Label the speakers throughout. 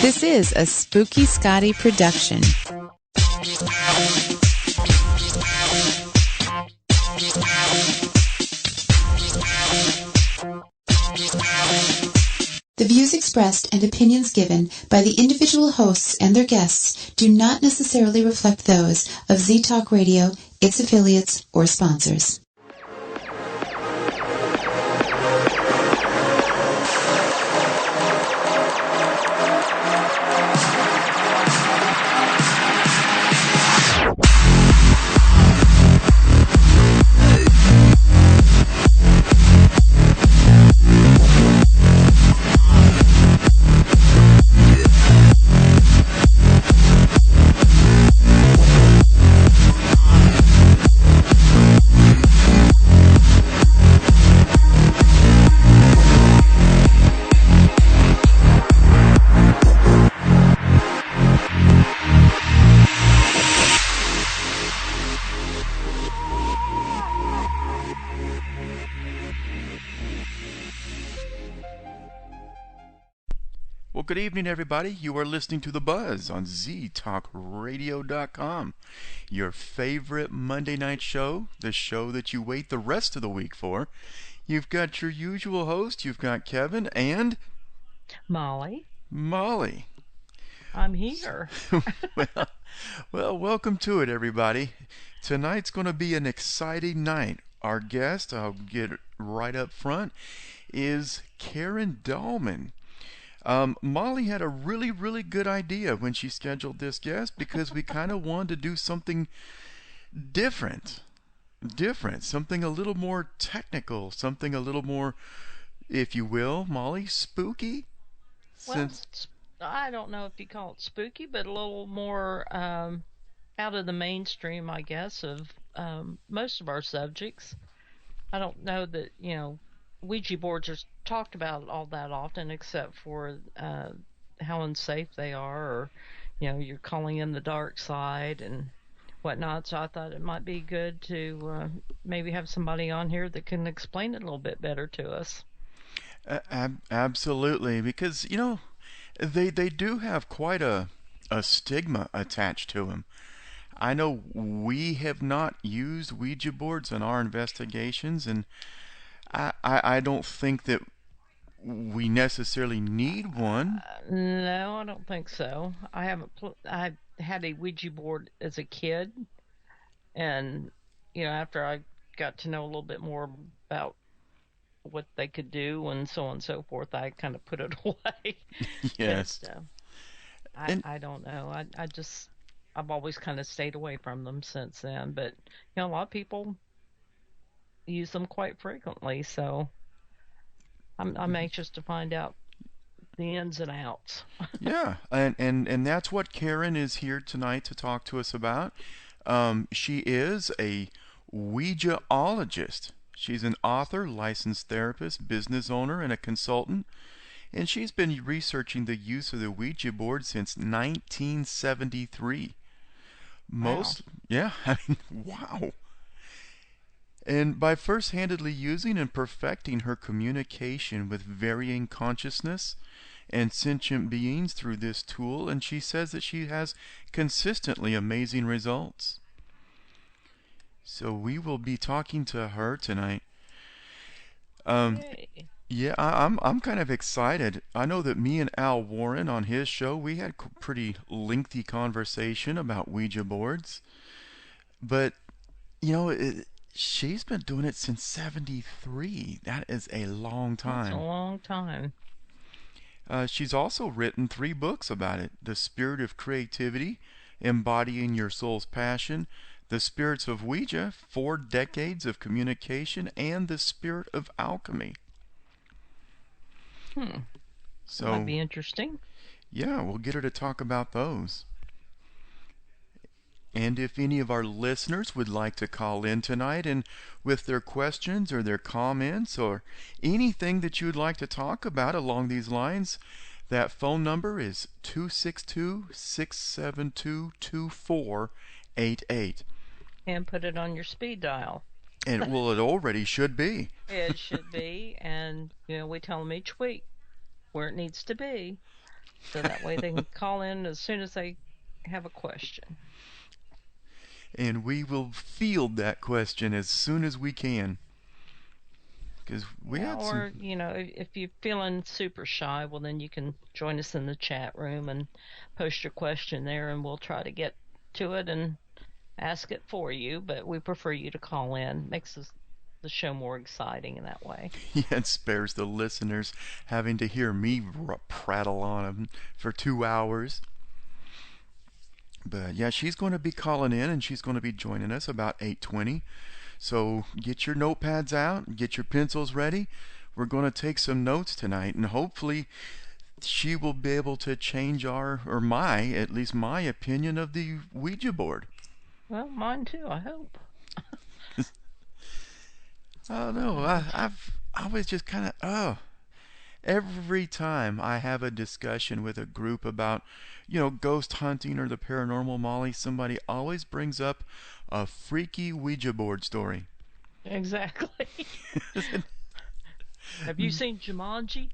Speaker 1: This is a Spooky Scotty production. The views expressed and opinions given by the individual hosts and their guests do not necessarily reflect those of Z-Talk Radio, its affiliates, or sponsors.
Speaker 2: Well, good evening, everybody. You are listening to The Buzz on ztalkradio.com, your favorite Monday night show, the show that you wait the rest of the week for. You've got your usual host. You've got Kevin and
Speaker 3: Molly.
Speaker 2: I'm
Speaker 3: here.
Speaker 2: well, welcome to it, everybody. Tonight's going to be an exciting night. Our guest, I'll get right up front, is Karen Dahlman. Molly had a really, really good idea when she scheduled this guest because we kind of wanted to do something different, something a little more technical, something a little more, if you will, Molly, spooky.
Speaker 3: Well, I don't know if you call it spooky, but a little more out of the mainstream, I guess, of most of our subjects. I don't know that, Ouija boards are talked about all that often, except for how unsafe they are, or you're calling in the dark side and whatnot. So I thought it might be good to maybe have somebody on here that can explain it a little bit better to us.
Speaker 2: Absolutely, because they do have quite a stigma attached to them. I know we have not used Ouija boards in our investigations, and I don't think that we necessarily need one.
Speaker 3: No, I don't think so. I haven't. I had a Ouija board as a kid, and after I got to know a little bit more about what they could do and so on and so forth, I kind of put it away.
Speaker 2: Yes.
Speaker 3: But, I don't know. I've always kind of stayed away from them since then. But a lot of people use them quite frequently, so I'm anxious to find out the ins and outs.
Speaker 2: Yeah, and that's what Karen is here tonight to talk to us about. She is a Ouijaologist. She's an author, licensed therapist, business owner, and a consultant, and she's been researching the use of the Ouija board since 1973.
Speaker 3: Wow.
Speaker 2: Yeah, I mean, wow. And by first-handedly using and perfecting her communication with varying consciousness and sentient beings through this tool, and she says that she has consistently amazing results. So we will be talking to her tonight.
Speaker 3: Yay.
Speaker 2: Yeah, I'm kind of excited. I know that me and Al Warren on his show, we had pretty lengthy conversation about Ouija boards, but she's been doing it since 73. That is a long time.
Speaker 3: That's a long time.
Speaker 2: She's also written 3 books about it. The Spirit of Creativity, Embodying Your Soul's Passion, The Spirits of Ouija, 4 Decades of Communication, and The Spirit of Alchemy. So
Speaker 3: that'd be interesting.
Speaker 2: Yeah, we'll get her to talk about those. And if any of our listeners would like to call in tonight and with their questions or their comments or anything that you would like to talk about along these lines, that phone number is 262-672-2488.
Speaker 3: and put it on your speed dial.
Speaker 2: And well, it already should be.
Speaker 3: It should be, and we tell them each week where it needs to be, so that way they can call in as soon as they have a question.
Speaker 2: And we will field that question as soon as we can. Because we
Speaker 3: Yeah,
Speaker 2: had
Speaker 3: or
Speaker 2: some.
Speaker 3: if you're feeling super shy, well then you can join us in the chat room and post your question there, and we'll try to get to it and ask it for you. But we prefer you to call in. Makes the show more exciting in that way.
Speaker 2: Yeah, it spares the listeners having to hear me prattle on them for 2 hours. But yeah, she's going to be calling in, and she's going to be joining us about 8:20. So get your notepads out, get your pencils ready. We're going to take some notes tonight, and hopefully she will be able to change at least my opinion of the Ouija board.
Speaker 3: Well, mine too, I hope.
Speaker 2: I don't know. I was just kind of every time I have a discussion with a group about, ghost hunting or the paranormal, Molly, somebody always brings up a freaky Ouija board story.
Speaker 3: Exactly. Have you seen Jumanji?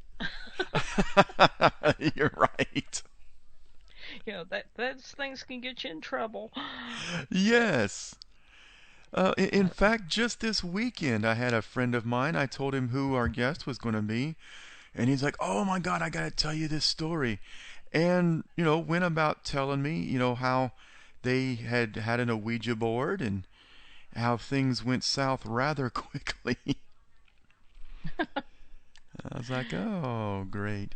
Speaker 2: You're right.
Speaker 3: That those things can get you in trouble.
Speaker 2: Yes. In fact, just this weekend, I had a friend of mine. I told him who our guest was going to be, and he's like, "Oh my God, I got to tell you this story," and went about telling me, how they had a Ouija board and how things went south rather quickly. I was like, "Oh, great."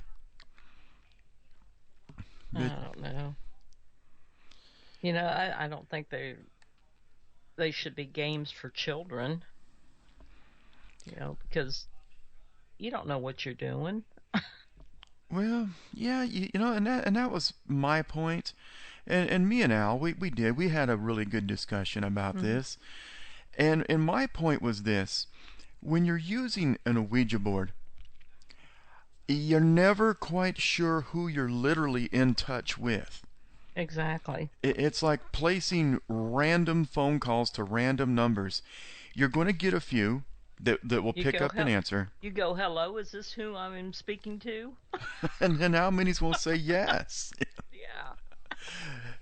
Speaker 3: I
Speaker 2: But
Speaker 3: don't know. I don't think they should be games for children. Because you don't know what you're doing.
Speaker 2: well, yeah, and that was my point. And me and Al, we had a really good discussion about
Speaker 3: Hmm.
Speaker 2: this. And my point was this: when you're using an Ouija board, you're never quite sure who you're literally in touch with.
Speaker 3: Exactly.
Speaker 2: It's like placing random phone calls to random numbers. You're going to get a few that will
Speaker 3: You
Speaker 2: pick
Speaker 3: go
Speaker 2: up an answer,
Speaker 3: you go, hello, is this who I'm speaking to?
Speaker 2: and then how many's will say yes?
Speaker 3: Yeah.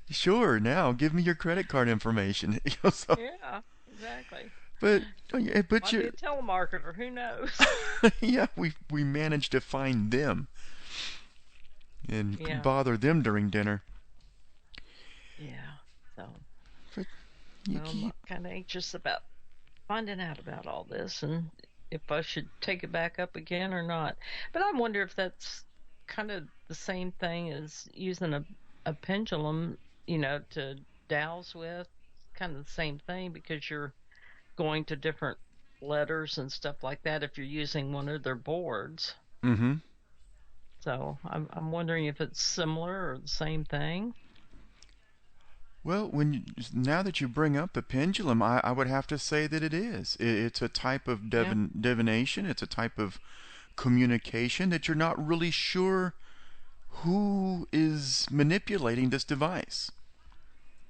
Speaker 2: Sure, now give me your credit card information. So,
Speaker 3: Yeah, exactly.
Speaker 2: but but
Speaker 3: Might be
Speaker 2: you
Speaker 3: a telemarketer, who knows?
Speaker 2: yeah, we managed to find them and
Speaker 3: Yeah.
Speaker 2: bother them during dinner.
Speaker 3: Yeah. So,
Speaker 2: But you,
Speaker 3: well, I'm kind of anxious about finding out about all this and if I should take it back up again or not. But I wonder if that's kind of the same thing as using a pendulum, to dowse with. Kind of the same thing because you're going to different letters and stuff like that if you're using one of their boards.
Speaker 2: mm-hmm.
Speaker 3: So I'm wondering if it's similar or the same thing.
Speaker 2: Well, now that you bring up the pendulum, I would have to say that it is. It's a type of
Speaker 3: Yeah,
Speaker 2: divination. It's a type of communication that you're not really sure who is manipulating this device.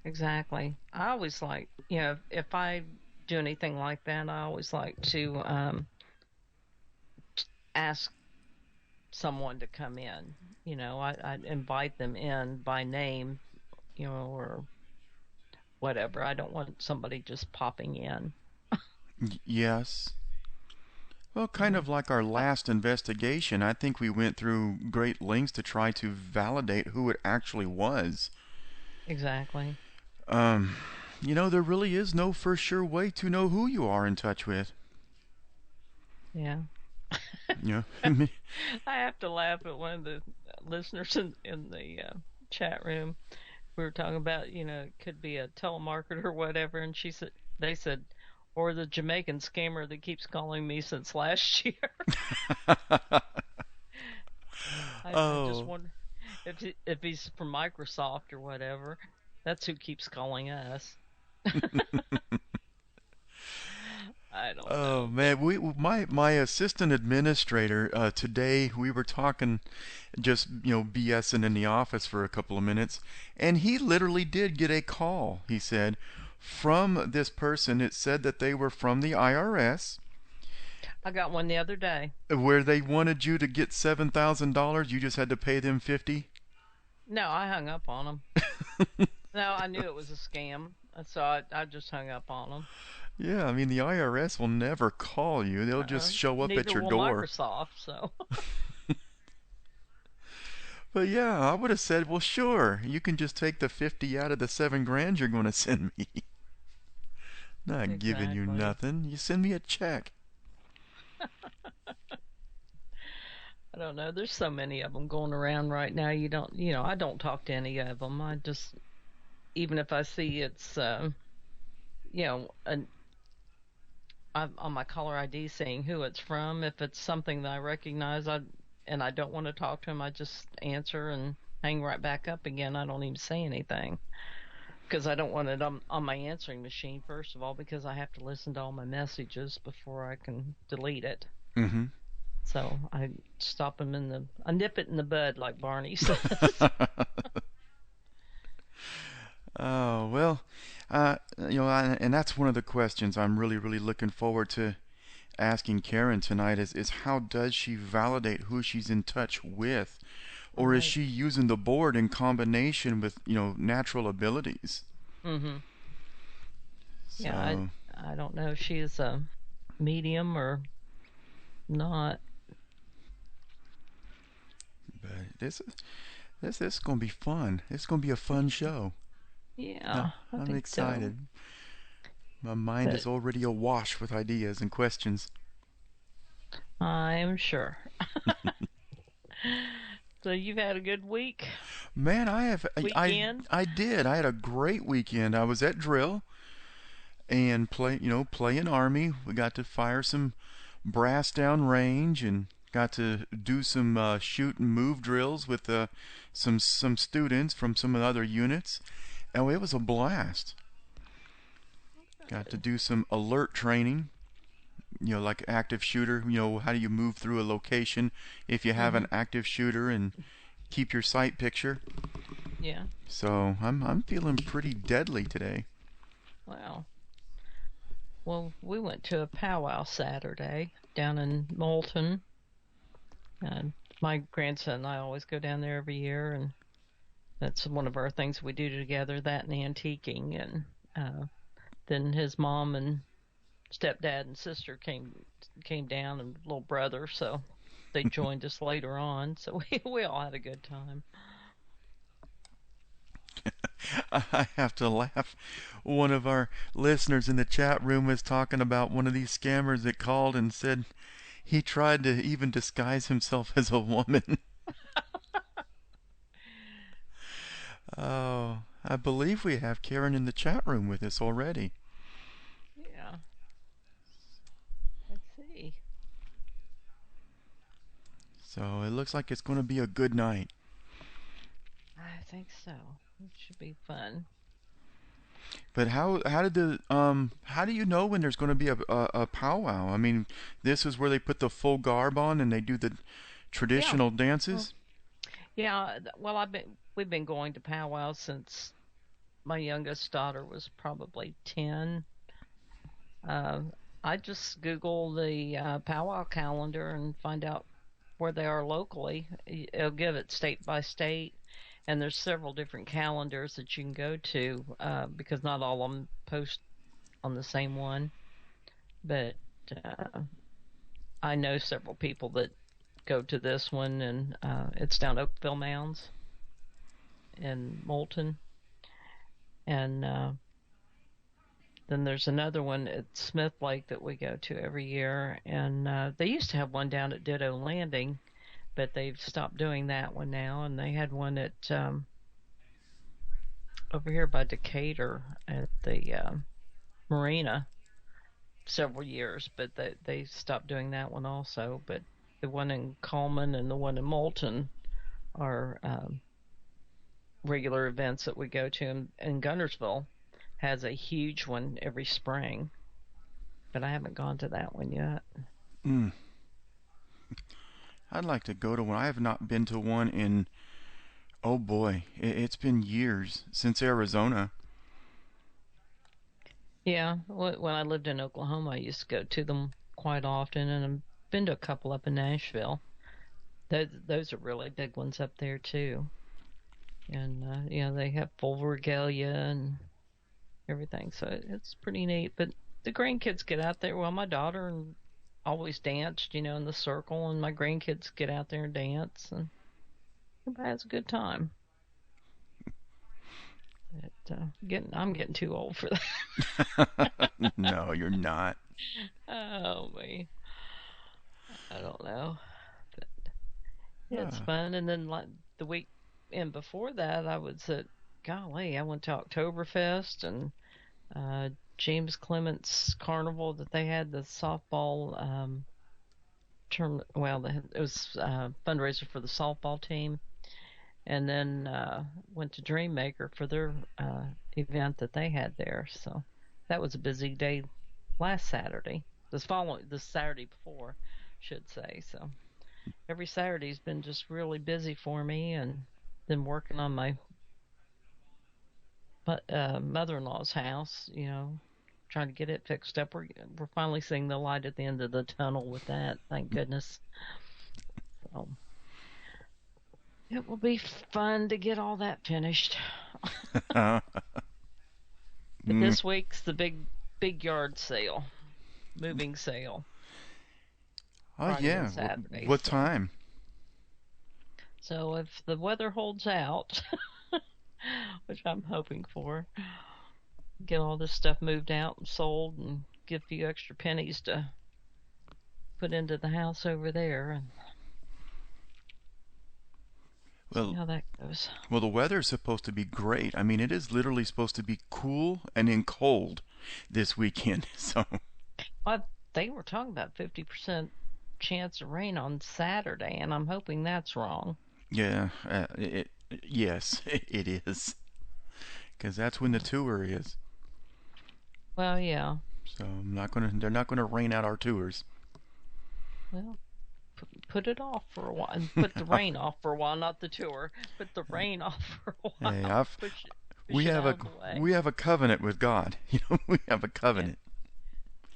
Speaker 3: exactly. I always like, if I do anything like that, I always like to ask someone to come in. I invite them in by name, or whatever. I don't want somebody just popping in.
Speaker 2: Yes. Well, kind
Speaker 3: So,
Speaker 2: of like our
Speaker 3: uh,
Speaker 2: last investigation, I think we went through great lengths to try to validate who it actually was.
Speaker 3: exactly.
Speaker 2: Um, there really is no for sure way to know who you are in touch with.
Speaker 3: Yeah.
Speaker 2: You know,
Speaker 3: I have to laugh at one of the listeners in the chat room. We were talking about, it could be a telemarketer or whatever, and they said, or the Jamaican scammer that keeps calling me since last year. I just
Speaker 2: oh,
Speaker 3: wonder if he's from Microsoft or whatever. That's who keeps calling us. I don't
Speaker 2: oh
Speaker 3: know,
Speaker 2: man, my assistant administrator today we were talking just BSing in the office for a couple of minutes, and he literally did get a call. He said from this person. It said that they were from the IRS,
Speaker 3: I got one the other day.
Speaker 2: where they wanted you to get $7,000. You just had to pay them 50.
Speaker 3: No, I hung up on them. No, I knew it was a scam, so I just hung up on them.
Speaker 2: Yeah, I mean the IRS will never call you. They'll just show up at
Speaker 3: Neither
Speaker 2: your
Speaker 3: will
Speaker 2: door.
Speaker 3: Microsoft, so.
Speaker 2: But yeah, I would have said, well, sure, you can just take the 50 out of the 7 grand you're going to send me. Not giving you
Speaker 3: Exactly.
Speaker 2: nothing. You send me a check.
Speaker 3: I don't know. There's so many of them going around right now. I don't talk to any of them. I just, even if I see it's, you know, an, on my caller ID saying who it's from, if it's something that I recognize, and I don't want to talk to them, I just answer and hang right back up again. I don't even say anything because I don't want it on my answering machine, first of all, because I have to listen to all my messages before I can delete it.
Speaker 2: Mm-hmm.
Speaker 3: So I stop them I nip it in the bud, like Barney says.
Speaker 2: Oh, well, and that's one of the questions I'm really, really looking forward to asking Karen tonight is how does she validate who she's in touch with? Or is
Speaker 3: Right.
Speaker 2: she using the board in combination with, natural abilities?
Speaker 3: Mhm. Yeah,
Speaker 2: So,
Speaker 3: I don't know if she's a medium or not.
Speaker 2: but this is going to be fun. It's going to be a fun show.
Speaker 3: Yeah, I
Speaker 2: I'm
Speaker 3: think so.
Speaker 2: excited. My mind
Speaker 3: But
Speaker 2: is already awash with ideas and questions.
Speaker 3: I'm sure. So you've had a good week,
Speaker 2: Man, I have
Speaker 3: weekend?
Speaker 2: I did. I had a great weekend. I was at drill and playing army. We got to fire some brass down range and got to do some shoot and move drills with some students from some of the other units. And it was a blast. Got to
Speaker 3: Good.
Speaker 2: do some alert training, like active shooter. How do you move through a location if you have an
Speaker 3: Mhm.
Speaker 2: active shooter and keep your sight picture.
Speaker 3: Yeah.
Speaker 2: So I'm feeling pretty deadly today.
Speaker 3: Wow. Well, we went to a powwow Saturday down in Moulton. And my grandson and I always go down there every year, and that's one of our things we do together. That and antiquing, and then his mom and stepdad and sister came down, and little brother, so they joined us later on. So we all had a good time.
Speaker 2: I have to laugh. One of our listeners in the chat room was talking about one of these scammers that called and said he tried to even disguise himself as a woman. Oh, I believe we have Karen in the chat room with us already.
Speaker 3: Yeah. Let's see.
Speaker 2: So it looks like it's going to be a good night.
Speaker 3: I think so. It should be fun.
Speaker 2: But how do you know when there's going to be a powwow? I mean, this is where they put the full garb on and they do the
Speaker 3: Yeah.
Speaker 2: traditional
Speaker 3: Well,
Speaker 2: dances.
Speaker 3: yeah. Well, we've been going to powwows since my youngest daughter was probably 10. Uh, I just Google the powwow calendar and find out where they are locally. It'll give it state by state, and there's several different calendars that you can go to because not all of them post on the same one. But uh, I know several people that go to this one, and it's down Oakville Mounds in Moulton, and then there's another one at Smith Lake that we go to every year, and they used to have one down at Ditto Landing, but they've stopped doing that one now. And they had one at over here by Decatur at the marina several years, but they stopped doing that one also. But the one in Coleman and the one in Moulton are regular events that we go to. And Guntersville has a huge one every spring, but I haven't gone to that one yet.
Speaker 2: Mm, I'd like to go to one. I have not been to one in, oh boy, it's been years since Arizona.
Speaker 3: Yeah, when I lived in Oklahoma, I used to go to them quite often, and I've been to a couple up in Nashville. Those are really big ones up there too, and they have full regalia and everything, so it's pretty neat. But the grandkids get out there. Well, my daughter always danced, in the circle, and my grandkids get out there and dance, and everybody has a good time. I'm getting too old for that.
Speaker 2: No, you're not.
Speaker 3: Oh me, I don't know. But it's fun. And then like the weekend before that, I was at golly, I went to Oktoberfest and James Clement's Carnival that they had the softball term. Well, it was a fundraiser for the softball team. And then went to Dreammaker for their event that they had there. So that was a busy day last Saturday. The Saturday before, should say. So every Saturday's been just really busy for me, and been working on my mother-in-law's house. Trying to get it fixed up. We're finally seeing the light at the end of the tunnel with that. Thank goodness. So. It will be fun to get all that finished. But this week's the big yard sale, moving sale.
Speaker 2: Oh, Friday yeah.
Speaker 3: Saturday,
Speaker 2: what time?
Speaker 3: So if the weather holds out, which I'm hoping for, get all this stuff moved out and sold and get a few extra pennies to put into the house over there. And see how that goes.
Speaker 2: Well, the weather is supposed to be great. I mean, it is literally supposed to be cool and then cold this weekend. So,
Speaker 3: well, they were talking about 50% chance of rain on Saturday, and I'm hoping that's wrong.
Speaker 2: Yeah, yes, it is, because that's when the tour is.
Speaker 3: Well, yeah.
Speaker 2: So they're not gonna rain out our tours.
Speaker 3: Well. Put it off for a while, and put the rain off for a while, not the tour. Put the rain off for a while.
Speaker 2: Hey, we have a covenant with God. We have a covenant. Yeah.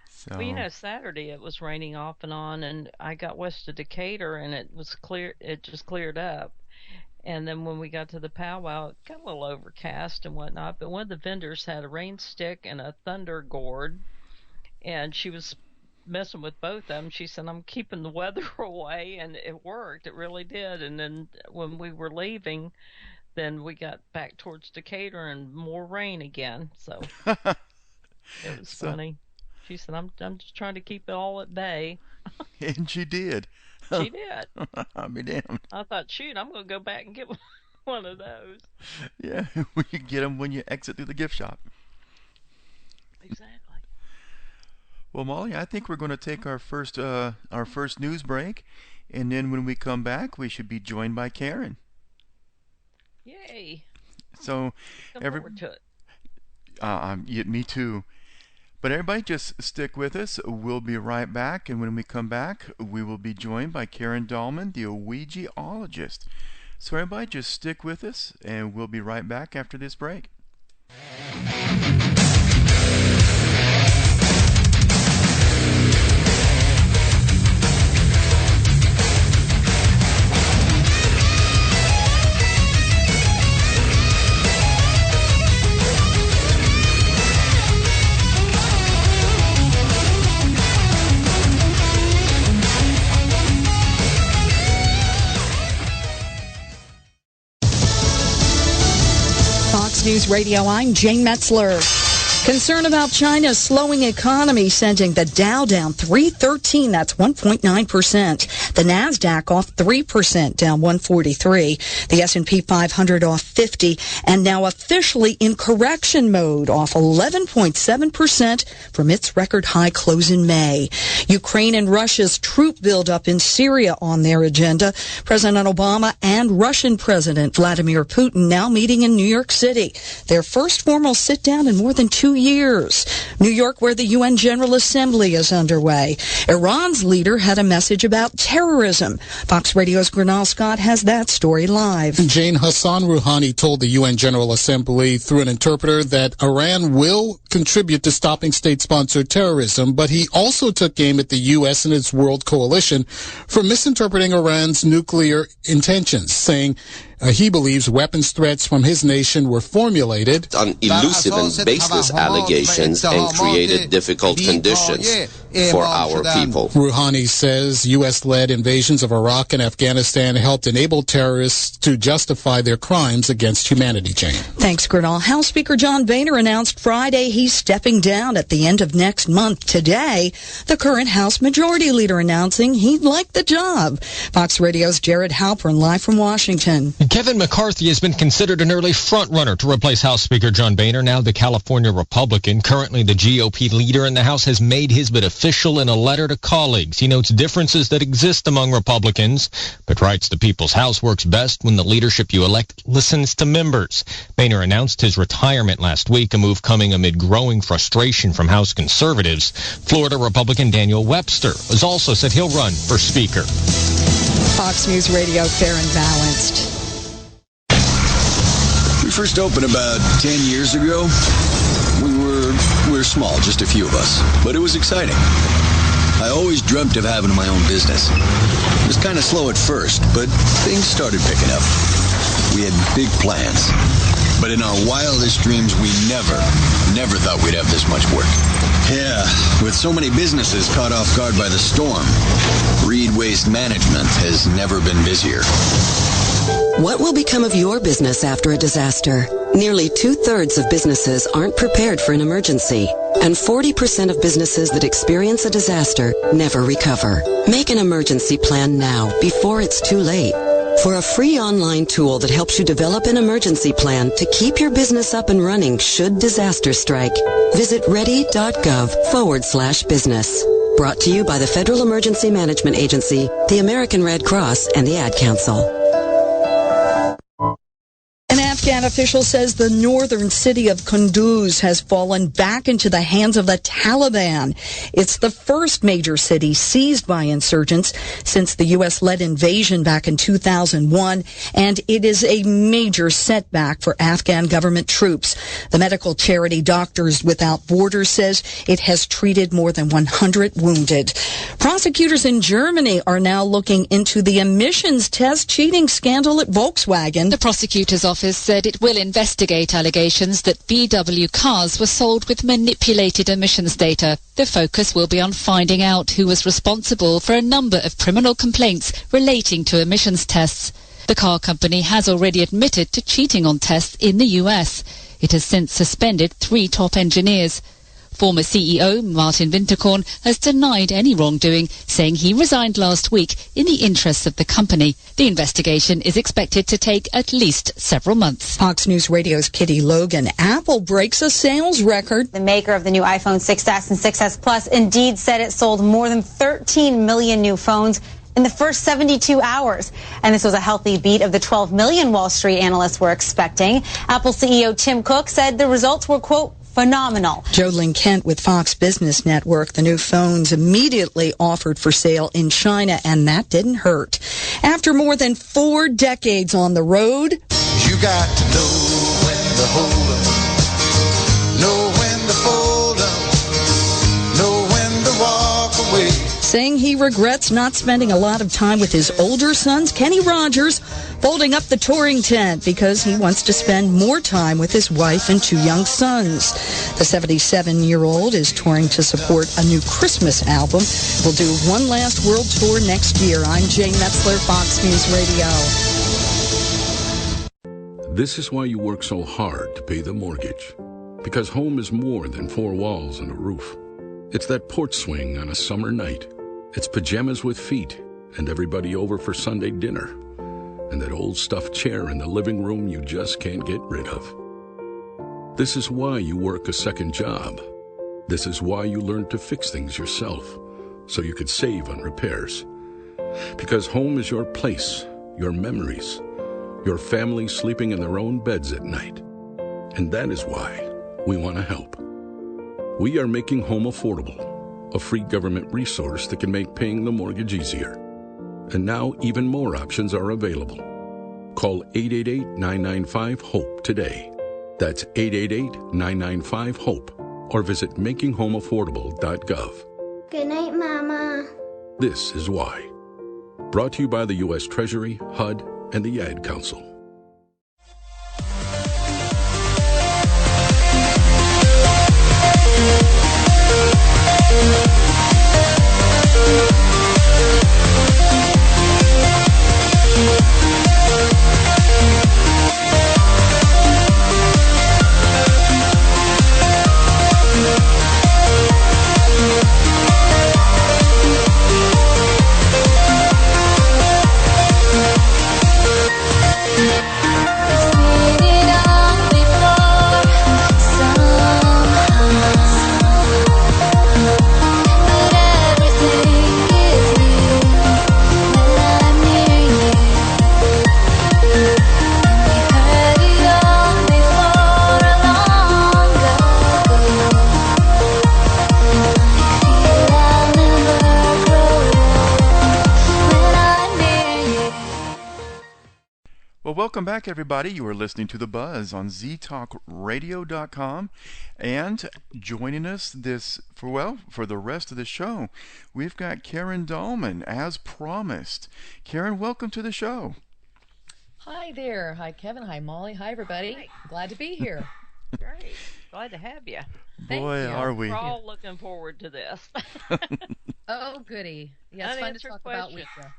Speaker 2: So.
Speaker 3: Well, Saturday it was raining off and on, and I got west of Decatur, and it was clear. It just cleared up. And then when we got to the powwow, it got a little overcast and whatnot. But one of the vendors had a rain stick and a thunder gourd, and she was messing with both of them. She said, I'm keeping the weather away, and it worked. It really did. And then when we were leaving, then we got back towards Decatur and more rain again. So it was funny. She said, I'm just trying to keep it all at bay.
Speaker 2: And she did.
Speaker 3: She did.
Speaker 2: I'll be damned.
Speaker 3: I thought, shoot, I'm going to go back and get one of those.
Speaker 2: Yeah, you get them when you exit through the gift shop.
Speaker 3: Exactly.
Speaker 2: Well, Molly, I think we're going to take our first news break, and then when we come back, we should be joined by Karen.
Speaker 3: Yay!
Speaker 2: So,
Speaker 3: forward to it.
Speaker 2: Me too. But everybody, just stick with us. We'll be right back, and when we come back, we will be joined by Karen Dahlman, the Ouijaologist. So, everybody, just stick with us, and we'll be right back after this break.
Speaker 4: Fox News Radio, I'm Jane Metzler. Concern about China's slowing economy sending the Dow down 313, that's 1.9%. The Nasdaq off 3%, down 143. The S&P 500 off 50, and now officially in correction mode, off 11.7% from its record high close in May. Ukraine and Russia's troop buildup in Syria on their agenda. President Obama and Russian President Vladimir Putin now meeting in New York City. Their first formal sit-down in more than 2 years. New York, where the UN General Assembly is underway. Iran's leader had a message about terrorism. Fox Radio's Gernal Scott has that story live.
Speaker 5: Jane, Hassan Rouhani told the UN General Assembly through an interpreter that Iran will contribute to stopping state-sponsored terrorism, but he also took aim at the U.S. and its world coalition for misinterpreting Iran's nuclear intentions, saying he believes weapons threats from his nation were formulated
Speaker 6: on elusive and baseless allegations and created difficult conditions for our people.
Speaker 5: Rouhani says U.S.-led invasions of Iraq and Afghanistan helped enable terrorists to justify their crimes against humanity, Jane.
Speaker 4: Thanks, Gernal. House Speaker John Boehner announced Friday he's stepping down at the end of next month. Today, the current House Majority Leader announcing he'd like the job. Fox Radio's Jared Halpern live from Washington.
Speaker 7: Kevin McCarthy has been considered an early front-runner to replace House Speaker John Boehner, now the California Republican. Currently, the GOP leader in the House has made his bid official in a letter to colleagues. He notes differences that exist among Republicans, but writes the People's House works best when the leadership you elect listens to members. Boehner announced his retirement last week, a move coming amid growing frustration from House conservatives. Florida Republican Daniel Webster has also said he'll run for Speaker.
Speaker 4: Fox News Radio, fair and balanced.
Speaker 8: We first opened about 10 years ago. We were small, just a few of us, but it was exciting. I always dreamt of having my own business. It was kind of slow at first, but things started picking up. We had big plans, but in our wildest dreams, we never thought we'd have this much work. Yeah, with so many businesses caught off guard by the storm, Reed Waste Management has never been busier.
Speaker 9: What will become of your business after a disaster? Nearly 2/3 of businesses aren't prepared for an emergency, and 40% of businesses that experience a disaster never recover. Make an emergency plan now, before it's too late. For a free online tool that helps you develop an emergency plan to keep your business up and running should disaster strike, visit ready.gov/business. Brought to you by the Federal Emergency Management Agency, the American Red Cross, and the Ad Council.
Speaker 4: An Afghan official says the northern city of Kunduz has fallen back into the hands of the Taliban. It's the first major city seized by insurgents since the U.S.-led invasion back in 2001, and it is a major setback for Afghan government troops. The medical charity Doctors Without Borders says it has treated more than 100 wounded. Prosecutors in Germany are now looking into the emissions test cheating scandal at Volkswagen.
Speaker 10: The prosecutor's office said it will investigate allegations that VW cars were sold with manipulated emissions data. The focus will be on finding out who was responsible for a number of criminal complaints relating to emissions tests. The car company has already admitted to cheating on tests in the US. It has since suspended 3 top engineers. Former CEO Martin Winterkorn has denied any wrongdoing, saying he resigned last week in the interests of the company. The investigation is expected to take at least several months.
Speaker 4: Fox News Radio's Kitty Logan. Apple breaks a sales record.
Speaker 11: The maker of the new iPhone 6s and 6s Plus indeed said it sold more than 13 million new phones in the first 72 hours. And this was a healthy beat of the 12 million Wall Street analysts were expecting. Apple CEO Tim Cook said the results were, quote, phenomenal.
Speaker 4: Joe Lynn Kent with Fox Business Network. The new phones immediately offered for sale in China, and that didn't hurt. After more than 4 decades on the road,
Speaker 12: you got to know when to hold up, know when to fold up, know when to walk away.
Speaker 4: saying he regrets not spending a lot of time with his older sons, Kenny Rogers, folding up the touring tent because he wants to spend more time with his wife and 2 young sons. The 77-year-old is touring to support a new Christmas album. We'll do one last world tour next year. I'm Jane Metzler, Fox News Radio.
Speaker 13: This is why you work so hard to pay the mortgage. Because home is more than 4 walls and a roof. It's that porch swing on a summer night. It's pajamas with feet and everybody over for Sunday dinner. And that old stuffed chair in the living room you just can't get rid of. This is why you work a second job. This is why you learn to fix things yourself, so you could save on repairs. Because home is your place, your memories, your family sleeping in their own beds at night. And that is why we want to help. We are making home affordable, a free government resource that can make paying the mortgage easier. And now even more options are available. Call 888-995-HOPE today. That's 888-995-HOPE. Or visit makinghomeaffordable.gov.
Speaker 14: Good night, Mama.
Speaker 13: This is why. Brought to you by the U.S. Treasury, HUD, and the Ad Council.
Speaker 2: Welcome back, everybody. You are listening to The Buzz on ztalkradio.com, and joining us for the rest of the show, we've got Karen Dahlman, as promised. Karen, welcome to the show.
Speaker 15: Hi there. Hi, Kevin. Hi, Molly. Hi, everybody.
Speaker 3: Hi.
Speaker 15: Glad to be here.
Speaker 3: Great. Glad to have you.
Speaker 2: Boy, are we.
Speaker 3: We're all looking forward to this.
Speaker 15: Oh, goody. Yeah, it's fun to talk about Ouija.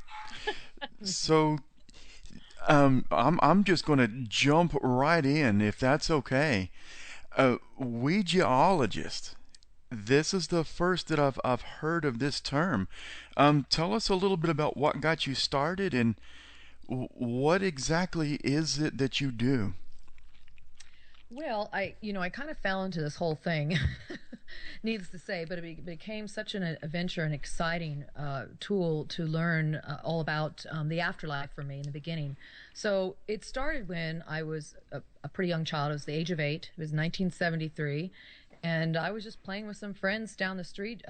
Speaker 2: So, I'm just going to jump right in, if that's okay. Ouijaologist. This is the first that I've heard of this term. Tell us a little bit about what got you started and what exactly is it that you do?
Speaker 15: Well, I kind of fell into this whole thing, needless to say, but it became such an adventure and exciting tool to learn all about the afterlife for me in the beginning. So it started when I was a pretty young child. I was the age of 8. It was 1973. And I was just playing with some friends down the street.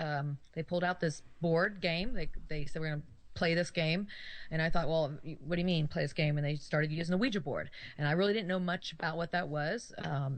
Speaker 15: They pulled out this board game. They said, we're going to play this game. And I thought, well, what do you mean play this game? And they started using the Ouija board. And I really didn't know much about what that was.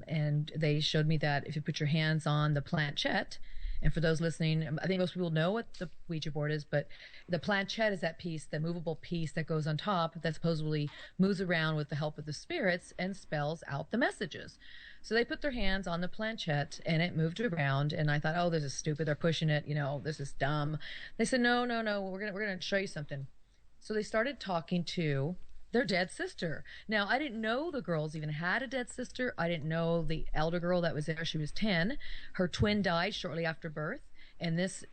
Speaker 15: And they showed me that if you put your hands on the planchette, and for those listening, I think most people know what the Ouija board is, but the planchette is that piece, the movable piece that goes on top that supposedly moves around with the help of the spirits and spells out the messages. So they put their hands on the planchette and it moved around, and I thought, oh, this is stupid. They're pushing it. This is dumb. They said, no. We're gonna show you something. So they started talking to their dead sister. Now, I didn't know the girls even had a dead sister. I didn't know the elder girl that was there. She was 10. Her twin died shortly after birth, and this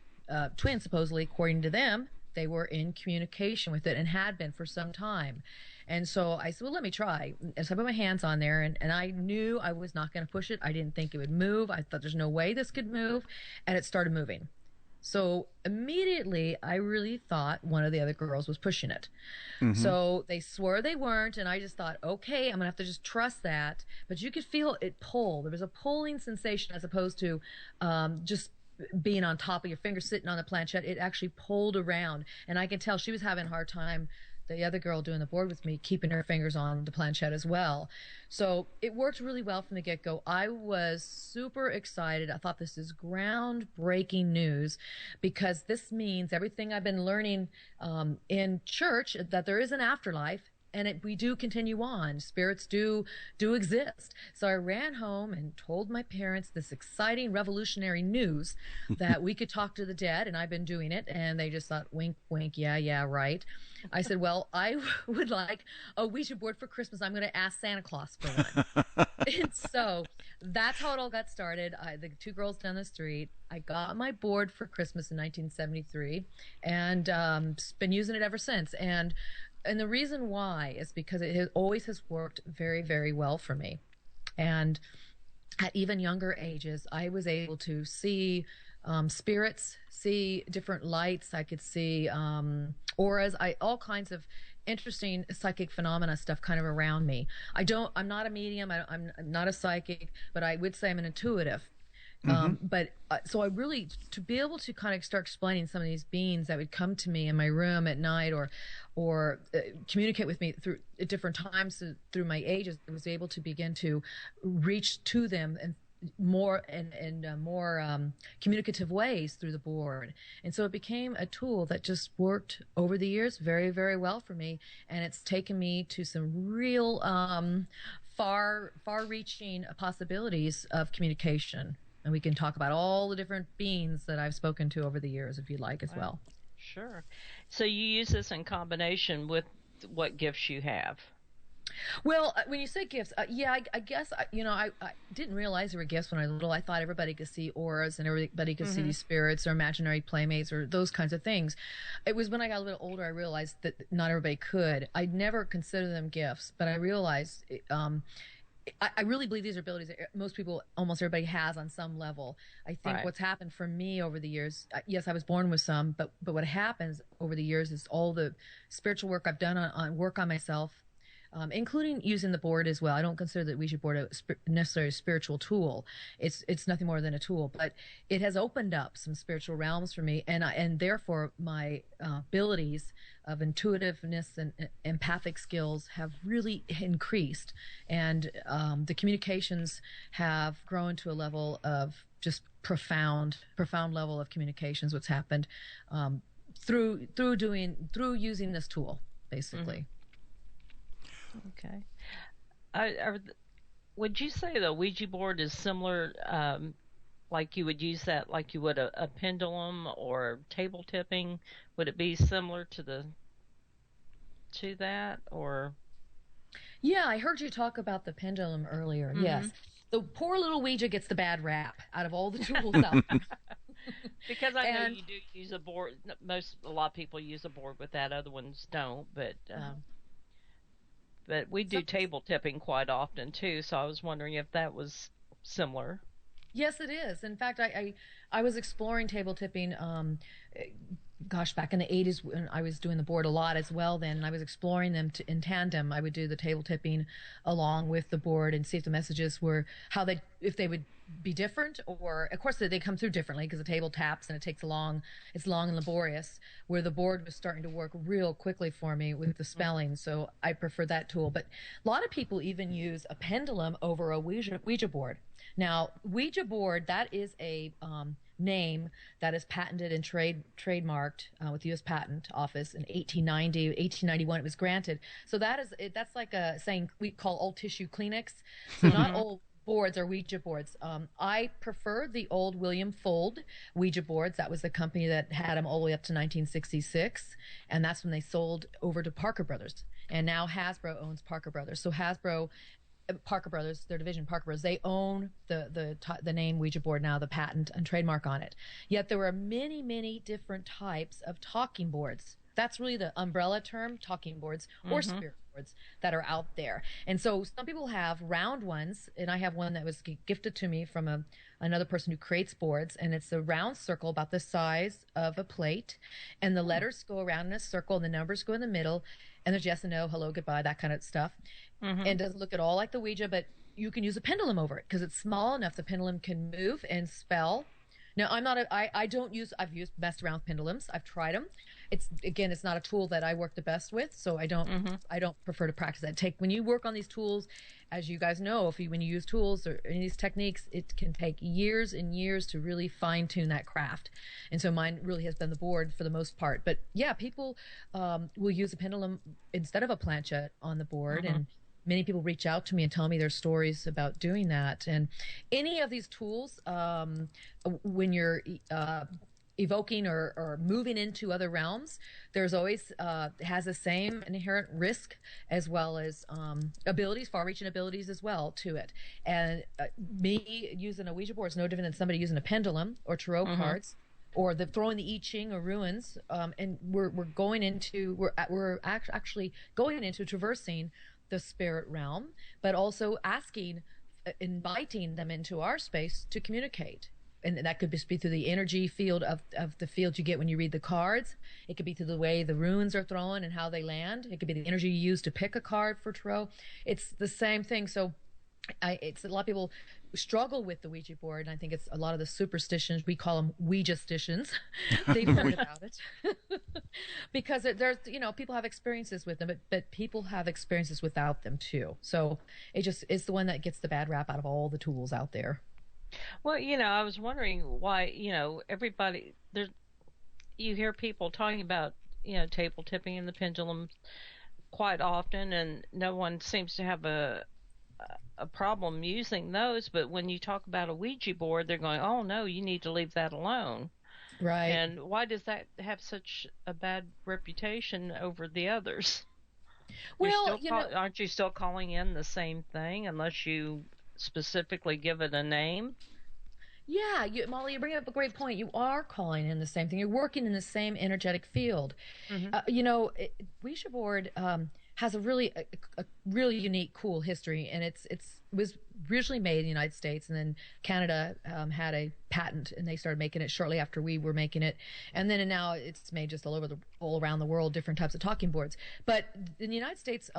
Speaker 15: twin, supposedly, according to them, they were in communication with it and had been for some time. And so I said, well, let me try. And so I put my hands on there, and I knew I was not going to push it. I didn't think it would move. I thought there's no way this could move, and it started moving. So immediately, I really thought one of the other girls was pushing it. Mm-hmm. So they swore they weren't, and I just thought, okay, I'm going to have to just trust that. But you could feel it pull. There was a pulling sensation as opposed to just being on top of your finger, sitting on the planchette. It actually pulled around, and I could tell she was having a hard time, the other girl doing the board with me, keeping her fingers on the planchette as well. So it worked really well from the get-go. I was super excited. I thought this is groundbreaking news, because this means everything I've been learning in church, that there is an afterlife, and we do continue on. Spirits do exist. So I ran home and told my parents this exciting revolutionary news that we could talk to the dead, and I've been doing it. And they just thought, wink, wink, yeah, right. I said, well, I would like a Ouija board for Christmas. I'm going to ask Santa Claus for one. And so that's how it all got started. The two girls down the street, I got my board for Christmas in 1973, and been using it ever since. And the reason why is because it always has worked very, very well for me. And at even younger ages, I was able to see spirits, see different lights. I could see auras, all kinds of interesting psychic phenomena stuff kind of around me. I'm not a medium. I'm not a psychic, but I would say I'm an intuitive. But so I really, to be able to kind of start explaining some of these beings that would come to me in my room at night or communicate with me through at different times through my ages, I was able to begin to reach to them and more communicative ways through the board. And so it became a tool that just worked over the years very, very well for me. And it's taken me to some real far-reaching possibilities of communication. And we can talk about all the different beings that I've spoken to over the years, if you'd like, as well.
Speaker 3: Sure. So you use this in combination with what gifts you have?
Speaker 15: Well, when you say gifts, I guess, I didn't realize there were gifts when I was little. I thought everybody could see auras and everybody could see spirits or imaginary playmates or those kinds of things. It was when I got a little older I realized that not everybody could. I'd never considered them gifts, but I realized I really believe these are abilities that most people, almost everybody has on some level. I think what's happened for me over the years, yes, I was born with some, but what happens over the years is all the spiritual work I've done on work on myself, including using the board as well. I don't consider the Ouija board a necessarily spiritual tool. It's nothing more than a tool, but it has opened up some spiritual realms for me, and therefore my abilities of intuitiveness and empathic skills have really increased, and the communications have grown to a level of just profound level of communications. What's happened through using this tool, basically.
Speaker 3: Okay. Would you say the Ouija board is similar, like you would use that like you would a pendulum or table tipping? Would it be similar to that, or?
Speaker 15: Yeah, I heard you talk about the pendulum earlier. Yes. The poor little Ouija gets the bad rap out of all the tools out there.
Speaker 3: Because I know you do use a board. A lot of people use a board with that. Other ones don't, but we do table tipping quite often too, so I was wondering if that was similar.
Speaker 15: Yes, it is. In fact, I was exploring table tipping, back in the 80s when I was doing the board a lot as well then, and I was exploring them in tandem. I would do the table tipping along with the board and see if the messages were if they would be different, or of course they come through differently because the table taps and it's long and laborious, where the board was starting to work real quickly for me with the spelling. So I prefer that tool. But a lot of people even use a pendulum over a Ouija board. Now, Ouija board, that is a name that is patented and trademarked with the U.S. Patent Office in 1890, 1891 it was granted. So that's like a saying we call old tissue Kleenex. So not old boards or Ouija boards. I prefer the old William Fold Ouija boards. That was the company that had them all the way up to 1966, and that's when they sold over to Parker Brothers. And now Hasbro owns Parker Brothers. So Parker Brothers, their division, Parker Brothers, they own the name Ouija board now, the patent and trademark on it. Yet there were many, many different types of talking boards. That's really the umbrella term, talking boards or spirit boards that are out there. And so some people have round ones, and I have one that was gifted to me from another person who creates boards, and it's a round circle about the size of a plate, and the letters go around in a circle, and the numbers go in the middle, and there's yes and no, hello, goodbye, that kind of stuff. And it doesn't look at all like the Ouija, but you can use a pendulum over it because it's small enough the pendulum can move and spell. Now, I've messed around with pendulums. I've tried them. It's not a tool that I work the best with, so I don't prefer to practice that. When you work on these tools, as you guys know, when you use tools or any of these techniques, it can take years and years to really fine tune that craft. And so mine really has been the board for the most part. But yeah, people will use a pendulum instead of a planchette on the board, and many people reach out to me and tell me their stories about doing that. And any of these tools, when you're evoking or moving into other realms, there's always has the same inherent risk as well as abilities, far-reaching abilities as well to it. And me using a Ouija board is no different than somebody using a pendulum or tarot cards, or throwing the I Ching or runes. And we're actually going into traversing the spirit realm, but also inviting them into our space to communicate. And that could be through the energy field of the field you get when you read the cards. It could be through the way the runes are thrown and how they land. It could be the energy you use to pick a card for tarot. It's the same thing. So It's a lot of people struggle with the Ouija board, and I think it's a lot of the superstitions. We call them Ouija-stitions. They've heard about it because there's, people have experiences with them, but people have experiences without them too. So it's the one that gets the bad rap out of all the tools out there.
Speaker 3: Well, I was wondering why, everybody you hear people talking about, table tipping and the pendulum quite often, and no one seems to have a problem using those. But when you talk about a Ouija board, they're going, "Oh no, you need to leave that alone."
Speaker 15: Right.
Speaker 3: And why does that have such a bad reputation over the others?
Speaker 15: Well,
Speaker 3: aren't you still calling in the same thing unless you specifically give it a name?
Speaker 15: Yeah, Molly, you bring up a great point. You are calling in the same thing. You're working in the same energetic field. Mm-hmm. Ouija board has a really unique, cool history, and it was originally made in the United States, and then Canada had a patent, and they started making it shortly after we were making it, and now it's made just all around the world, different types of talking boards. But in the United States,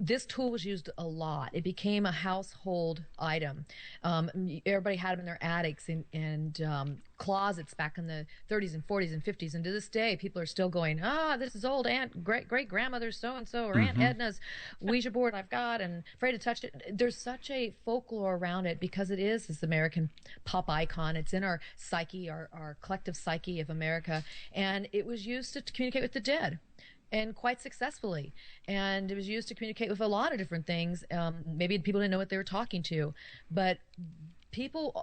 Speaker 15: this tool was used a lot. It became a household item. Everybody had them in their attics and closets back in the 30s and 40s and 50s. And to this day, people are still going, this is old great grandmother so-and-so or Aunt Edna's Ouija board I've got and afraid to touch it. There's such a folklore around it because it is this American pop icon. It's in our psyche, our collective psyche of America. And it was used to communicate with the dead. And quite successfully. And it was used to communicate with a lot of different things. Maybe people didn't know what they were talking to, but people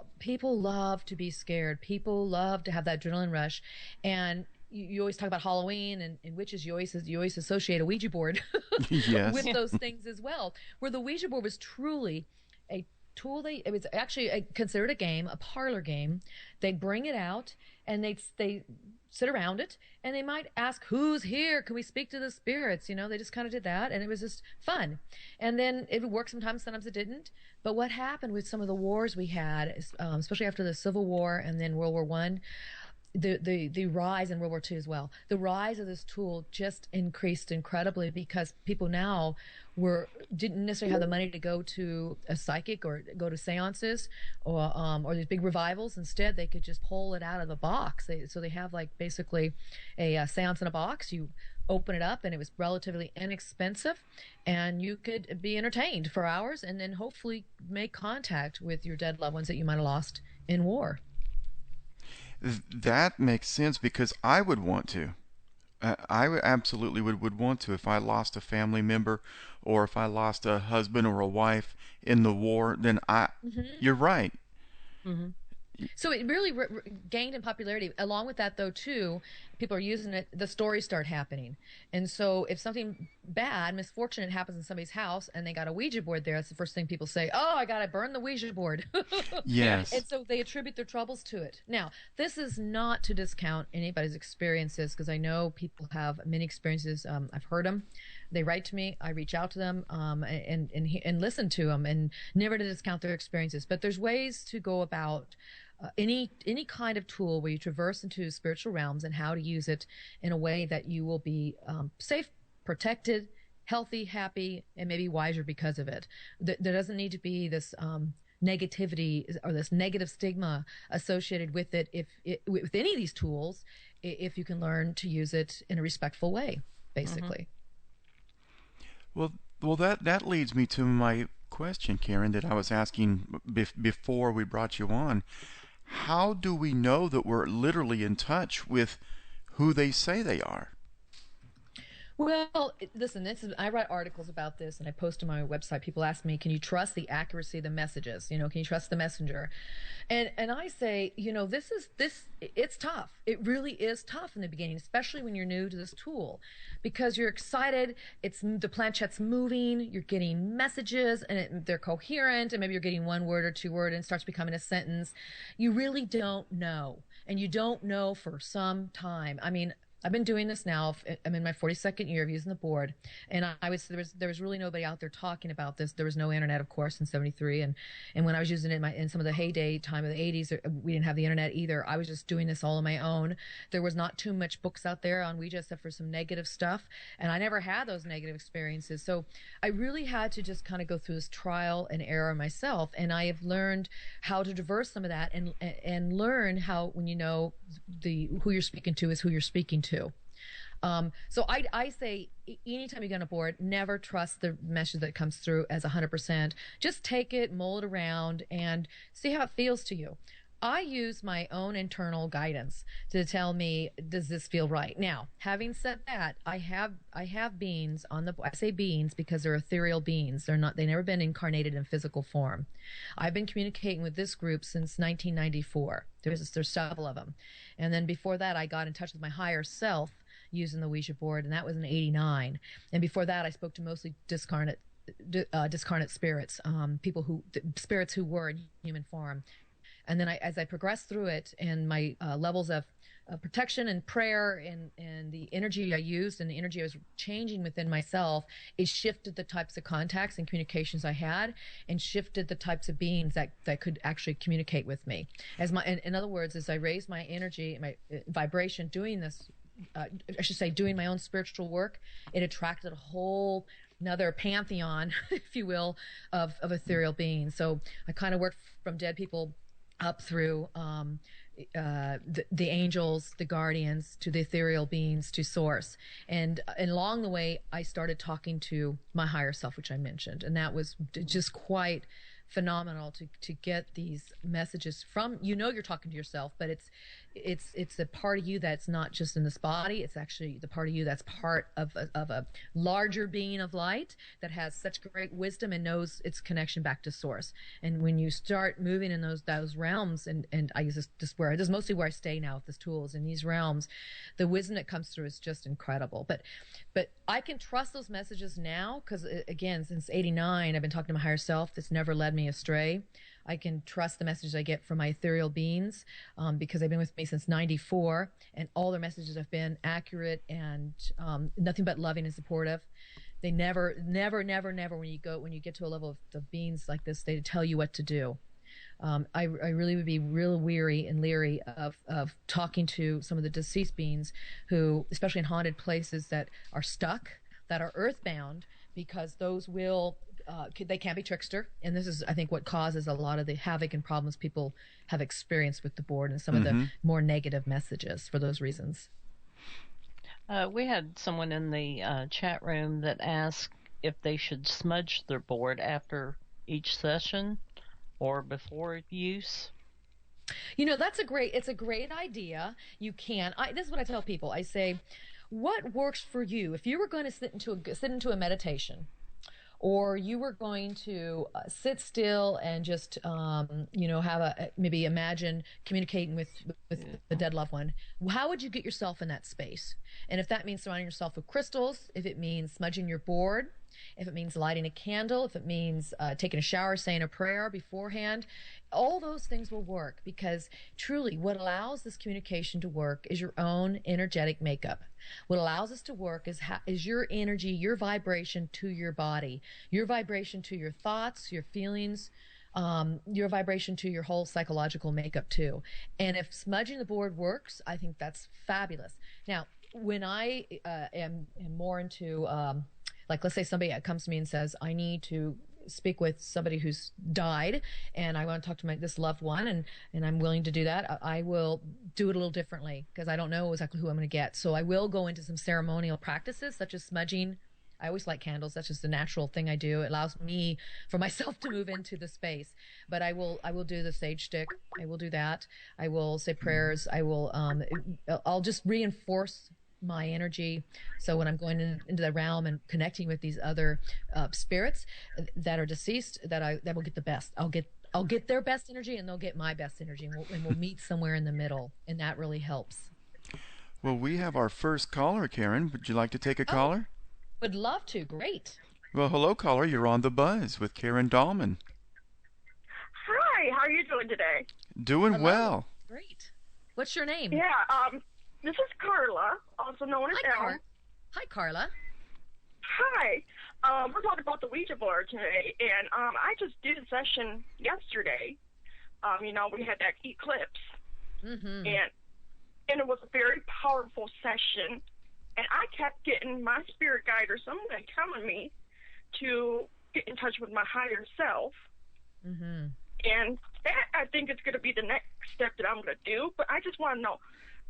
Speaker 15: love to be scared. People love to have that adrenaline rush. And you always talk about Halloween and witches. You always associate a Ouija board
Speaker 2: yes.
Speaker 15: with those things as well. Where the Ouija board was truly a tool. It was actually considered a game, a parlor game. They'd bring it out and they sit around it, and they might ask, "Who's here? Can we speak to the spirits?" They just kind of did that, and it was just fun. And then it would work sometimes it didn't. But what happened with some of the wars we had, especially after the Civil War and then World War I, the rise in World War II as well, the rise of this tool just increased incredibly because people now didn't necessarily have the money to go to a psychic or go to seances or these big revivals. Instead, they could just pull it out of the box. So they have like basically a seance in a box. You open it up, and it was relatively inexpensive, and you could be entertained for hours and then hopefully make contact with your dead loved ones that you might have lost in war.
Speaker 2: That makes sense because I would want to. Absolutely would want to if I lost a family member or if I lost a husband or a wife in the war. Then you're right.
Speaker 15: Mm-hmm. So it really gained in popularity. Along with that, though, too, people are using it. The stories start happening, and so if something bad, misfortunate happens in somebody's house, and they got a Ouija board there, that's the first thing people say. "Oh, I gotta burn the Ouija board."
Speaker 2: Yes.
Speaker 15: And so they attribute their troubles to it. Now, this is not to discount anybody's experiences, because I know people have many experiences. I've heard them. They write to me. I reach out to them and listen to them, and never to discount their experiences. But there's ways to go about any kind of tool where you traverse into spiritual realms and how to use it in a way that you will be safe, protected, healthy, happy, and maybe wiser because of it. There doesn't need to be this negativity or this negative stigma associated with it with any of these tools if you can learn to use it in a respectful way, basically.
Speaker 2: Mm-hmm. Well, that leads me to my question, Karen, that I was asking before we brought you on. How do we know that we're literally in touch with who they say they are?
Speaker 15: Well, listen, I write articles about this and I post on my website. People ask me, can you trust the accuracy of the messages? Can you trust the messenger? And I say, it's tough. It really is tough in the beginning, especially when you're new to this tool, because you're excited. The planchette's moving. You're getting messages and they're coherent, and maybe you're getting one word or two word and it starts becoming a sentence. You really don't know, and you don't know for some time. I mean, I've been doing this now. I'm in my 42nd year of using the board, and there was really nobody out there talking about this. There was no internet, of course, in '73, and when I was using it in some of the heyday time of the '80s, we didn't have the internet either. I was just doing this all on my own. There was not too much books out there on Ouija except for some negative stuff, and I never had those negative experiences. So I really had to just kind of go through this trial and error myself, and I have learned how to reverse some of that and learn how, when you know who you're speaking to is who you're speaking to. So I say anytime you get on a board, never trust the message that comes through as 100%. Just take it, mull it around, and see how it feels to you. I use my own internal guidance to tell me, does this feel right? Now, having said that, I have beings on the, I say beings because they're ethereal beings. They've never been incarnated in physical form. I've been communicating with this group since 1994. There's several of them. And then before that, I got in touch with my higher self using the Ouija board, and that was in '89. And before that, I spoke to mostly discarnate spirits, spirits who were in human form. And then as I progressed through it, and my levels of protection and prayer and the energy I used and the energy I was changing within myself, it shifted the types of contacts and communications I had, and shifted the types of beings that could actually communicate with me. In other words, as I raised my energy, my vibration, doing this, I should say, doing my own spiritual work, it attracted a whole another pantheon, if you will, of ethereal beings. So I kind of worked from dead people up through the angels, the guardians, to the ethereal beings, to source. And along the way, I started talking to my higher self, which I mentioned. And that was just quite phenomenal to get these messages from, you're talking to yourself, but it's a part of you that's not just in this body. It's actually the part of you that's part of a larger being of light that has such great wisdom and knows its connection back to source. And when you start moving in those realms, and I use this is mostly where I stay now with this tools, in these realms, the wisdom that comes through is just incredible. But I can trust those messages now because, again, since '89, I've been talking to my higher self. That's never led me astray. I can trust the messages I get from my ethereal beings because they've been with me since '94, and all their messages have been accurate and nothing but loving and supportive. They never, when you get to a level of beings like this, they tell you what to do. I really would be real weary and leery of talking to some of the deceased beings who, especially in haunted places that are stuck, that are earthbound, because those they can be trickster. And this is, I think, what causes a lot of the havoc and problems people have experienced with the board and some of the more negative messages for those reasons.
Speaker 3: We had someone in the chat room that asked if they should smudge their board after each session or before use.
Speaker 15: It's a great idea. You can. This is what I tell people. I say, what works for you? If you were going to sit into a meditation, or you were going to sit still and just maybe imagine communicating with the dead loved one, how would you get yourself in that space? And if that means surrounding yourself with crystals, if it means smudging your board, if it means lighting a candle, if it means taking a shower, saying a prayer beforehand, all those things will work, because truly what allows this communication to work is your own energetic makeup. What allows us to work is your energy, your vibration to your body, your vibration to your thoughts, your feelings, your vibration to your whole psychological makeup too. And if smudging the board works, I think that's fabulous. Now, when I am more into like, let's say somebody comes to me and says, I need to speak with somebody who's died, and I want to talk to this loved one, and I'm willing to do that. I will do it a little differently, because I don't know exactly who I'm going to get. So I will go into some ceremonial practices, such as smudging. I always light candles. That's just the natural thing I do. It allows me, for myself, to move into the space. But I will do the sage stick. I will do that. I will say prayers. I'll just reinforce my energy. So when I'm going into the realm and connecting with these other spirits that are deceased, that will get the best. I'll get their best energy, and they'll get my best energy, and we'll meet somewhere in the middle, and that really helps.
Speaker 2: Well, we have our first caller, Karen. Would you like to take a caller?
Speaker 15: Would love to. Great.
Speaker 2: Well, hello, caller. You're on the buzz with Karen Dahlman.
Speaker 16: Hi. How are you doing today?
Speaker 2: Doing
Speaker 15: Hello.
Speaker 2: well.
Speaker 15: Great. What's your name?
Speaker 16: Yeah. This is Carla, also known as Elle.
Speaker 15: Hi, Carla.
Speaker 16: Hi. We're talking about the Ouija board today, and I just did a session yesterday. We had that eclipse, and it was a very powerful session, and I kept getting my spirit guide or someone telling me to get in touch with my higher self. And that, I think, is going to be the next step that I'm going to do, but I just want to know,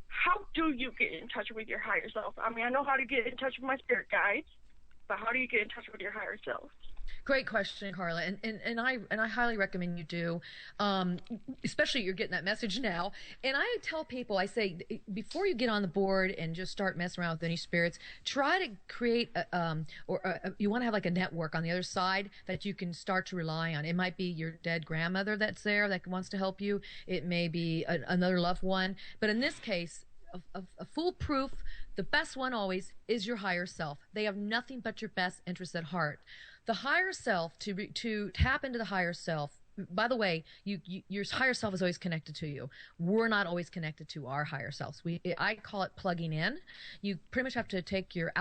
Speaker 16: how do you get in touch with your higher self? I mean, I know how to get in touch with my spirit guides, but how do you get in touch with your higher self?
Speaker 15: Great question, Carla, and I highly recommend you do, especially you're getting that message now. And I tell people, I say, before you get on the board and just start messing around with any spirits, try to create you want to have like a network on the other side that you can start to rely on. It might be your dead grandmother that's there that wants to help you. It may be another loved one, but in this case, a foolproof, the best one always is your higher self. They have nothing but your best interests at heart. The higher self, to tap into the higher self, by the way, your higher self is always connected to you. We're not always connected to our higher selves. I call it plugging in. You pretty much have to take your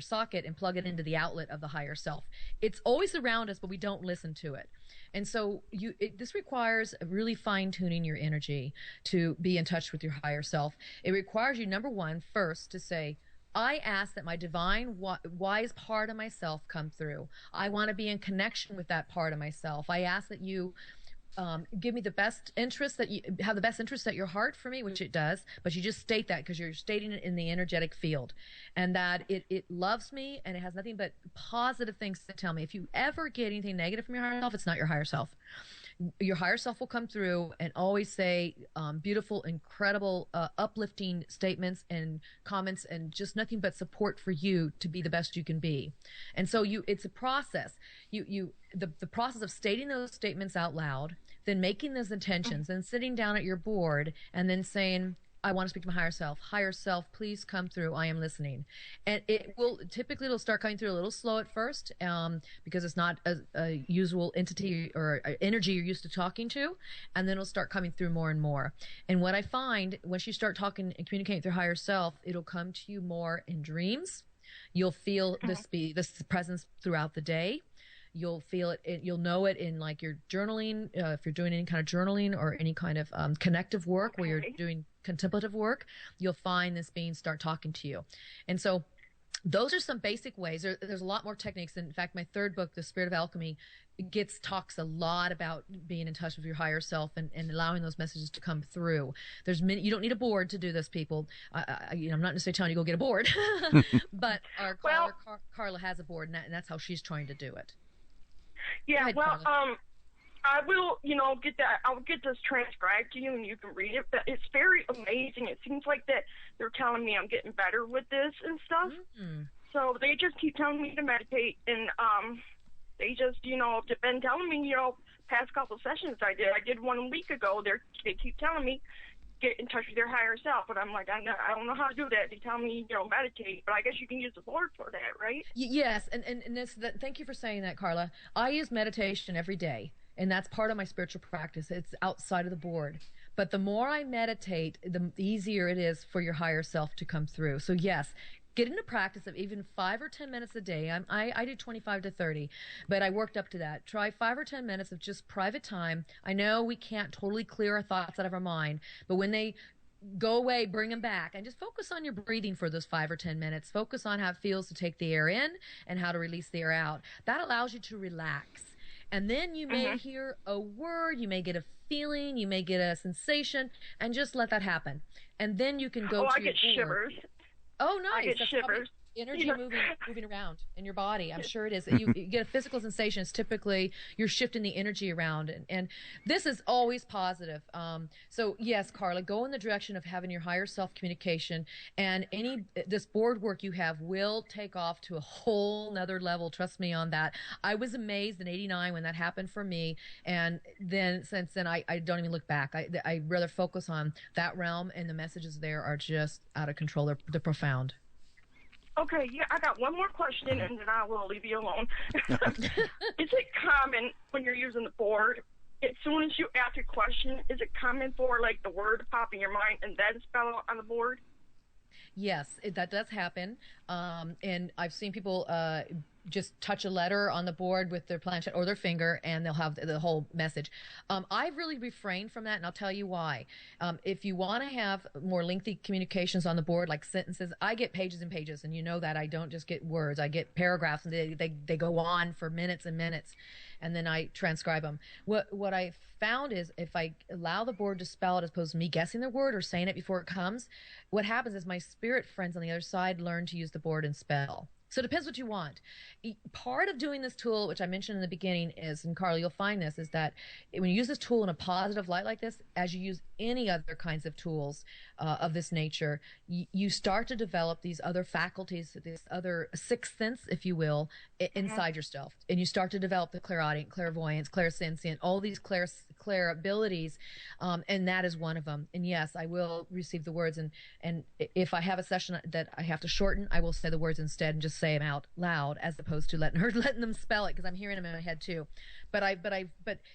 Speaker 15: socket and plug it into the outlet of the higher self. It's always around us, but we don't listen to it. And so this requires really fine-tuning your energy to be in touch with your higher self. It requires you, number one, first to say, I ask that my divine, wise part of myself come through. I want to be in connection with that part of myself. I ask that you give me the best interest, that you have the best interest at your heart for me, which it does, but you just state that because you're stating it in the energetic field, and that it loves me and it has nothing but positive things to tell me. If you ever get anything negative from your higher self, it's not your higher self. Your higher self will come through and always say beautiful, incredible, uplifting statements and comments, and just nothing but support for you to be the best you can be. And so it's a process. The process of stating those statements out loud, then making those intentions, then sitting down at your board and then saying, I want to speak to my higher self. Higher self, please come through. I am listening. And it'll start coming through a little slow at first, because it's not a usual entity or energy you're used to talking to. And then it'll start coming through more and more. And what I find, once you start talking and communicating with your higher self, it'll come to you more in dreams. You'll feel this presence throughout the day. You'll feel it. You'll know it in like your journaling. If you're doing any kind of journaling or any kind of connective work where you're doing contemplative work, you'll find this being start talking to you. And so those are some basic ways. There's a lot more techniques. In fact, my third book, The Spirit of Alchemy, talks a lot about being in touch with your higher self and allowing those messages to come through. You don't need a board to do this, people. I'm not necessarily telling you to go get a board, but Carla has a board, and that's how she's trying to do it.
Speaker 16: Yeah,
Speaker 15: ahead,
Speaker 16: well,
Speaker 15: Carla.
Speaker 16: I will, get that. I'll get this transcribed to you, and you can read it. But it's very amazing. It seems like that they're telling me I'm getting better with this and stuff. So they just keep telling me to meditate, and they just, they've been telling me, past couple sessions I did 1 week ago. They keep telling me get in touch with your higher self, but I'm like, I don't know how to do that. They tell me, meditate, but I guess you can use the board for that, right?
Speaker 15: Yes, and thank you for saying that, Carla. I use meditation every day, and that's part of my spiritual practice. It's outside of the board. But the more I meditate, the easier it is for your higher self to come through. So yes, get into practice of even 5 or 10 minutes a day. I do 25 to 30, but I worked up to that. Try 5 or 10 minutes of just private time. I know we can't totally clear our thoughts out of our mind, but when they go away, bring them back, and just focus on your breathing for those 5 or 10 minutes. Focus on how it feels to take the air in and how to release the air out. That allows you to relax. And then you may hear a word, you may get a feeling, you may get a sensation, and just let that happen. And then you can go to your board.
Speaker 16: I get shivers.
Speaker 15: Oh, nice.
Speaker 16: I get shivers.
Speaker 15: Energy moving around in your body. I'm sure it is. You get a physical sensation. It's typically you're shifting the energy around, and this is always positive. So yes, Carla, go in the direction of having your higher self communication, and this board work you have will take off to a whole nother level. Trust me on that. I was amazed in '89 when that happened for me, and then since then I don't even look back. I rather focus on that realm, and the messages there are just out of control. They're profound.
Speaker 16: Okay, yeah, I got one more question, and then I will leave you alone. Is it common when you're using the board, as soon as you ask a question, is it common for, like, the word to pop in your mind and then spell out on the board?
Speaker 15: Yes, that does happen. And I've seen people just touch a letter on the board with their planchette or their finger, and they'll have the whole message. I've really refrained from that, and I'll tell you why. If you want to have more lengthy communications on the board, like sentences, I get pages and pages, and you know that I don't just get words. I get paragraphs, and they go on for minutes and minutes, and then I transcribe them. What I found is if I allow the board to spell it as opposed to me guessing the word or saying it before it comes, what happens is my spirit friends on the other side learn to use the board and spell. So it depends what you want. Part of doing this tool, which I mentioned in the beginning, is, and Carla, you'll find this, is that when you use this tool in a positive light like this, as you use any other kinds of tools of this nature, you start to develop these other faculties, this other sixth sense, if you will, inside yourself. And you start to develop the clairaudient, clairvoyance, clairsentient, all these clair abilities, and that is one of them. And yes, I will receive the words, and if I have a session that I have to shorten, I will say the words instead and just say them out loud, as opposed to letting them spell it, because I'm hearing them in my head too. But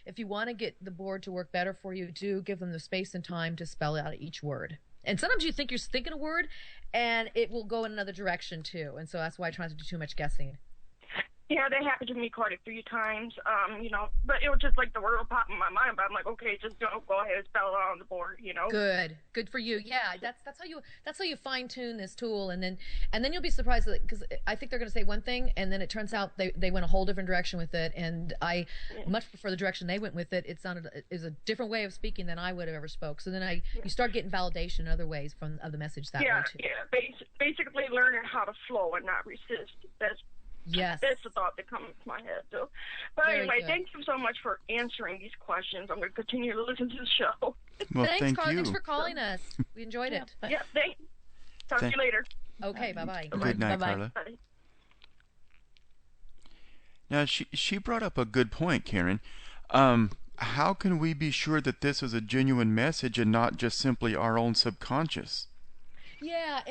Speaker 15: if you want to get the board to work better for you, do give them the space and time to spell out each word. And sometimes you think you're thinking a word, and it will go in another direction too. And so that's why I try not to do too much guessing.
Speaker 16: Yeah, that happened to me quite a few times, but it was just like the word will pop in my mind, but I'm like, okay, just don't go ahead and spell it on the board,
Speaker 15: Good for you. Yeah, that's how you fine tune this tool, and then you'll be surprised, because I think they're going to say one thing, and then it turns out they went a whole different direction with it, and I much prefer the direction they went with it. It is a different way of speaking than I would have ever spoke. So then you start getting validation in other ways of the message that way too.
Speaker 16: Yeah, basically learning how to flow and not resist.
Speaker 15: Yes.
Speaker 16: That's the thought that comes to my head, too. But anyway, thank you so much for answering these questions. I'm going to continue to listen to the show.
Speaker 2: Well,
Speaker 15: thanks, Carla.
Speaker 2: you.
Speaker 15: Thanks for calling us. We enjoyed it.
Speaker 16: Yeah, thanks. Talk to you later.
Speaker 15: Okay, bye-bye.
Speaker 2: Good night,
Speaker 15: bye-bye.
Speaker 2: Carla.
Speaker 16: Bye.
Speaker 2: Now, she brought up a good point, Karen. How can we be sure that this is a genuine message and not just simply our own subconscious?
Speaker 15: Yeah,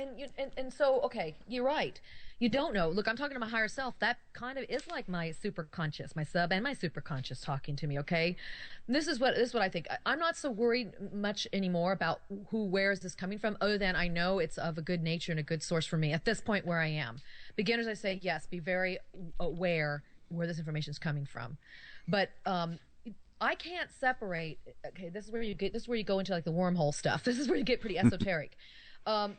Speaker 15: and so, okay, you're right. You don't know. Look, I'm talking to my higher self. That kind of is like my superconscious, my sub and my superconscious talking to me, okay? This is what I think. I'm not so worried much anymore about where is this coming from, other than I know it's of a good nature and a good source for me at this point where I am. Beginners, I say, yes, be very aware where this information is coming from. But I can't separate. Okay, this is where you go into like the wormhole stuff. This is where you get pretty esoteric.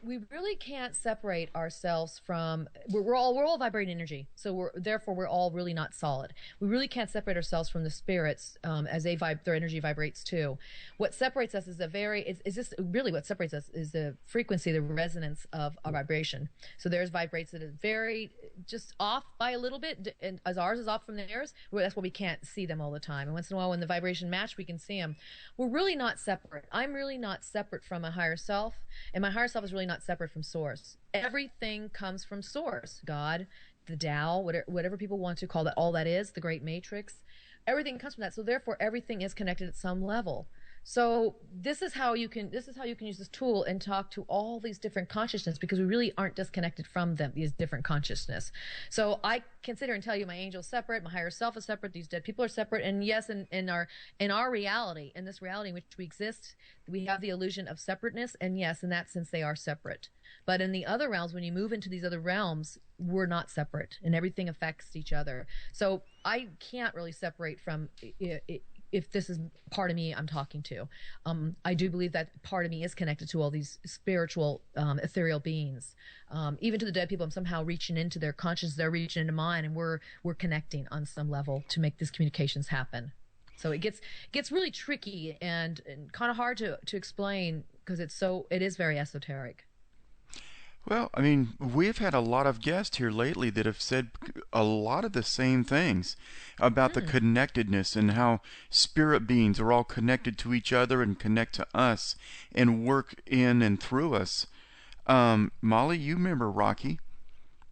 Speaker 15: We really can't separate ourselves from. We're all vibrating energy, so therefore we're all really not solid. We really can't separate ourselves from the spirits as their energy vibrates too. What separates us is what separates us is the frequency, the resonance of our vibration. So theirs vibrates that is very just off by a little bit, and as ours is off from theirs, that's why we can't see them all the time. And once in a while, when the vibration match, we can see them. We're really not separate. I'm really not separate from my higher self, and my higher self is really not separate from source. Everything comes from source. God, the Tao, whatever people want to call that, all that is, the great matrix, everything comes from that. So therefore everything is connected at some level. So this is how you can use this tool and talk to all these different consciousness, because we really aren't disconnected from them, these different consciousness. So I can sit here and tell you my angel's separate, my higher self is separate, these dead people are separate, and yes, in our reality, in this reality in which we exist, we have the illusion of separateness, and yes, in that sense they are separate. But in the other realms, when you move into these other realms, we're not separate, and everything affects each other. So I can't really separate from if this is part of me I'm talking to. I do believe that part of me is connected to all these spiritual, ethereal beings. Even to the dead people, I'm somehow reaching into their consciousness, they're reaching into mine, and we're connecting on some level to make these communications happen. So it gets really tricky and kind of hard to explain, because it is very esoteric.
Speaker 2: Well, I mean, we've had a lot of guests here lately that have said a lot of the same things about the connectedness and how spirit beings are all connected to each other and connect to us and work in and through us. Molly, you remember Rocky?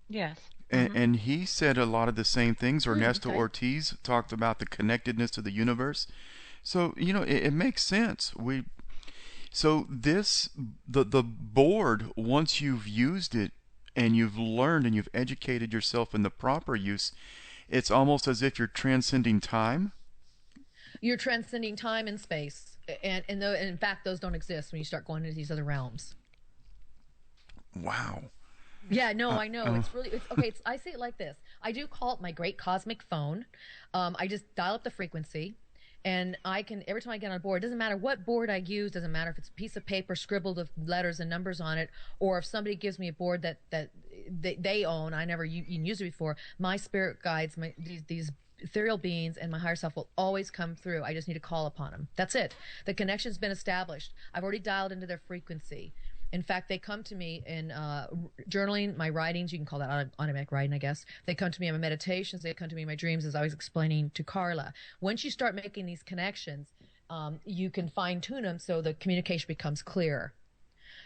Speaker 3: Yes.
Speaker 2: And he said a lot of the same things. Ernesto Ortiz talked about the connectedness of the universe. So, it makes sense. So the board, once you've used it and you've learned and you've educated yourself in the proper use, it's almost as if you're transcending time.
Speaker 15: You're transcending time and space, and in fact, those don't exist when you start going into these other realms.
Speaker 2: Wow.
Speaker 15: Yeah, no, I know. It's okay. I say it like this. I do call it my great cosmic phone. I just dial up the frequency, and I can, every time I get on board, it doesn't matter what board I use, doesn't matter if it's a piece of paper scribbled with letters and numbers on it, or if somebody gives me a board that they own, I never even used it before. My spirit guides, these ethereal beings and my higher self will always come through. I just need to call upon them. That's it. The connection's been established. I've already dialed into their frequency. In fact, they come to me in journaling, my writings. You can call that automatic writing, I guess. They come to me in my meditations. They come to me in my dreams, as I was explaining to Carla. Once you start making these connections, you can fine-tune them so the communication becomes clearer.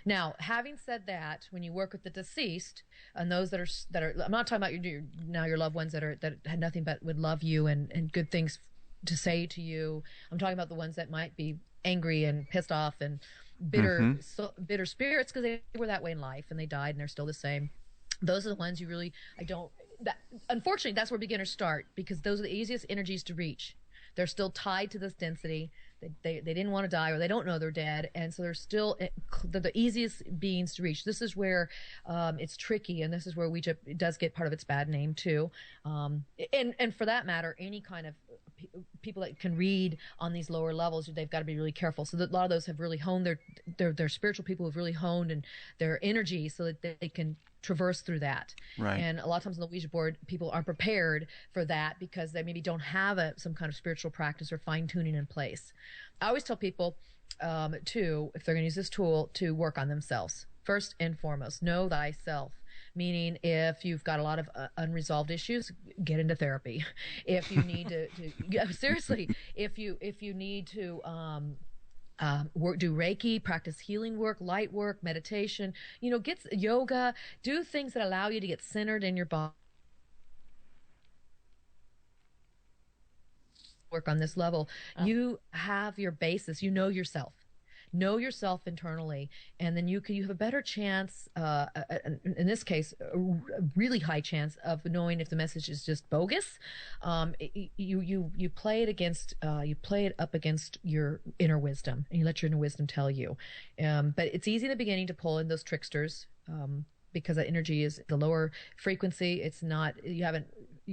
Speaker 15: Now, having said that, when you work with the deceased and those that are, I'm not talking about your loved ones that had nothing but would love you and good things to say to you. I'm talking about the ones that might be angry and pissed off and bitter spirits because they were that way in life and they died and they're still the same. Those are the ones you really, unfortunately, that's where beginners start because those are the easiest energies to reach. They're still tied to this density. They didn't want to die or they don't know they're dead. And so they're still the easiest beings to reach. This is where it's tricky. And this is where Ouija does get part of its bad name too. And for that matter, any kind of people that can read on these lower levels, they've got to be really careful. So that a lot of those have really honed their spiritual people have really honed and their energy so that they can traverse through that.
Speaker 2: Right.
Speaker 15: And a lot of times on the Ouija board, people aren't prepared for that because they maybe don't have some kind of spiritual practice or fine tuning in place. I always tell people, if they're going to use this tool, to work on themselves. First and foremost, know thyself. Meaning, if you've got a lot of unresolved issues, get into therapy. If you need seriously, if you need to do Reiki, practice healing work, light work, meditation, get yoga, do things that allow you to get centered in your body. Work on this level. You have your basis. You know yourself. Know yourself internally, and then you have a better chance, in this case, a really high chance of knowing if the message is just bogus. You play it up against your inner wisdom, and you let your inner wisdom tell you. But it's easy in the beginning to pull in those tricksters. Because that energy is the lower frequency, it's not, you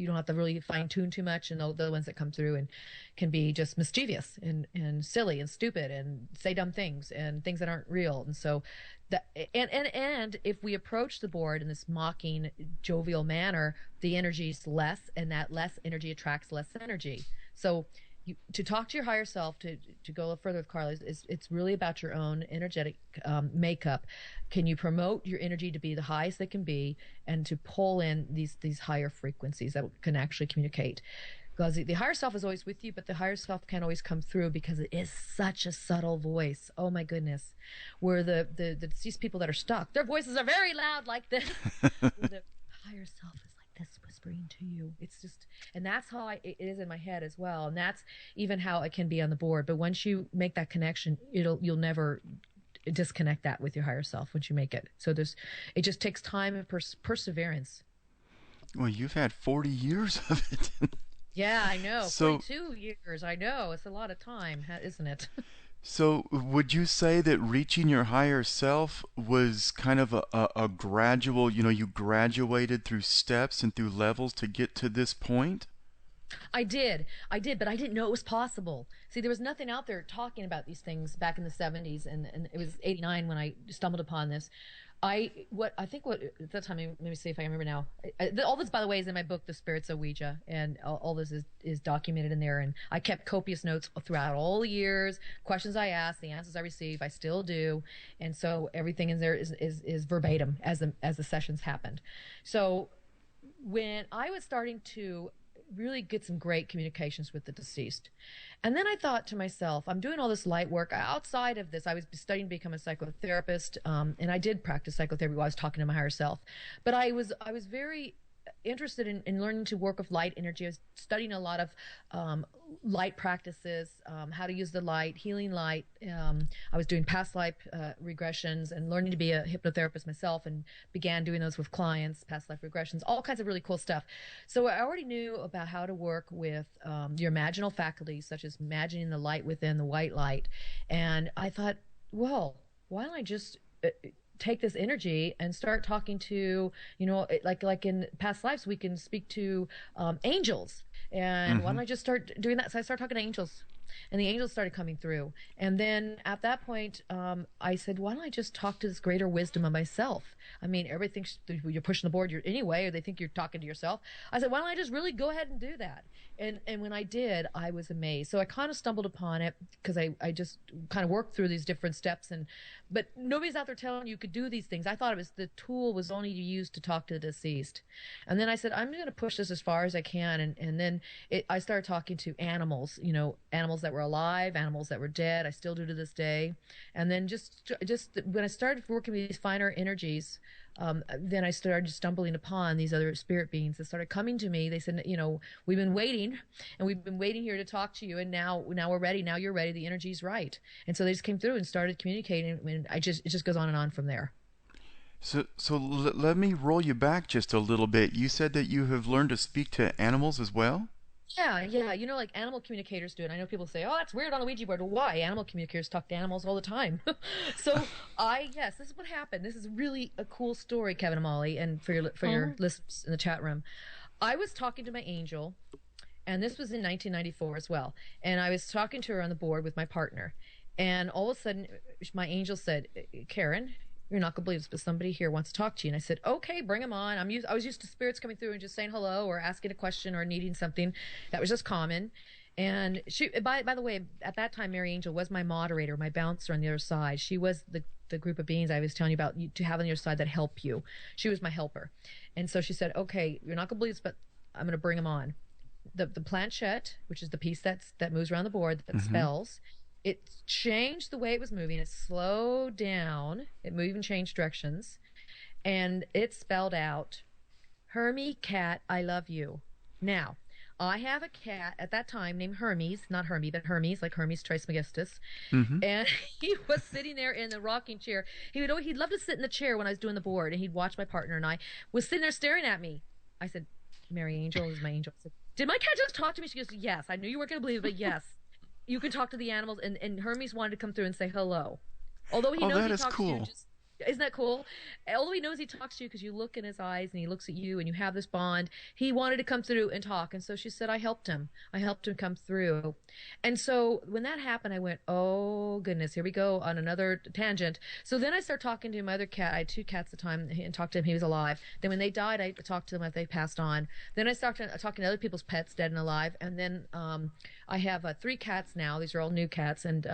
Speaker 15: don't have to really fine tune too much, and the ones that come through and can be just mischievous and silly and stupid and say dumb things and things that aren't real. And so and if we approach the board in this mocking, jovial manner, the energy's less, and that less energy attracts less energy. So to talk to your higher self, to go a little further with Carla, it's really about your own energetic makeup. Can you promote your energy to be the highest they can be, and to pull in these higher frequencies that can actually communicate? Because the higher self is always with you, but the higher self can't always come through because it is such a subtle voice. Oh my goodness, where the deceased people that are stuck, their voices are very loud like this. The higher self is this whispering to you. It's just, and that's how it is in my head as well. And that's even how it can be on the board. But once you make that connection, you'll never disconnect that with your higher self once you make it. So it just takes time and perseverance.
Speaker 2: Well, you've had 40 years of it.
Speaker 15: Yeah, I know. 42 years. I know. It's a lot of time, isn't it?
Speaker 2: So would you say that reaching your higher self was kind of a gradual, you graduated through steps and through levels to get to this point?
Speaker 15: I did, but I didn't know it was possible. See, there was nothing out there talking about these things back in the 70s, and it was 89 when I stumbled upon this. At that time, let me see if I remember now. All this, by the way, is in my book, The Spirits of Ouija, and all this is documented in there. And I kept copious notes throughout all the years, questions I asked, the answers I received, I still do, and so everything in there is verbatim as the sessions happened. So when I was starting to really get some great communications with the deceased. And then I thought to myself, I'm doing all this light work outside of this. I was studying to become a psychotherapist, and I did practice psychotherapy while I was talking to my higher self. But I was very interested in learning to work with light energy. I was studying a lot of light practices, how to use the light, healing light. I was doing past life regressions and learning to be a hypnotherapist myself, and began doing those with clients, past life regressions, all kinds of really cool stuff. So I already knew about how to work with your imaginal faculties, such as imagining the light within, the white light. And I thought, well, why don't I just take this energy and start talking to, like in past lives, we can speak to angels. And why don't I just start doing that? So I started talking to angels. And the angels started coming through. And then at that point, I said, why don't I just talk to this greater wisdom of myself? I mean, everything, you're pushing the board anyway, or they think you're talking to yourself. I said, why don't I just really go ahead and do that? And when I did, I was amazed. So I kind of stumbled upon it because I just kind of worked through these different steps. But nobody's out there telling you could do these things. I thought the tool was only used to talk to the deceased. And then I said, I'm going to push this as far as I can. And then I started talking to animals, animals that were alive, animals that were dead. I still do to this day. And then just when I started working with these finer energies, then I started stumbling upon these other spirit beings that started coming to me. They said, we've been waiting, and we've been waiting here to talk to you, and now we're ready. Now you're ready. The energy's right. And so they just came through and started communicating, and it just goes on and on from there.
Speaker 2: So let me roll you back just a little bit. You said that you have learned to speak to animals as well?
Speaker 15: Yeah. Like animal communicators do it. I know people say, oh, that's weird on a Ouija board. Well, why? Animal communicators talk to animals all the time. So yes, this is what happened. This is really a cool story, Kevin and Molly, and for your listeners in the chat room. I was talking to my angel, and this was in 1994 as well. And I was talking to her on the board with my partner. And all of a sudden, my angel said, Karen, you're not going to believe this, but somebody here wants to talk to you. And I said, okay, bring them on. I was used to spirits coming through and just saying hello or asking a question or needing something. That was just common. And she, by the way, at that time, Mary Angel was my moderator, my bouncer on the other side. She was the group of beings I was telling you about to have on your side that help you. She was my helper. And so she said, okay, you're not going to believe this, but I'm going to bring them on. The planchette, which is the piece that moves around the board that spells, it changed the way it was moving. It slowed down. It even changed directions. And it spelled out, Hermie cat, I love you. Now, I have a cat at that time named Hermes, not Hermie, but Hermes, like Hermes Trismegistus. And he was sitting there in the rocking chair. He'd love to sit in the chair when I was doing the board, and he'd watch my partner, and I was sitting there staring at me. I said, Mary Angel is my angel. I said, did my cat just talk to me? She goes, yes. I knew you weren't going to believe it, but yes. You can talk to the animals, and Hermes wanted to come through and say hello. Although he knows he talks to you, isn't that cool? Although he knows he talks to you because you look in his eyes and he looks at you and you have this bond, he wanted to come through and talk. And so she said, I helped him come through. And so when that happened, I went, oh goodness, here we go on another tangent. So then I started talking to my other cat. I had 2 cats at the time, and talked to him. He was alive. Then when they died, I talked to them as they passed on. Then I started talking to other people's pets, dead and alive. And then I have 3 cats now. These are all new cats, and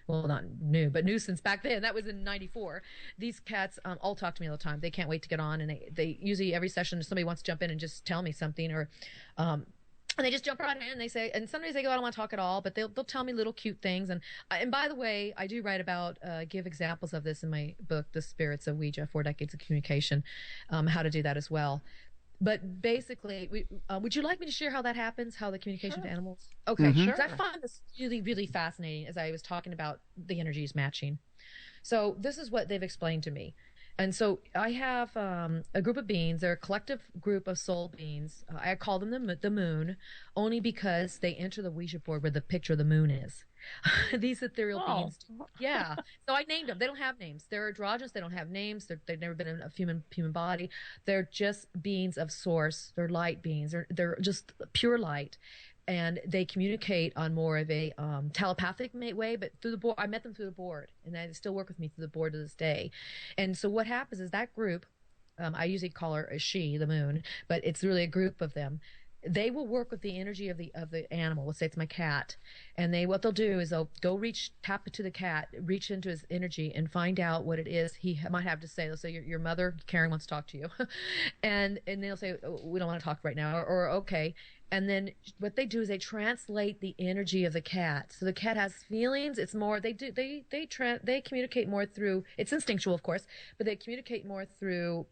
Speaker 15: well, not new, but new since back then. That was in '94. These cats all talk to me all the time. They can't wait to get on, and they usually every session somebody wants to jump in and just tell me something, or and they just jump right in and they say, and sometimes they go, I don't want to talk at all, but they'll tell me little cute things. And by the way, I do write about, give examples of this in my book, The Spirits of Ouija, 4 Decades of Communication, how to do that as well. But basically, would you like me to share how that happens, how the communication to animals? Okay, sure. I find this really, really fascinating as I was talking about the energies matching. So this is what they've explained to me. And so I have a group of beings. They're a collective group of soul beings. I call them the moon, only because they enter the Ouija board where the picture of the moon is. These ethereal beings. Yeah. So I named them. They don't have names. They're androgynous. They don't have names. They've never been in a human body. They're just beings of source. They're light beings. They're just pure light. And they communicate on more of a telepathic way, but through the board. I met them through the board, and they still work with me through the board to this day. And so what happens is that group, I usually call her a she, the moon, but it's really a group of them. They will work with the energy of the animal. Let's say it's my cat, and what they'll do is they'll go tap into the cat, reach into his energy, and find out what it is he might have to say. They'll say, "Your mother, Karen, wants to talk to you," and they'll say, oh, "We don't want to talk right now," or okay. And then what they do is they translate the energy of the cat. So the cat has feelings. It's more they communicate more through. It's instinctual, of course, but they communicate more through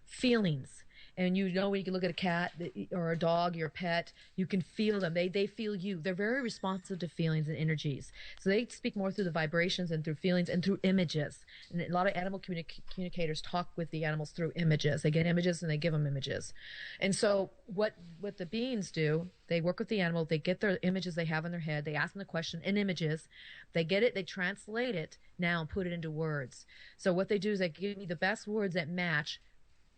Speaker 15: feelings. And when you can look at a cat or a dog, your pet, you can feel them. They feel you. They're very responsive to feelings and energies. So they speak more through the vibrations and through feelings and through images. And a lot of animal communicators talk with the animals through images. They get images and they give them images. And so what the beings do, they work with the animal. They get their images they have in their head. They ask them the question in images. They get it. They translate it now and put it into words. So what they do is they give me the best words that match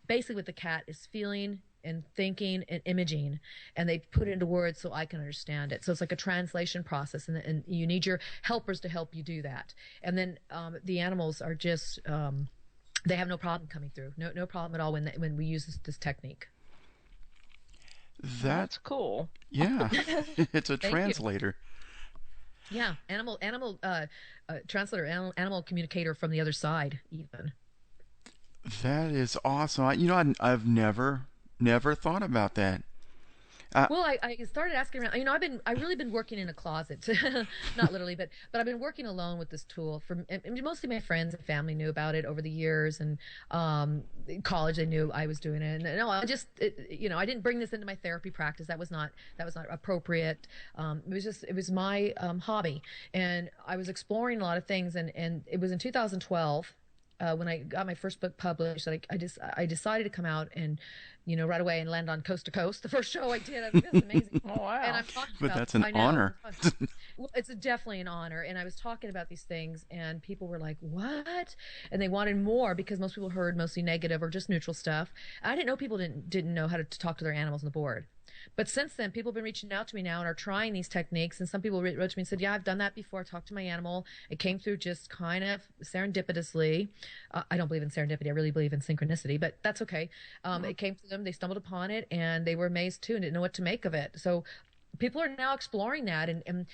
Speaker 15: basically what the cat is feeling and thinking and imaging, and they put it into words so I can understand it. So it's like a translation process, and you need your helpers to help you do that. And then the animals are just they have no problem coming through. No problem at all when we use this technique.
Speaker 3: That's cool.
Speaker 2: Yeah, it's a translator.
Speaker 15: Yeah, animal translator, animal communicator from the other side, even.
Speaker 2: That is awesome. I've never thought about that.
Speaker 15: Well, I started asking around. I've really been working in a closet, not literally, but I've been working alone with this tool. And mostly my friends and family knew about it over the years, and in college they knew I was doing it. And no, I didn't bring this into my therapy practice. That was not appropriate. It was my hobby, and I was exploring a lot of things. And it was in 2012. When I got my first book published, that I decided to come out and, right away and land on Coast to Coast. The first show I did, I mean, that's amazing.
Speaker 3: Oh, wow.
Speaker 15: And I'm talking
Speaker 2: But
Speaker 15: about,
Speaker 2: that's an honor.
Speaker 15: Well, it's definitely an honor. And I was talking about these things, and people were like, what? And they wanted more, because most people heard mostly negative or just neutral stuff. I didn't know people didn't know how to talk to their animals on the board. But since then, people have been reaching out to me now and are trying these techniques. And some people wrote to me and said, yeah, I've done that before. I talked to my animal. It came through just kind of serendipitously. I don't believe in serendipity. I really believe in synchronicity, but that's okay. It came to them. They stumbled upon it, and they were amazed too and didn't know what to make of it. So people are now exploring that, and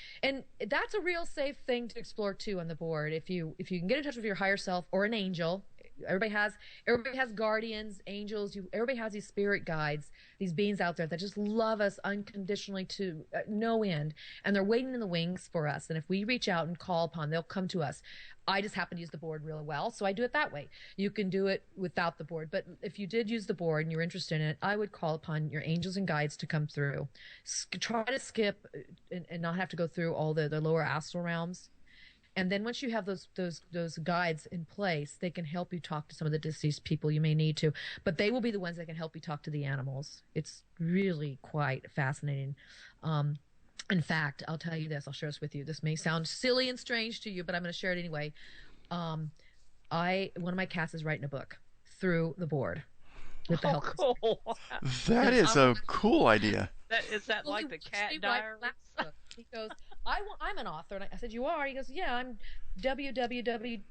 Speaker 15: that's a real safe thing to explore too on the board. If you can get in touch with your higher self or an angel. Everybody has guardians, angels. Everybody has these spirit guides, these beings out there that just love us unconditionally to no end, and they're waiting in the wings for us. And if we reach out and call upon, they'll come to us. I just happen to use the board really well, so I do it that way. You can do it without the board, but if you did use the board and you're interested in it, I would call upon your angels and guides to come through. Try to skip and not have to go through all the lower astral realms. And then once you have those guides in place, they can help you talk to some of the deceased people you may need to. But they will be the ones that can help you talk to the animals. It's really quite fascinating. In fact, I'll tell you this. I'll share this with you. This may sound silly and strange to you, but I'm going to share it anyway. One of my cats is writing a book through the board. With the help.
Speaker 3: Cool.
Speaker 2: That is a cool idea.
Speaker 3: Is that like the cat diary?
Speaker 15: He goes, I'm an author. And I said, you are? He goes, yeah, I'm www.jack.com.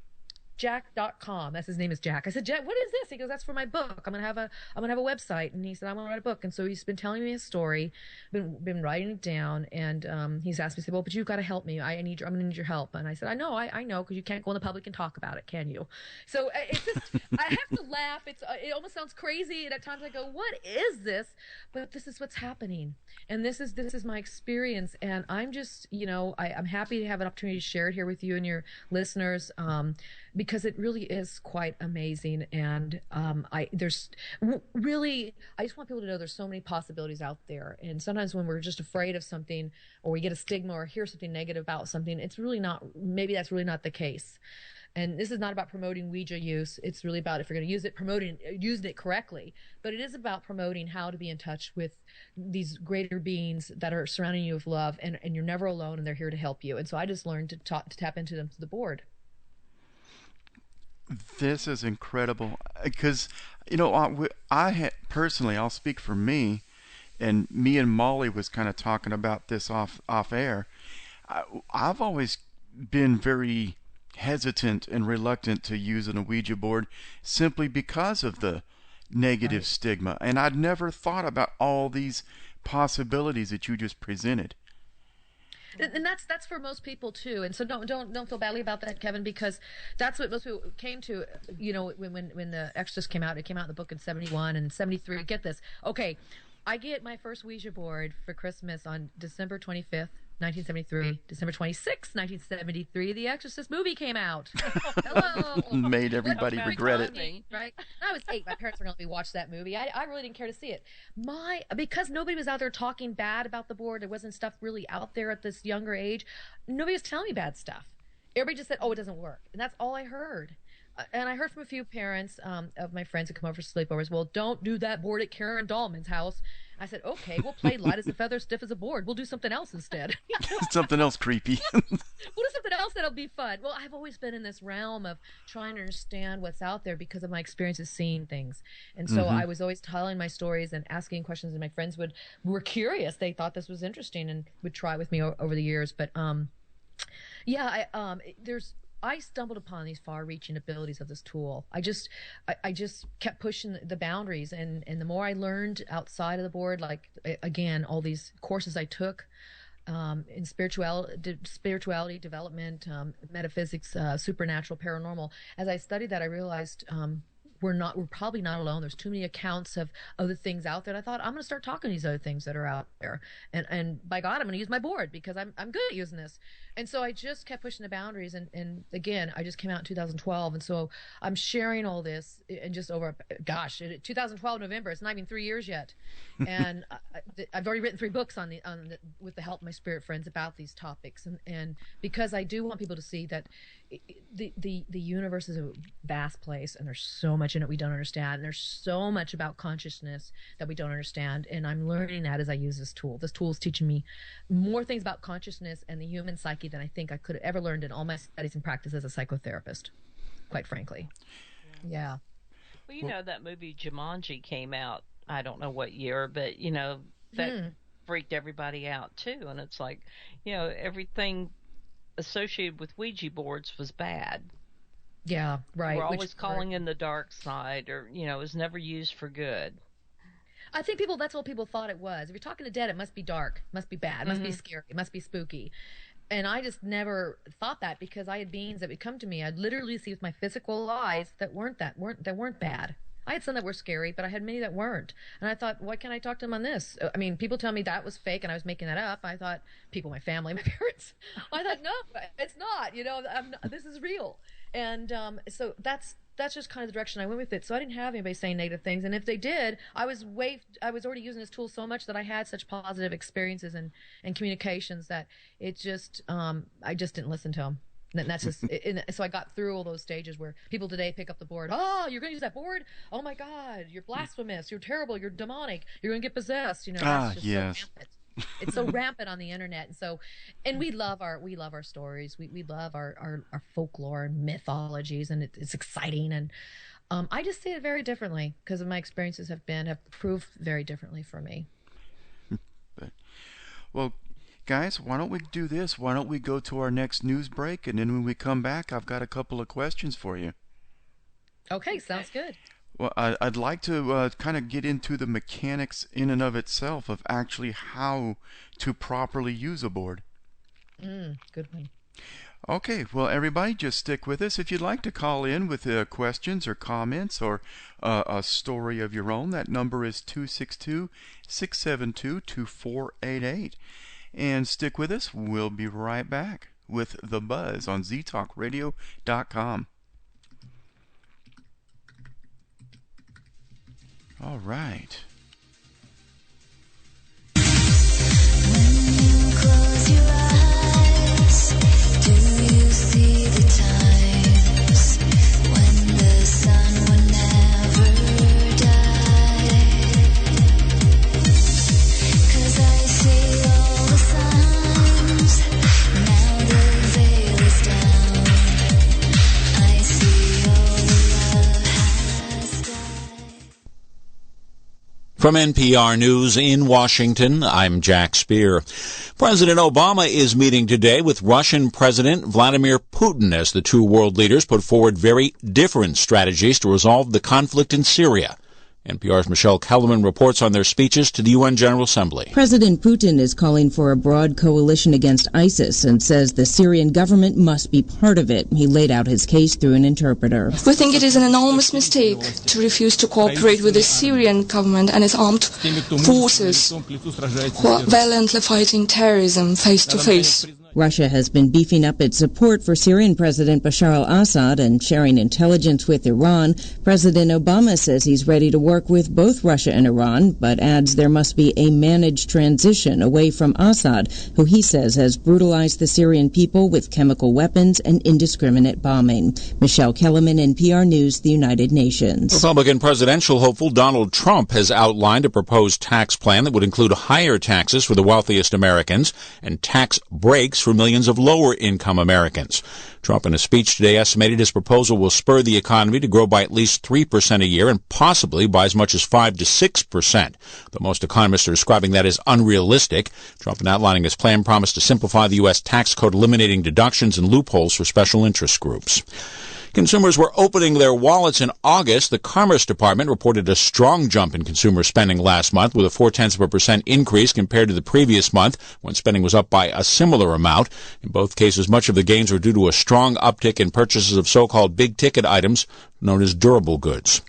Speaker 15: That's his name is Jack. I said, Jack, what is this? He goes, that's for my book. I'm gonna have a website. And he said, I want to write a book. And so he's been telling me his story, been writing it down, and he's asked me, he said, well, but you've got to help me. I'm gonna need your help. And I said, I know, because you can't go in the public and talk about it, can you? So it's just, I have to laugh. It almost sounds crazy, and at times I go, what is this? But this is what's happening, and this is my experience, and I'm just, I'm happy to have an opportunity to share it here with you and your listeners, because it really is quite amazing. And I just want people to know there's so many possibilities out there. And sometimes when we're just afraid of something, or we get a stigma or hear something negative about something, maybe that's really not the case. And this is not about promoting Ouija use. It's really about, if you're going to use it, using it correctly. But it is about promoting how to be in touch with these greater beings that are surrounding you with love, and you're never alone, and they're here to help you. And so I just learned to tap into them through the board.
Speaker 2: This is incredible, because personally, I'll speak for me, and me and Molly was kind of talking about this off air. I've always been very hesitant and reluctant to use an Ouija board, simply because of the negative stigma, and I'd never thought about all these possibilities that you just presented.
Speaker 15: And that's for most people too. And so don't feel badly about that, Kevin, because that's what most people came to. When the Exorcist came out, it came out in the book in 1971 and 1973. Get this, okay, I get my first Ouija board for Christmas on December 25th, 1973, December 26, 1973, The Exorcist movie came out. Hello.
Speaker 2: Made everybody regret it.
Speaker 15: Right? I was 8. My parents were going to let me watch that movie. I really didn't care to see it. Because nobody was out there talking bad about the board, there wasn't stuff really out there at this younger age, nobody was telling me bad stuff. Everybody just said, oh, it doesn't work. And that's all I heard. And I heard from a few parents of my friends who come over for sleepovers, well, don't do that board at Karen Dahlman's house. I said, okay, we'll play light as a feather, stiff as a board. We'll do something else instead.
Speaker 2: Something else creepy.
Speaker 15: We'll do something else that'll be fun. Well, I've always been in this realm of trying to understand what's out there because of my experiences seeing things. And so I was always telling my stories and asking questions, and my friends were curious. They thought this was interesting and would try with me over the years. But I stumbled upon these far-reaching abilities of this tool. I just kept pushing the boundaries, and the more I learned outside of the board, like again, all these courses I took in spirituality development, metaphysics, supernatural, paranormal. As I studied that, I realized we're probably not alone. There's too many accounts of other things out there. And I thought, I'm going to start talking to these other things that are out there. And by God, I'm going to use my board because I'm good at using this. And so I just kept pushing the boundaries. And again, I just came out in 2012. And so I'm sharing all this in just over, 2012 November. It's not even 3 years yet. And I've already written 3 books with the help of my spirit friends about these topics. And because I do want people to see that the universe is a vast place, and there's so much in it we don't understand. And there's so much about consciousness that we don't understand. And I'm learning that as I use this tool. This tool is teaching me more things about consciousness and the human psyche than I think I could have ever learned in all my studies and practice as a psychotherapist, quite frankly. Yeah.
Speaker 3: Well, you know, that movie Jumanji came out, I don't know what year, but, you know, that freaked everybody out, too. And it's like, you know, everything associated with Ouija boards was bad.
Speaker 15: Yeah, right.
Speaker 3: We're always calling in the dark side, or, you know, it was never used for good.
Speaker 15: I think that's what people thought it was. If you're talking to dead, it must be dark, must be bad, must be scary, it must be spooky. And I just never thought that, because I had beings that would come to me. I'd literally see with my physical eyes that weren't bad. I had some that were scary, but I had many that weren't. And I thought, why can't I talk to them on this? I mean, people tell me that was fake and I was making that up. I thought, people, my family, my parents. I thought, no, it's not. You know, this is real. And so that's just kind of the direction I went with it. So I didn't have anybody saying negative things. And if they did, I was already using this tool so much that I had such positive experiences and communications that it just, I just didn't listen to them. And that's just, so I got through all those stages where people today pick up the board. Oh, you're going to use that board? Oh my God, you're blasphemous. You're terrible. You're demonic. You're going to get possessed. You know, that's just
Speaker 2: yes.
Speaker 15: so rampant. It's so rampant on the internet. And we love our stories. We love our folklore and mythologies, and it's exciting. And I just see it very differently because of my experiences have proved very differently for me.
Speaker 2: Well, guys, why don't we do this? Why don't we go to our next news break, and then when we come back, I've got a couple of questions for you.
Speaker 15: Okay, sounds good.
Speaker 2: Well, I'd like to kind of get into the mechanics in and of itself of actually how to properly use a board.
Speaker 15: Good one.
Speaker 2: Okay, well, everybody, just stick with us. If you'd like to call in with questions or comments or a story of your own, that number is 262-672-2488. And stick with us. We'll be right back with The Buzz on ztalkradio.com. All right.
Speaker 17: When you close your eyes, do you see the times when the sun will never die? 'Cause I see all the signs, now the veil is down. I see all the love has died.
Speaker 18: From NPR News in Washington, I'm Jack Speer. President Obama is meeting today with Russian President Vladimir Putin as the two world leaders put forward very different strategies to resolve the conflict in Syria. NPR's Michelle Kellerman reports on their speeches to the UN General Assembly.
Speaker 19: President Putin is calling for a broad coalition against ISIS and says the Syrian government must be part of it. He laid out his case through an interpreter.
Speaker 20: We think it is an enormous mistake to refuse to cooperate with the Syrian government and its armed forces who are violently fighting terrorism face to face.
Speaker 19: Russia has been beefing up its support for Syrian President Bashar al-Assad and sharing intelligence with Iran. President Obama says he's ready to work with both Russia and Iran, but adds there must be a managed transition away from Assad, who he says has brutalized the Syrian people with chemical weapons and indiscriminate bombing. Michelle Kellerman, NPR News, the United Nations.
Speaker 18: Republican presidential hopeful Donald Trump has outlined a proposed tax plan that would include higher taxes for the wealthiest Americans and tax breaks for millions of lower-income Americans. Trump, in a speech today, estimated his proposal will spur the economy to grow by at least 3% a year and possibly by as much as 5 to 6%. But most economists are describing that as unrealistic. Trump, in outlining his plan, promised to simplify the U.S. tax code, eliminating deductions and loopholes for special interest groups. Consumers were opening their wallets in August. The Commerce Department reported a strong jump in consumer spending last month, with a 0.4% increase compared to the previous month, when spending was up by a similar amount. In both cases, much of the gains were due to a strong uptick in purchases of so-called big-ticket items known as durable goods.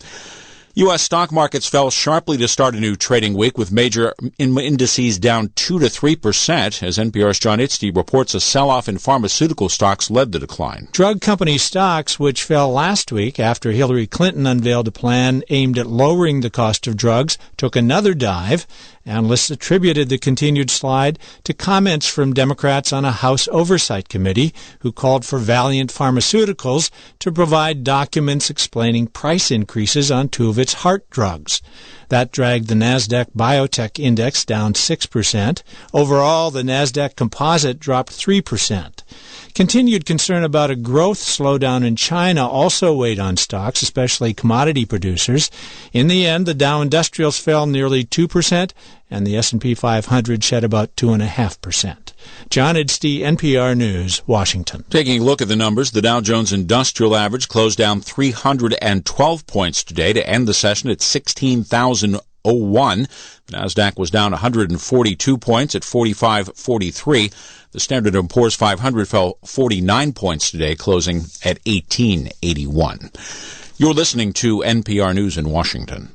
Speaker 18: U.S. stock markets fell sharply to start a new trading week, with major indices down 2 to 3%, as NPR's John Itzty reports a sell-off in pharmaceutical stocks led the decline.
Speaker 21: Drug company stocks, which fell last week after Hillary Clinton unveiled a plan aimed at lowering the cost of drugs, took another dive. Analysts attributed the continued slide to comments from Democrats on a House Oversight Committee who called for Valiant Pharmaceuticals to provide documents explaining price increases on two of its heart drugs. That dragged the NASDAQ Biotech Index down 6%. Overall, the NASDAQ Composite dropped 3%. Continued concern about a growth slowdown in China also weighed on stocks, especially commodity producers. In the end, the Dow Industrials fell nearly 2%, and the S&P 500 shed about 2.5%. John Itzty, NPR News, Washington.
Speaker 18: Taking a look at the numbers, the Dow Jones Industrial Average closed down 312 points today to end the session at 16,001. The NASDAQ was down 142 points at 4543. The Standard & Poor's 500 fell 49 points today, closing at 1881. You're listening to NPR News in Washington.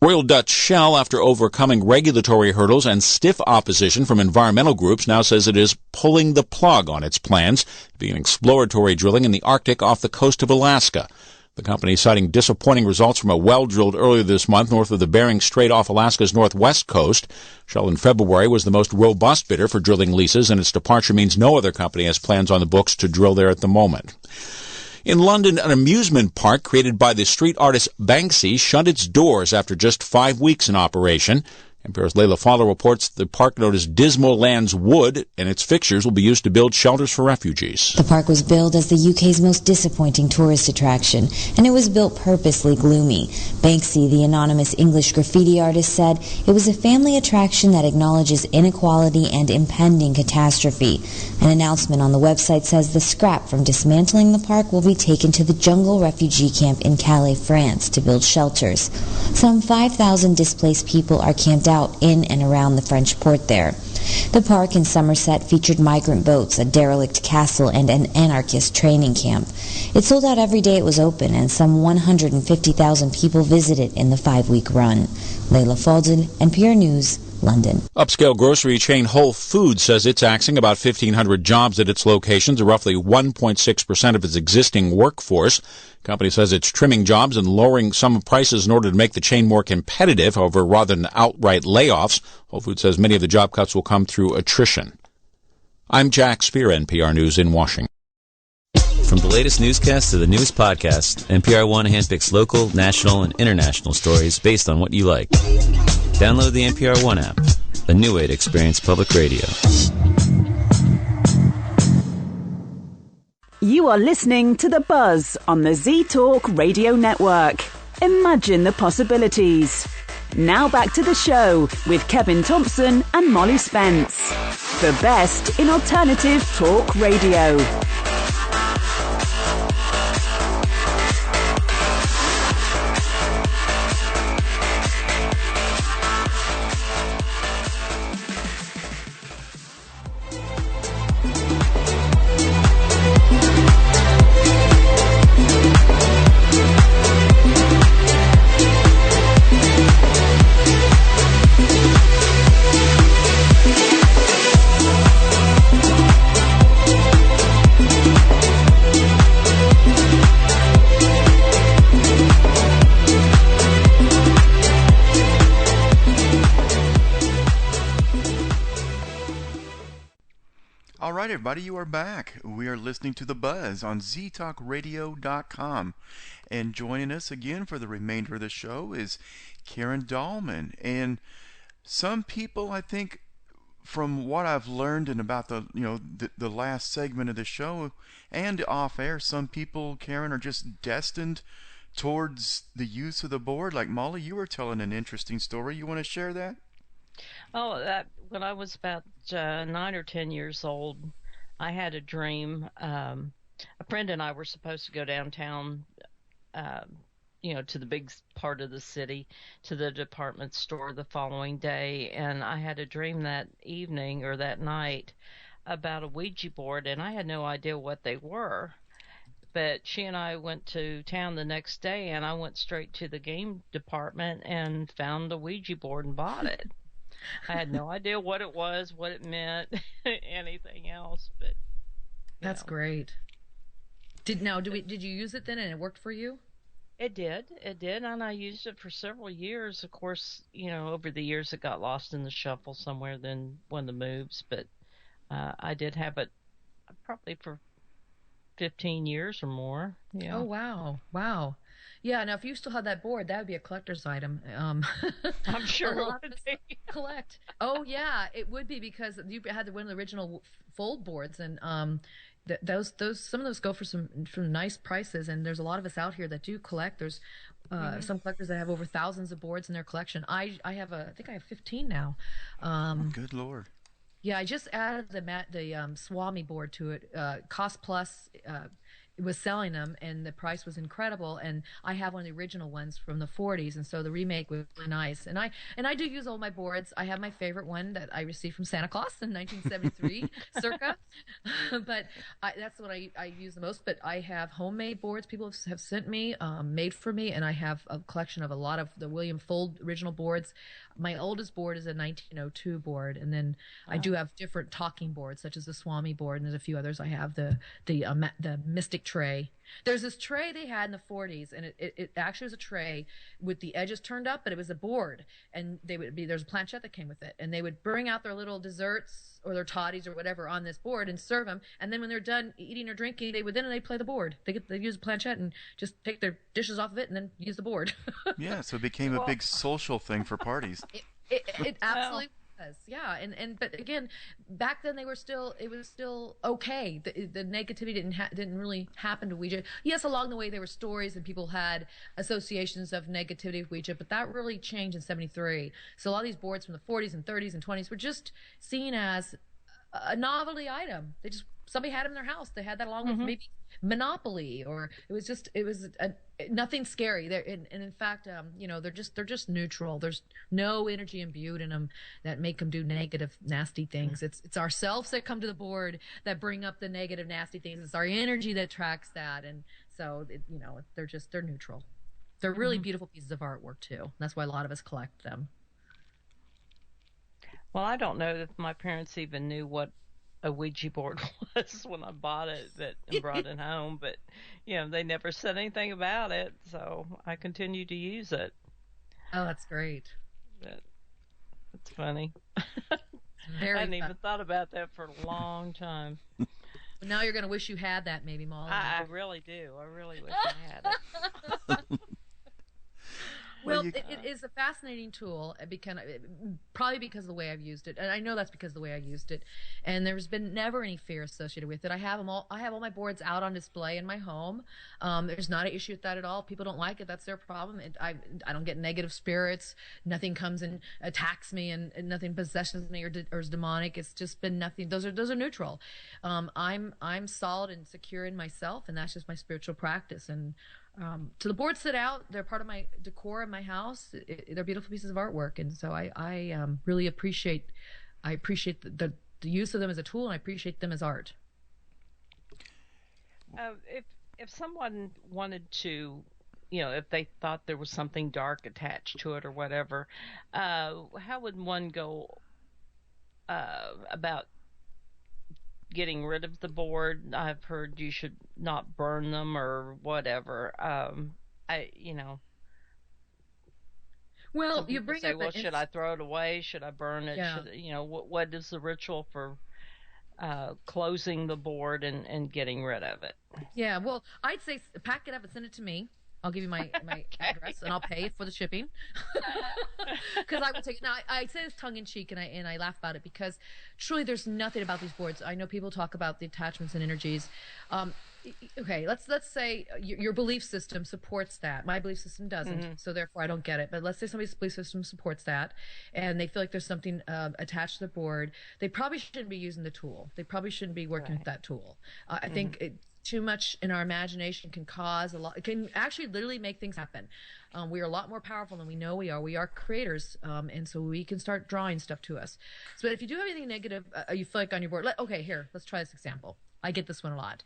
Speaker 18: Royal Dutch Shell, after overcoming regulatory hurdles and stiff opposition from environmental groups, now says it is pulling the plug on its plans to begin exploratory drilling in the Arctic off the coast of Alaska. The company citing disappointing results from a well drilled earlier this month north of the Bering Strait off Alaska's northwest coast. Shell in February was the most robust bidder for drilling leases, and its departure means no other company has plans on the books to drill there at the moment. In London, an amusement park created by the street artist Banksy shut its doors after just 5 weeks in operation. NPR's Layla Fowler reports the park, known as Dismal Lands Wood, and its fixtures will be used to build shelters for refugees.
Speaker 22: The park was billed as the UK's most disappointing tourist attraction, and it was built purposely gloomy. Banksy, the anonymous English graffiti artist, said it was a family attraction that acknowledges inequality and impending catastrophe. An announcement on the website says the scrap from dismantling the park will be taken to the Jungle refugee camp in Calais, France, to build shelters. Some 5,000 displaced people are camped out in and around the French port there. The park in Somerset featured migrant boats, a derelict castle, and an anarchist training camp. It sold out every day it was open, and some 150,000 people visited in the 5-week run. Layla Faldin, NPR News, London.
Speaker 18: Upscale grocery chain Whole Foods says it's axing about 1,500 jobs at its locations, or roughly 1.6% of its existing workforce. The company says it's trimming jobs and lowering some prices in order to make the chain more competitive. However, rather than outright layoffs, Whole Foods says many of the job cuts will come through attrition. I'm Jack Spear, NPR News in Washington.
Speaker 23: From the latest newscasts to the newest podcast, NPR One handpicks local, national, and international stories based on what you like. Download the NPR One app, a new way to experience public radio.
Speaker 24: You are listening to The Buzz on the Z-Talk Radio Network. Imagine the possibilities. Now back to the show with Kevin Thompson and Molly Spence. The best in alternative talk radio.
Speaker 2: right, everybody, you are back. We are listening to The Buzz on ztalkradio.com. And joining us again for the remainder of the show is Karen Dahlman. And some people, I think, from what I've learned and about the last segment of the show and off air, some people, Karen, are just destined towards the use of the board. Like Molly, you were telling an interesting story. You want to share that?
Speaker 3: Oh, when I was about 9 or 10 years old, I had a dream. A friend and I were supposed to go downtown, to the big part of the city, to the department store the following day. And I had a dream that evening or that night about a Ouija board, and I had no idea what they were. But she and I went to town the next day, and I went straight to the game department and found a Ouija board and bought it. I had no idea what it was, what it meant, anything else. But
Speaker 15: that's great. Did you use it then, and it worked for you?
Speaker 3: It did, and I used it for several years. Of course, over the years it got lost in the shuffle somewhere. Then one of the moves, but I did have it probably for 15 years or more. Yeah.
Speaker 15: Oh wow. Yeah, now if you still had that board, that would be a collector's item.
Speaker 3: I'm sure
Speaker 15: a lot of us collect. Oh yeah, it would be, because you had one of the original fold boards, and those some of those go for some nice prices, and there's a lot of us out here that do collect. There's some collectors that have over thousands of boards in their collection. I think I have 15 now.
Speaker 2: Good Lord.
Speaker 15: Yeah, I just added the Swami board to it. Cost Plus was selling them, and the price was incredible. And I have one of the original ones from the 40s, and so the remake was really nice. And I do use all my boards. I have my favorite one that I received from Santa Claus in 1973, circa. But that's what I use the most. But I have homemade boards people have sent me, made for me, and I have a collection of a lot of the William Fold original boards. My oldest board is a 1902 board, and then I do have different talking boards, such as the Swami board, and there's a few others. I have the Mystic tray. There's this tray they had in the 40s, and it actually was a tray with the edges turned up, but it was a board, and there's a planchette that came with it, and they would bring out their little desserts or their toddies or whatever on this board and serve them, and then when they're done eating or drinking, they'd play the board. They use a planchette and just take their dishes off of it and then use the board.
Speaker 2: Yeah, so it became a big social thing for parties.
Speaker 15: It absolutely was, yeah. But again, back then it was still okay. The negativity didn't really happen to Ouija. Yes, along the way there were stories and people had associations of negativity with Ouija, but that really changed in '73. So a lot of these boards from the 40s and 30s and 20s were just seen as a novelty item. Somebody had them in their house. They had that along with maybe Monopoly, or it was nothing scary. And in fact, they're just neutral. There's no energy imbued in them that make them do negative, nasty things. It's ourselves that come to the board that bring up the negative, nasty things. It's our energy that tracks that, and so they're neutral. They're really beautiful pieces of artwork too. That's why a lot of us collect them.
Speaker 3: Well, I don't know if my parents even knew what a Ouija board was when I bought it and brought it home, but they never said anything about it, so I continue to use it.
Speaker 15: Oh, that's great.
Speaker 3: That's funny.
Speaker 15: Very
Speaker 3: I hadn't even thought about that for a long time.
Speaker 15: But now you're going to wish you had that, maybe, Molly.
Speaker 3: I really do. I really wish I had it.
Speaker 15: Well, it is a fascinating tool, probably because of the way I've used it, and I know that's because of the way I used it. And there's been never any fear associated with it. I have all my boards out on display in my home. There's not an issue with that at all. People don't like it; that's their problem. I don't get negative spirits. Nothing comes and attacks me, and nothing possesses me or is demonic. It's just been nothing. Those are neutral. I'm solid and secure in myself, and that's just my spiritual practice. And so the boards sit out. They're part of my decor in my house. They're beautiful pieces of artwork, and so I really appreciate the use of them as a tool, and I appreciate them as art.
Speaker 3: If someone wanted to, if they thought there was something dark attached to it or whatever, how would one go about getting rid of the board? I've heard you should not burn them or whatever.
Speaker 15: Well, you bring
Speaker 3: say,
Speaker 15: up
Speaker 3: well, should I throw it away? Should I burn it?
Speaker 15: Yeah.
Speaker 3: What is the ritual for closing the board and getting rid of it.
Speaker 15: Yeah, well, I'd say pack it up and send it to me. I'll give you my address and I'll pay for the shipping because I will take it. Now I say this tongue in cheek and I laugh about it because truly there's nothing about these boards. I know people talk about the attachments and energies. Okay, let's say your belief system supports that. My belief system doesn't, so therefore I don't get it. But let's say somebody's belief system supports that, and they feel like there's something attached to the board. They probably shouldn't be using the tool. They probably shouldn't be working with that tool. I think too much in our imagination can cause a lot. It can actually literally make things happen. We are a lot more powerful than we know we are. We are creators, and so we can start drawing stuff to us. So if you do have anything negative, you feel like on your board. Okay, here, let's try this example. I get this one a lot.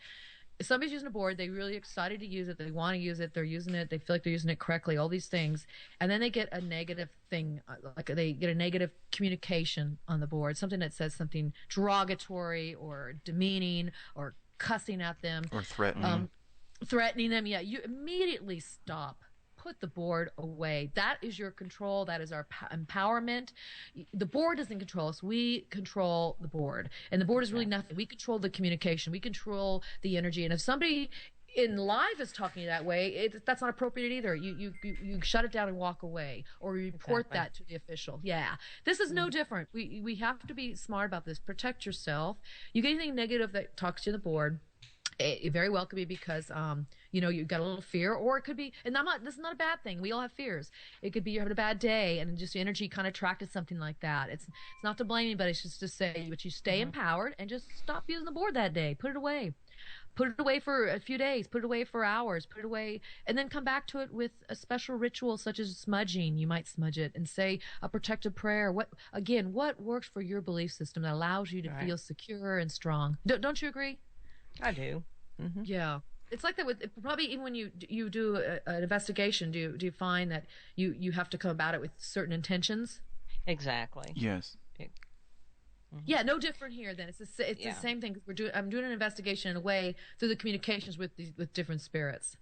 Speaker 15: If somebody's using a board, they're really excited to use it, they want to use it, they're using it, they feel like they're using it correctly, all these things, and then they get a negative thing, like they get a negative communication on the board, something that says something derogatory or demeaning or cussing at them.
Speaker 2: Or threatening.
Speaker 15: Threatening them, yeah. You immediately stop. Put the board away. That is your control. That is our empowerment. The board doesn't control us. We control the board. And the board is really nothing. We control the communication. We control the energy. And if somebody in live is talking to you that way, that's not appropriate either. You shut it down and walk away, or you report that to the official. Yeah. This is no different. We have to be smart about this. Protect yourself. You get anything negative that talks to the board, it very well could be because you've got a little fear, or it could be, and this is not a bad thing. We all have fears. It could be you're having a bad day and just the energy kind of attracted something like that. It's not to blame anybody. It's just to say, but you stay empowered and just stop using the board that day. Put it away. Put it away for a few days. Put it away for hours. Put it away, and then come back to it with a special ritual such as smudging. You might smudge it and say a protective prayer. What works for your belief system that allows you to feel secure and strong? Don't you agree?
Speaker 3: I do.
Speaker 15: Yeah. It's like that with probably even when you do an investigation, do you find that you have to come about it with certain intentions?
Speaker 3: Exactly.
Speaker 2: Yes.
Speaker 15: Yeah, no different here then. It's the same thing. I'm doing an investigation in a way through the communications with different spirits.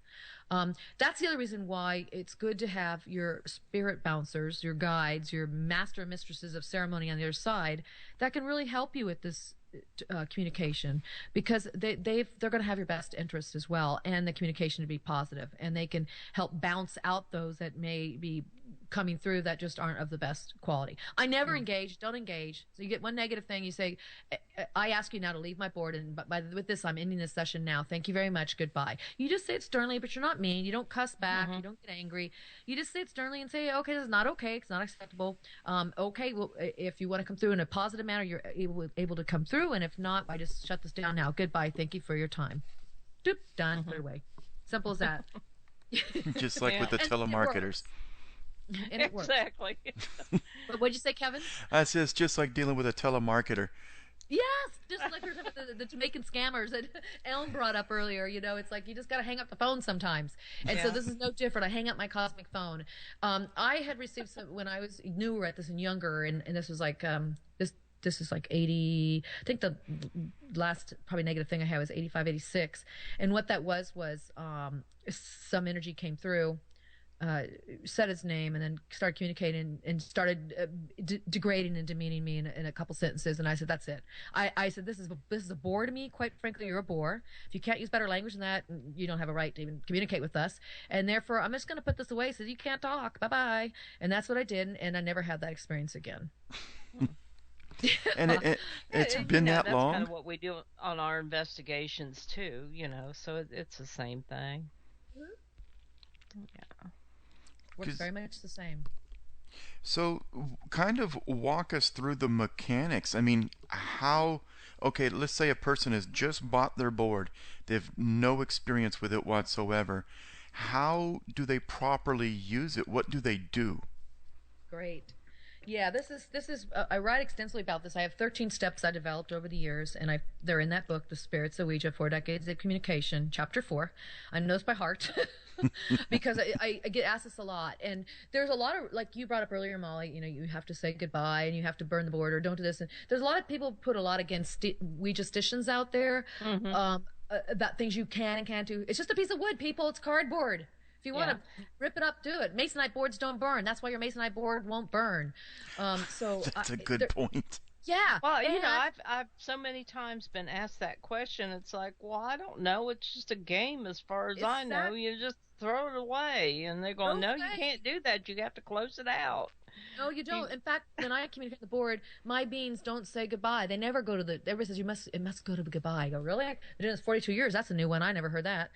Speaker 15: That's the other reason why it's good to have your spirit bouncers, your guides, your master and mistresses of ceremony on the other side that can really help you with this communication, because they're going to have your best interest as well, and the communication to be positive, and they can help bounce out those that may be coming through that just aren't of the best quality. I never engage. Don't engage. So you get one negative thing. You say, I ask you now to leave my board, and with this, I'm ending this session now. Thank you very much. Goodbye. You just say it sternly, but you're not mean. You don't cuss back. You don't get angry. You just say it sternly and say, okay, this is not okay. It's not acceptable. Okay, well, if you want to come through in a positive manner, you're able to come through. And if not, I just shut this down now. Goodbye. Thank you for your time. Doop, done. Put it away. Simple as that.
Speaker 2: Just like with the telemarketers.
Speaker 15: And it works.
Speaker 3: Exactly.
Speaker 15: But what'd you say, Kevin?
Speaker 2: I said it's just like dealing with a telemarketer.
Speaker 15: Yes, just like the Jamaican scammers that Ellen brought up earlier. It's like you just got to hang up the phone sometimes. And so this is no different. I hang up my cosmic phone. I had received some when I was newer at this and younger, and this was like this is like 80. I think the last probably negative thing I had was 85, 86. And what that was some energy came through. Said his name and then started communicating and started degrading and demeaning me in a couple sentences, and I said, that's it. I said, this is a bore to me. Quite frankly, you're a bore. If you can't use better language than that, you don't have a right to even communicate with us, and therefore I'm just going to put this away. So you can't talk. Bye-bye. And that's what I did, and I never had that experience again.
Speaker 2: And it's been that long?
Speaker 3: That's kind of what we do on our investigations too, so it's the same thing. Yeah.
Speaker 15: Works very much the same.
Speaker 2: So kind of walk us through the mechanics. I mean, let's say a person has just bought their board. They have no experience with it whatsoever. How do they properly use it? What do they do?
Speaker 15: Great. Yeah, this is I write extensively about this. I have 13 steps I developed over the years, and they're in that book, The Spirits of Ouija, 4 Decades of Communication, Chapter 4. I know this by heart because I get asked this a lot. And there's a lot of, like you brought up earlier, Molly, you have to say goodbye and you have to burn the board or don't do this. And there's a lot of people put a lot against Ouija stitions out there about things you can and can't do. It's just a piece of wood, people. It's cardboard. If you want to rip it up, do it. Masonite boards don't burn. That's why your Masonite board won't burn.
Speaker 2: That's a good point.
Speaker 15: Yeah.
Speaker 3: Well, you know, I've so many times been asked that question. It's like, well, I don't know. It's just a game as far as I know. You just throw it away. And they're going, no, you can't do that. You have to close it out.
Speaker 15: No, you don't. In fact, when I communicate with the board, my beings don't say goodbye. They never go to the. Everybody says it must go to goodbye. I go, really? I've been doing this 42 years. That's a new one. I never heard that.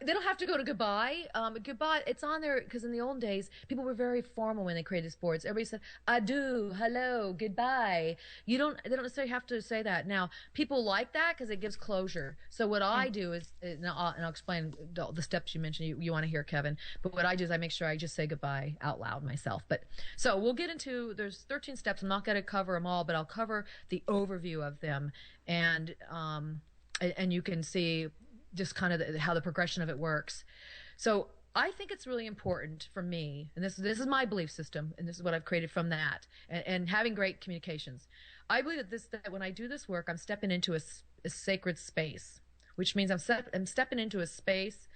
Speaker 15: They don't have to go to goodbye. Goodbye. It's on there because in the old days, people were very formal when they created sports. Everybody said adieu, hello, goodbye. They don't necessarily have to say that. Now, people like that because it gives closure. So what I do is, and I'll explain the steps you mentioned. You want to hear, Kevin. But what I do is I make sure I just say goodbye out loud myself. But so we'll get into. There's 13 steps. I'm not going to cover them all, but I'll cover the overview of them, and you can see just kind of how the progression of it works. So I think it's really important for me, and this is my belief system, and this is what I've created from that, and having great communications. I believe that when I do this work, I'm stepping into a sacred space, which means I'm stepping into a space,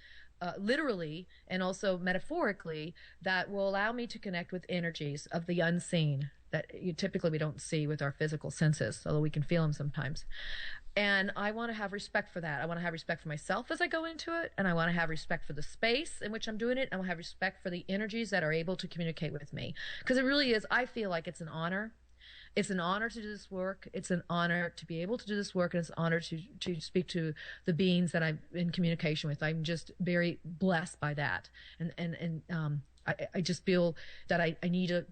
Speaker 15: literally and also metaphorically, that will allow me to connect with energies of the unseen that typically we don't see with our physical senses, although we can feel them sometimes. And I want to have respect for that. I want to have respect for myself as I go into it, and I want to have respect for the space in which I'm doing it. I want to have respect for the energies that are able to communicate with me. Because it really is, I feel like it's an honor. It's an honor to do this work. It's an honor to be able to do this work, and it's an honor to speak to the beings that I'm in communication with. I'm just very blessed by that. And I just feel that I need to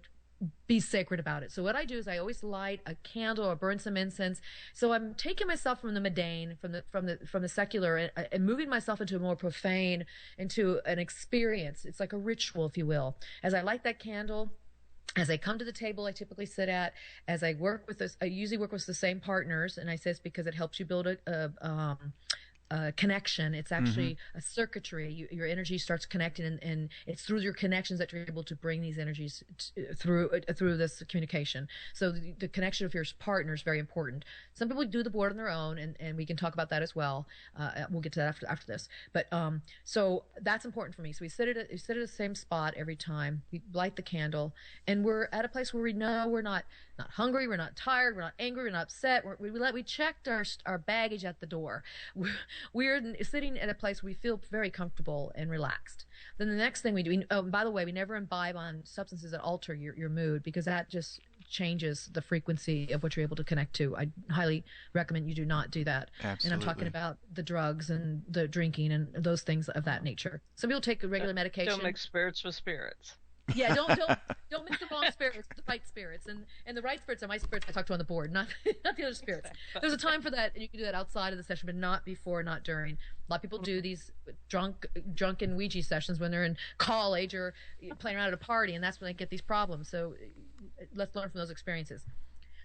Speaker 15: be sacred about it. So what I do is I always light a candle or burn some incense. So I'm taking myself from the mundane, from the secular, and moving myself into a more profane, into an experience. It's like a ritual, if you will. As I light that candle, as I come to the table I typically sit at, as I work with this, I usually work with the same partners, and I say it's because it helps you build a connection. It's actually a circuitry. Your energy starts connecting, and it's through your connections that you're able to bring these energies through this communication. So the connection of your partner is very important. Some people do the board on their own, and we can talk about that as well. We'll get to that after this. But so that's important for me. So we sit at the same spot every time. We light the candle, and we're at a place where we know we're not hungry, we're not tired, we're not angry, we're not upset. We checked our baggage at the door. We're sitting at a place where we feel very comfortable and relaxed. Then the next thing we do, by the way, we never imbibe on substances that alter your mood, because that just changes the frequency of what you're able to connect to. I highly recommend you do not do that.
Speaker 2: Absolutely.
Speaker 15: And I'm talking about the drugs and the drinking and those things of that nature. Some people take a regular medication.
Speaker 3: Don't mix spirits with spirits.
Speaker 15: Yeah, don't mix the wrong spirits with the right spirits. And the right spirits are my spirits I talk to on the board, not the other spirits. There's a time for that, and you can do that outside of the session, but not before, not during. A lot of people do these drunken Ouija sessions when they're in college or playing around at a party, and that's when they get these problems. So let's learn from those experiences.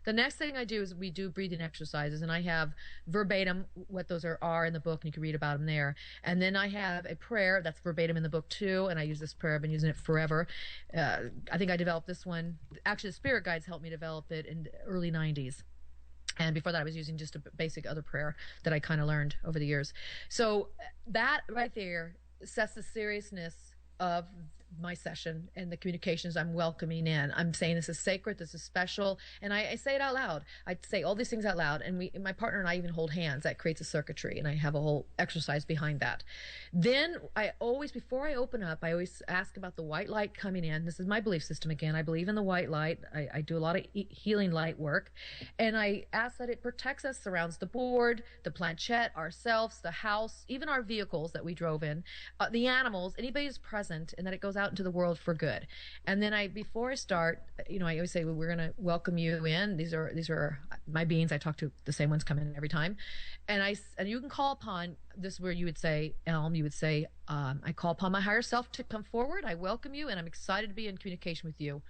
Speaker 15: The next thing I do is we do breathing exercises, and I have verbatim what those are in the book, and you can read about them there. And then I have a prayer that's verbatim in the book too, and I use this prayer. I've been using it forever. I think I developed this one. Actually, the spirit guides helped me develop it in the early 90s. And before that, I was using just a basic other prayer that I kind of learned over the years. So that right there sets the seriousness of my session and the communications I'm welcoming in. I'm saying this is sacred, this is special, and I say it out loud. I say all these things out loud, and my partner and I even hold hands. That creates a circuitry, and I have a whole exercise behind that. Then before I open up, I always ask about the white light coming in. This is my belief system again. I believe in the white light. I do a lot of healing light work, and I ask that it protects us, surrounds the board, the planchette, ourselves, the house, even our vehicles that we drove in, the animals, anybody who's present, and that it goes out into the world for good. And then before I start, I always say, well, we're going to welcome you in. These are my beings. I talk to the same ones come in every time. And you can call upon this, where you would say, Elm, you would say, I call upon my higher self to come forward. I welcome you, and I'm excited to be in communication with you.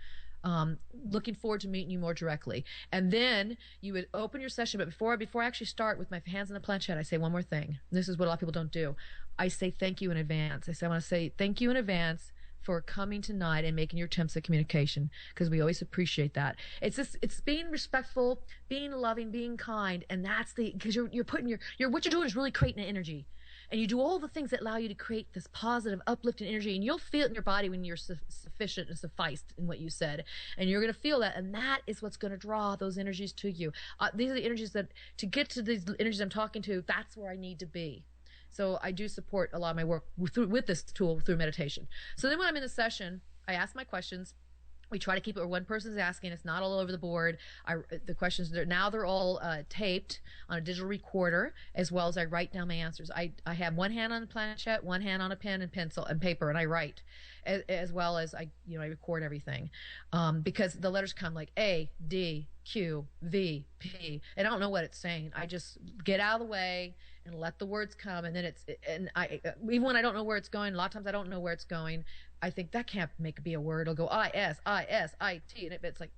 Speaker 15: Looking forward to meeting you more directly. And then you would open your session, but before I actually start with my hands on the planchette, I say one more thing. This is what a lot of people don't do. I say thank you in advance. I want to say thank you in advance for coming tonight and making your attempts at communication, because we always appreciate that. It's being respectful, being loving, being kind, and that's because you're putting what you're doing is really creating an energy. and you do all the things that allow you to create this positive, uplifting energy, and you'll feel it in your body when you're sufficient and sufficed in what you said, and you're going to feel that, and that is what's going to draw those energies to you. These are the energies that, to get to these energies I'm talking to, that's where I need to be. So I do support a lot of my work with this tool through meditation. So then when I'm in the session, I ask my questions. We try to keep it where one person's asking. It's not all over the board. The questions, they're all taped on a digital recorder, as well as I write down my answers. I have one hand on the planchette, one hand on a pen and pencil and paper, and I write, as well as I record everything, because the letters come like A, D, Q, V, P, and I don't know what it's saying. I just get out of the way and let the words come, and then even when I don't know where it's going, a lot of times I don't know where it's going. I think that can't be a word. It'll go I-S-I-S-I-T, and it's like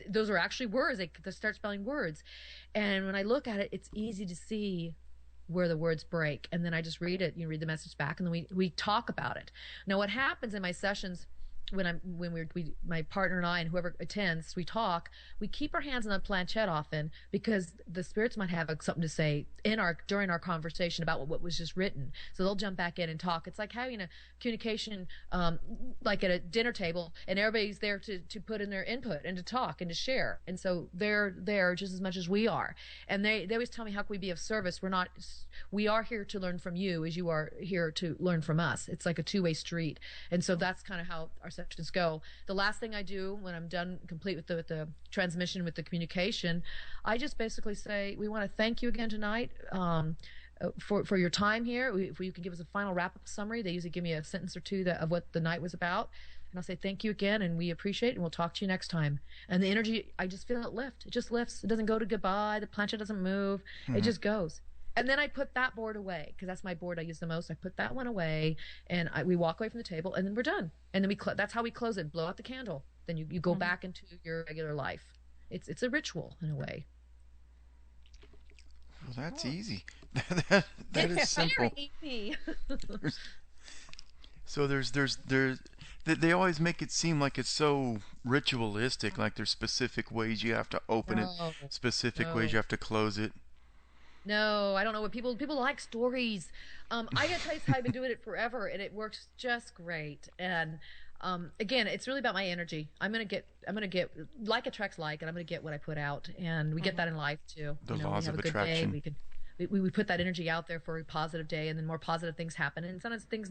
Speaker 15: those are actually words. They start spelling words, and when I look at it, it's easy to see where the words break, and then I just read it. You read the message back, and then we talk about it. Now, what happens in my sessions, my partner and I and whoever attends, we talk, we keep our hands on the planchette often, because the spirits might have something to say during our conversation about what was just written. So they'll jump back in and talk. It's like having a communication, like at a dinner table, and everybody's there to put in their input and to talk and to share. And so they're there just as much as we are. And they always tell me, how can we be of service? We are here to learn from you as you are here to learn from us. It's like a two-way street. And so that's kind of how our sessions go. The last thing I do when I'm done complete with the transmission, with the communication, I just basically say, we want to thank you again tonight for your time here. If you can give us a final wrap-up summary, they usually give me a sentence or two of what the night was about. And I'll say thank you again, and we appreciate it, and we'll talk to you next time. And the energy, I just feel it lift. It just lifts. It doesn't go to goodbye. The planchette doesn't move. It just goes. And then I put that board away, because that's my board I use the most. I put that one away, and we walk away from the table, and then we're done. And then that's how we close it. Blow out the candle. Then you go back into your regular life. It's a ritual in a way.
Speaker 2: Well, that's easy. that is simple.
Speaker 15: Very easy.
Speaker 2: So they always make it seem like it's so ritualistic, like there's specific ways you have to open it, specific ways you have to close it.
Speaker 15: No, I don't know what people like stories. I gotta tell you, I've been doing it forever, and it works just great. And again, it's really about my energy. I'm gonna get like attracts like, and I'm gonna get what I put out, and we get that in life too.
Speaker 2: The laws of attraction.
Speaker 15: We put that energy out there for a positive day, and then more positive things happen. And sometimes things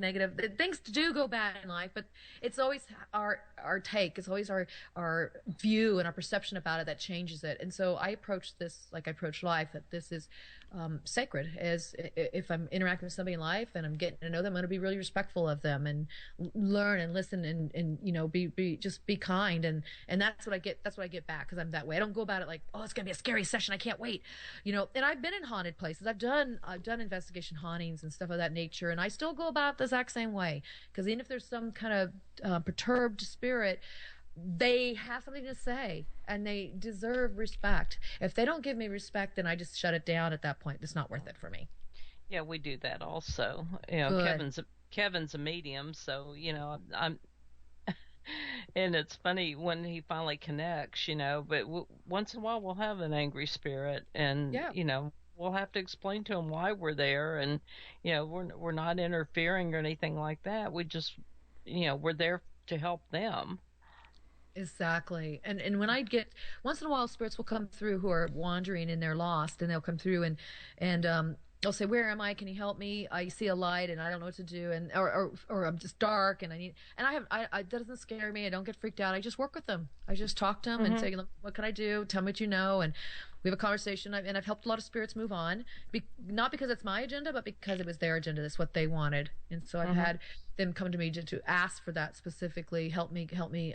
Speaker 15: do go bad in life, but it's always our take. It's always our view and our perception about it that changes it. And so I approach this like I approach life, that this is sacred. As if I'm interacting with somebody in life and I'm getting to know them, I'm going to be really respectful of them and learn and listen and be kind. And that's what I get. That's what I get back, because I'm that way. I don't go about it like, oh, it's going to be a scary session, I can't wait. And I've been in haunted places. I've done investigation hauntings and stuff of that nature, and I still go about it the exact same way, because even if there's some kind of perturbed spirit, they have something to say and they deserve respect. If they don't give me respect, then I just shut it down at that point. It's not worth it for me.
Speaker 3: Yeah, we do that also. Kevin's a medium, so I'm and it's funny when he finally connects, but once in a while we'll have an angry spirit, and we'll have to explain to him why we're there, and we're not interfering or anything like that. We just we're there to help them.
Speaker 15: Exactly. And when I get, once in a while, spirits will come through who are wandering and they're lost, and they'll come through and they'll say, where am I? Can you help me? I see a light and I don't know what to do, or I'm just dark and that doesn't scare me. I don't get freaked out. I just work with them. I just talk to them and say, what can I do? Tell me what you know. And we have a conversation, and I've helped a lot of spirits move on, not because it's my agenda, but because it was their agenda. That's what they wanted. And so I've had them come to me to ask for that specifically. Help me.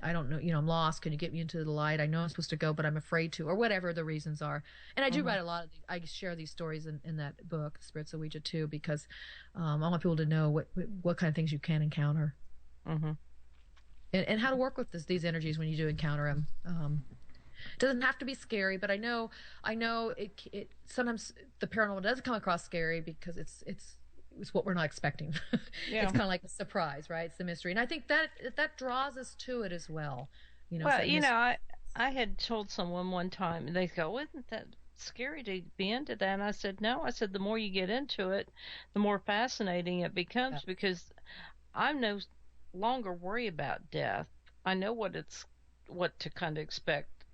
Speaker 15: I don't know, I'm lost. Can you get me into the light? I know I'm supposed to go, but I'm afraid to, or whatever the reasons are. And I do write a lot of I share these stories in that book, Spirits of Ouija, too, because I want people to know what kind of things you can encounter. And how to work with these energies when you do encounter them. It doesn't have to be scary, but I know it sometimes the paranormal does come across scary because it's what we're not expecting.
Speaker 3: Yeah.
Speaker 15: It's kind of like a surprise, right? It's the mystery. And I think that draws us to it as well.
Speaker 3: Well, I had told someone one time, and they go, "Isn't that scary to be into that? And I said, no. I said, the more you get into it, the more fascinating it becomes because I'm no longer worried about death. I know what to kind of expect,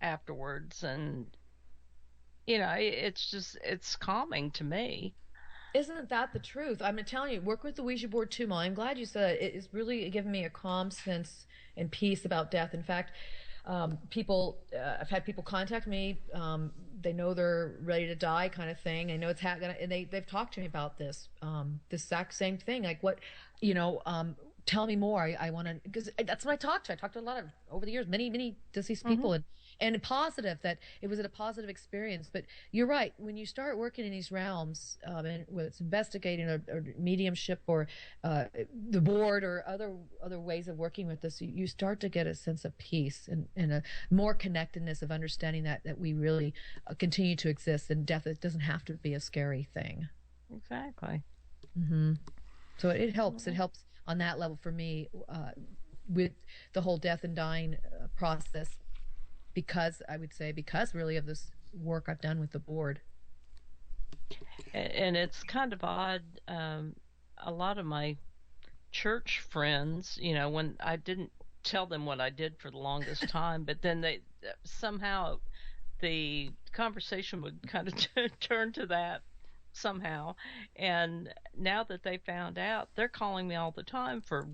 Speaker 3: afterwards. And, it's calming to me.
Speaker 15: Isn't that the truth? I'm telling you, work with the Ouija board too, Molly. I'm glad you said it. It is really giving me a calm sense and peace about death. In fact, I've had people contact me. They know they're ready to die, kind of thing. I know it's and they've talked to me about this exact same thing. Like, what, tell me more. I want to, because that's what I talked to. I talked to a lot of, over the years, many deceased people, and positive that it was a positive experience. But you're right. When you start working in these realms, and whether it's investigating or mediumship or the board or other ways of working with this, you start to get a sense of peace and a more connectedness of understanding that we really continue to exist, and death, it doesn't have to be a scary thing.
Speaker 3: Exactly.
Speaker 15: So it helps. It helps on that level for me with the whole death and dying process, because really of this work I've done with the board.
Speaker 3: And it's kind of odd. A lot of my church friends, when I didn't tell them what I did for the longest time, but then they somehow the conversation would kind of turn to that somehow. And now that they found out, they're calling me all the time for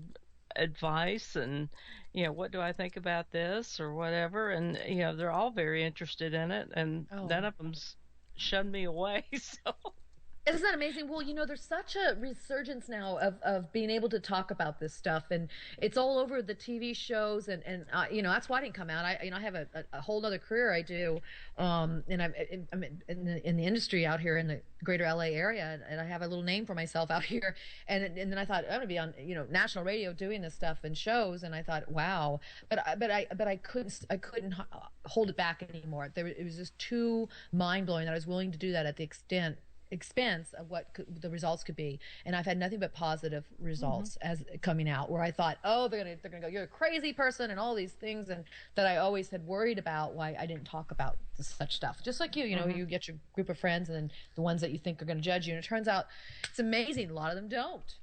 Speaker 3: advice and, what do I think about this or whatever. And, they're all very interested in it, and none of them's shunned me away. So.
Speaker 15: Isn't that amazing? Well, there's such a resurgence now of being able to talk about this stuff, and it's all over the TV shows, and that's why I didn't come out. I have a whole other career I do, and I'm in the industry out here in the greater LA area, and I have a little name for myself out here, and then I thought I'm gonna be on national radio doing this stuff and shows, and I thought, wow, but I couldn't hold it back anymore. It was just too mind blowing that I was willing to do that at the expense of what the results could be. And I've had nothing but positive results as coming out, where I thought, they're gonna go, you're a crazy person and all these things, and that I always had worried about why I didn't talk about such stuff. Just like you get your group of friends, and then the ones that you think are going to judge you, and it turns out it's amazing, a lot of them don't.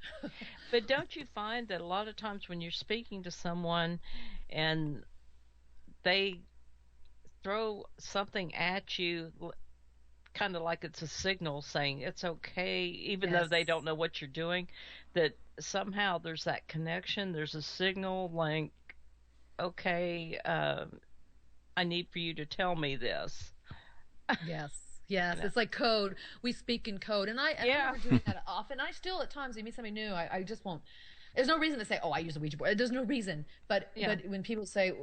Speaker 3: But don't you find that a lot of times when you're speaking to someone and they throw something at you, kind of like it's a signal saying it's okay, even though they don't know what you're doing, that somehow there's that connection, there's a signal like, okay, I need for you to tell me this.
Speaker 15: Yes, it's like code. We speak in code, and I remember doing that often. I still, at times, you meet somebody new, I just won't. There's no reason to say, I use a Ouija board. There's no reason. But when people say,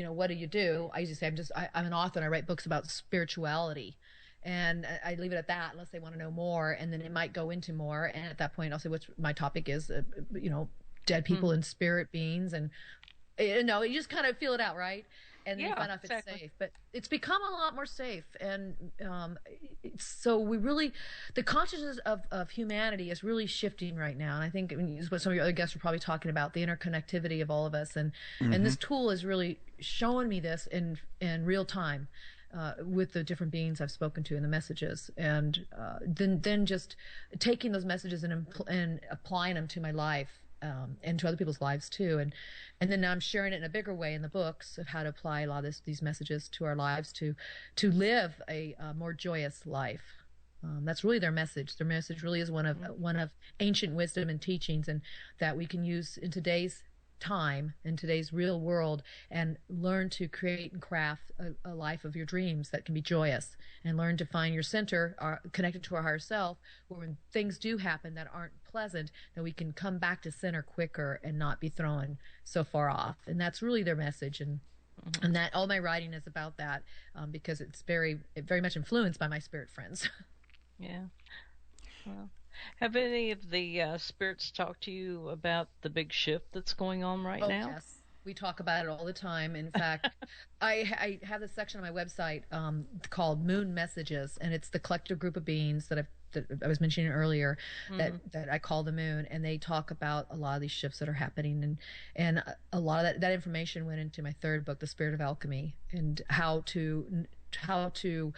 Speaker 15: what do you do? I usually say, I'm an author, and I write books about spirituality. And I leave it at that unless they want to know more, and then it might go into more. And at that point, I'll say what my topic is, dead people and spirit beings, and you just kind of feel it out, right? And then you find out if it's safe. But it's become a lot more safe, and so the consciousness of humanity is really shifting right now. And I think what some of your other guests are probably talking about, the interconnectivity of all of us, and this tool is really showing me this in real time. With the different beings I've spoken to and the messages, and then just taking those messages and applying them to my life, and to other people's lives too, and then I'm sharing it in a bigger way in the books of how to apply a lot of these messages to our lives to live a more joyous life. That's really their message. Their message really is one of ancient wisdom and teachings, and that we can use in today's time, in today's real world, and learn to create and craft a life of your dreams that can be joyous, and learn to find your center, connected to our higher self, where when things do happen that aren't pleasant, that we can come back to center quicker and not be thrown so far off. And that's really their message. And that all my writing is about that, because it's very much influenced by my spirit friends.
Speaker 3: Yeah. Well, have any of the spirits talked to you about the big shift that's going on right now?
Speaker 15: Yes. We talk about it all the time. In fact, I have this section on my website called Moon Messages, and it's the collective group of beings that I was mentioning earlier, that I call the moon, and they talk about a lot of these shifts that are happening, and a lot of that information went into my third book, The Spirit of Alchemy, and how to how to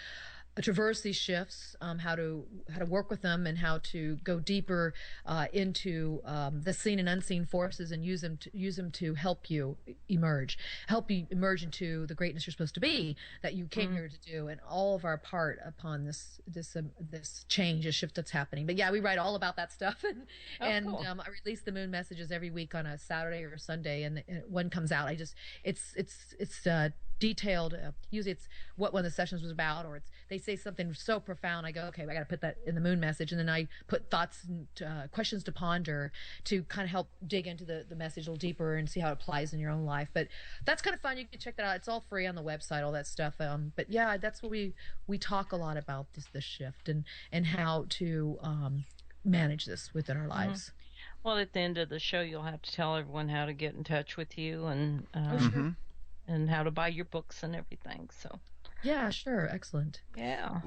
Speaker 15: traverse these shifts, how to work with them, and how to go deeper into the seen and unseen forces, and use them to help you emerge into the greatness you're supposed to be, that you came here to do, and all of our part upon this change, this shift that's happening. But yeah, we write all about that stuff, and
Speaker 3: cool.
Speaker 15: I release the moon messages every week on a Saturday or a Sunday, and one comes out. It's detailed. Usually it's what one of the sessions was about, or they say something so profound. I go, okay, I got to put that in the moon message, and then I put thoughts and questions to ponder to kind of help dig into the message a little deeper and see how it applies in your own life. But that's kind of fun. You can check that out. It's all free on the website, all that stuff. But yeah, that's what we talk a lot about, this shift and how to manage this within our lives.
Speaker 3: Well, at the end of the show, you'll have to tell everyone how to get in touch with you, and
Speaker 15: Sure.
Speaker 3: and how to buy your books and everything. So
Speaker 15: Yeah, sure. Excellent.
Speaker 3: yeah.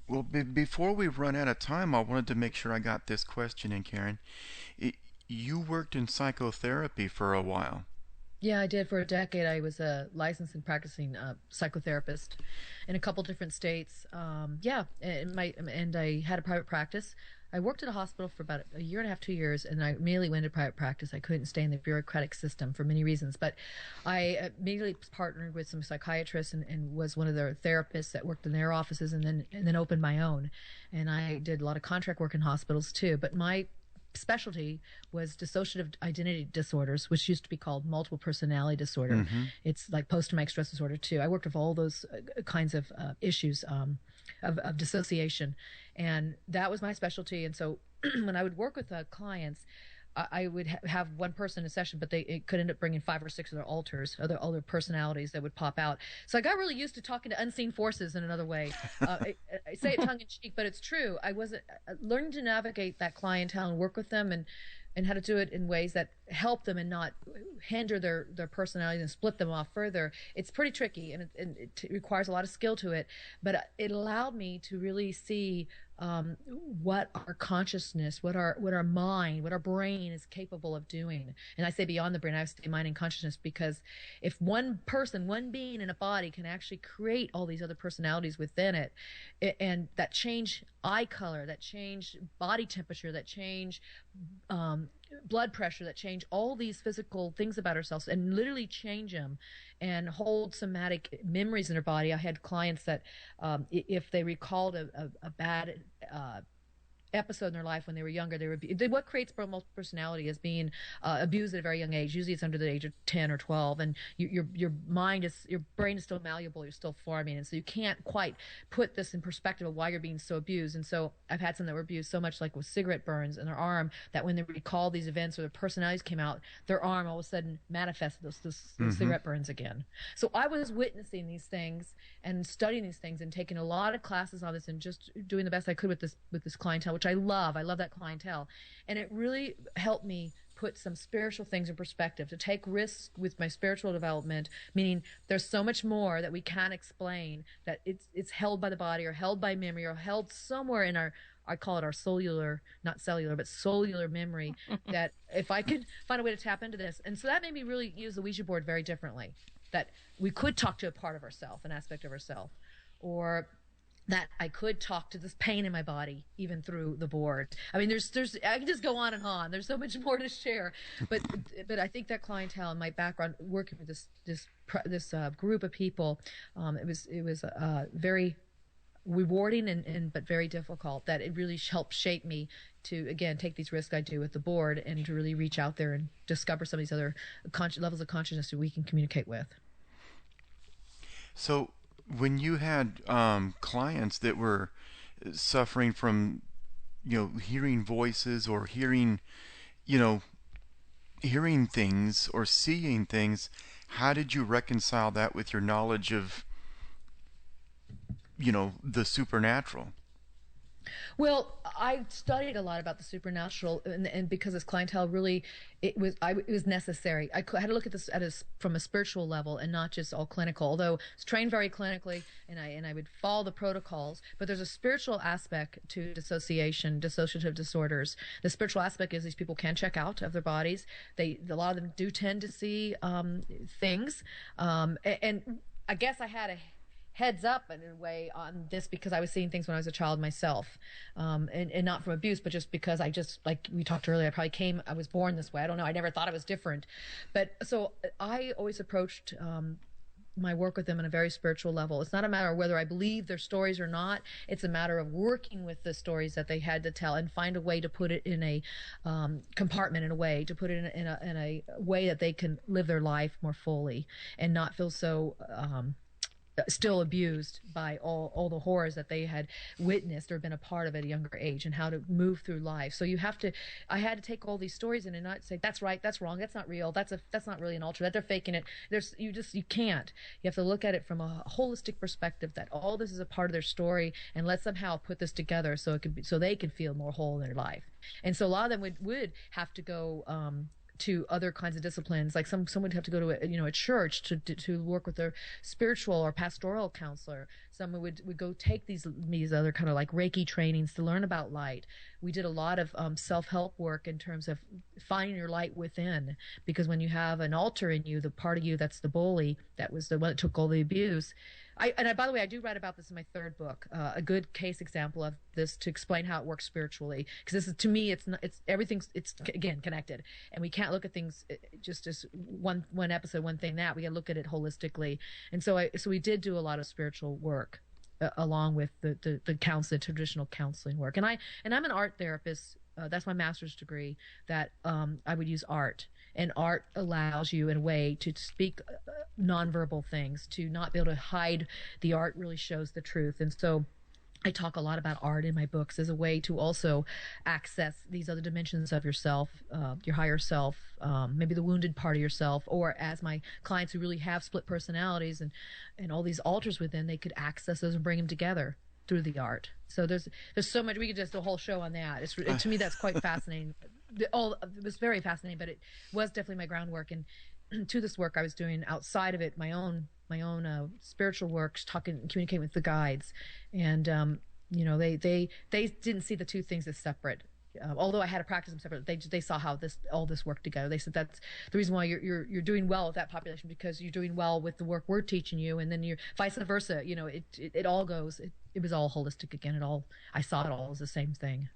Speaker 2: Well, before we run out of time, I wanted to make sure I got this question in, Karen. You worked in psychotherapy for a while.
Speaker 15: Yeah, I did for a decade. I was a licensed and practicing psychotherapist in a couple different states. And I had a private practice. I worked at a hospital for about a year and a half, 2 years, and I immediately went into private practice. I couldn't stay in the bureaucratic system for many reasons, but I immediately partnered with some psychiatrists and was one of their therapists that worked in their offices, and then opened my own. And I did a lot of contract work in hospitals too. But my specialty was dissociative identity disorders, which used to be called multiple personality disorder. It's like post-traumatic stress disorder too. I worked with all those kinds of issues of dissociation, and that was my specialty. And so when I would work with clients, I would have one person in a session, but it could end up bringing 5 or 6 other other personalities that would pop out. So I got really used to talking to unseen forces in another way. I say it tongue in cheek, but it's true. I wasn't learning to navigate that clientele and work with them, and how to do it in ways that help them and not hinder their personalities and split them off further. It's pretty tricky, and it requires a lot of skill to it. But it allowed me to really see what our consciousness, what our mind, what our brain is capable of doing. And I say beyond the brain, I say mind and consciousness, because if one person, one being in a body can actually create all these other personalities within it, and that change eye color, that change body temperature, that change blood pressure, that change all these physical things about ourselves, and literally change them and hold somatic memories in their body. I had clients that if they recalled a bad episode in their life when they were younger, what creates multiple personality is being abused at a very young age. Usually it's under the age of 10 or 12, and your brain is still malleable, you're still forming, and so you can't quite put this in perspective of why you're being so abused. And so I've had some that were abused so much, like with cigarette burns in their arm, that when they recall these events or their personalities came out, their arm all of a sudden manifested those cigarette burns again. So I was witnessing these things and studying these things and taking a lot of classes on this and just doing the best I could with this clientele, which I love that clientele. And it really helped me put some spiritual things in perspective, to take risks with my spiritual development, meaning there's so much more that we can't explain, that it's held by the body or held by memory or held somewhere in our, I call it our cellular, not cellular, but cellular memory, that if I could find a way to tap into this. And so that made me really use the Ouija board very differently, that we could talk to a part of ourself, an aspect of ourself, or that I could talk to this pain in my body even through the board. I mean, there's I can just go on and on. There's so much more to share, but I think that clientele and my background working with this group of people, it was very rewarding and but very difficult. That it really helped shape me to again take these risks I do with the board, and to really reach out there and discover some of these other levels of consciousness that we can communicate with.
Speaker 2: So when you had clients that were suffering from, hearing voices or hearing things or seeing things, how did you reconcile that with your knowledge of, the supernatural?
Speaker 15: Well, I studied a lot about the supernatural, and because this clientele really, it was necessary. I had to look at this from a spiritual level and not just all clinical. Although I was trained very clinically, and I would follow the protocols, but there's a spiritual aspect to dissociative disorders. The spiritual aspect is these people can check out of their bodies. A lot of them do tend to see things, and I guess I had a heads up in a way on this because I was seeing things when I was a child myself, and not from abuse, but just because I just, like we talked earlier, I was born this way. I don't know. I never thought I was different. But so I always approached my work with them on a very spiritual level. It's not a matter of whether I believe their stories or not. It's a matter of working with the stories that they had to tell and find a way to put it in a compartment, in a way to put it in a way that they can live their life more fully and not feel so still abused by all the horrors that they had witnessed or been a part of at a younger age, and how to move through life. So I had to take all these stories in and not say that's right, that's wrong, that's not real, that's not really an altar, that they're faking it. You can't. You have to look at it from a holistic perspective, that all this is a part of their story, and let's somehow put this together so they can feel more whole in their life. And so a lot of them would have to go to other kinds of disciplines, like some would have to go to a church to work with their spiritual or pastoral counselor. Some would go take these other kind of like Reiki trainings to learn about light. We did a lot of self-help work in terms of finding your light within, because when you have an altar in you, the part of you that's the bully, that was the one that took all the abuse. By the way, I do write about this in my third book, a good case example of this to explain how it works spiritually. Because this is, to me, it's everything's again connected, and we can't look at things just as one episode, one thing. We got to look at it holistically. And so we did do a lot of spiritual work along with the traditional counseling work. And I'm an art therapist. That's my master's degree. That I would use art. And art allows you, in a way, to speak nonverbal things, to not be able to hide. The art really shows the truth. And so I talk a lot about art in my books as a way to also access these other dimensions of yourself, your higher self, maybe the wounded part of yourself, or as my clients who really have split personalities and all these alters within, they could access those and bring them together through the art. So there's so much. We could just do a whole show on that. To me, that's quite fascinating. It was very fascinating, but it was definitely my groundwork. And to this work I was doing outside of it, my own spiritual work, communicating with the guides, and they didn't see the two things as separate. Although I had to practice them separate, they saw how all this worked together. They said that's the reason why you're doing well with that population, because you're doing well with the work we're teaching you, and then you're vice versa. It all goes. It was all holistic again. I saw it all as the same thing.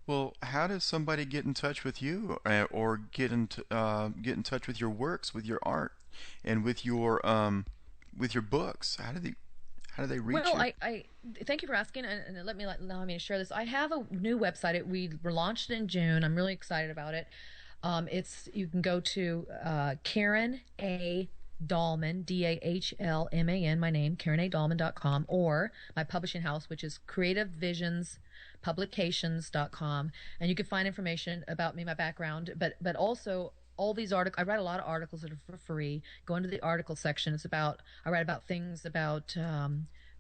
Speaker 2: Well, how does somebody get in touch with you, or get in touch with your works, with your art, and with your books? How do they reach you?
Speaker 15: Well, I thank you for asking, and allow me to share this. I have a new website. We launched it in June. I'm really excited about it. You can go to Karen A. Dahlman, Dahlman, my name, KarenADahlman.com, or my publishing house, which is CreativeVisionsPublications.com, and you can find information about me, my background, but also all these articles. I write a lot of articles that are for free. Go into the article section. I write about things about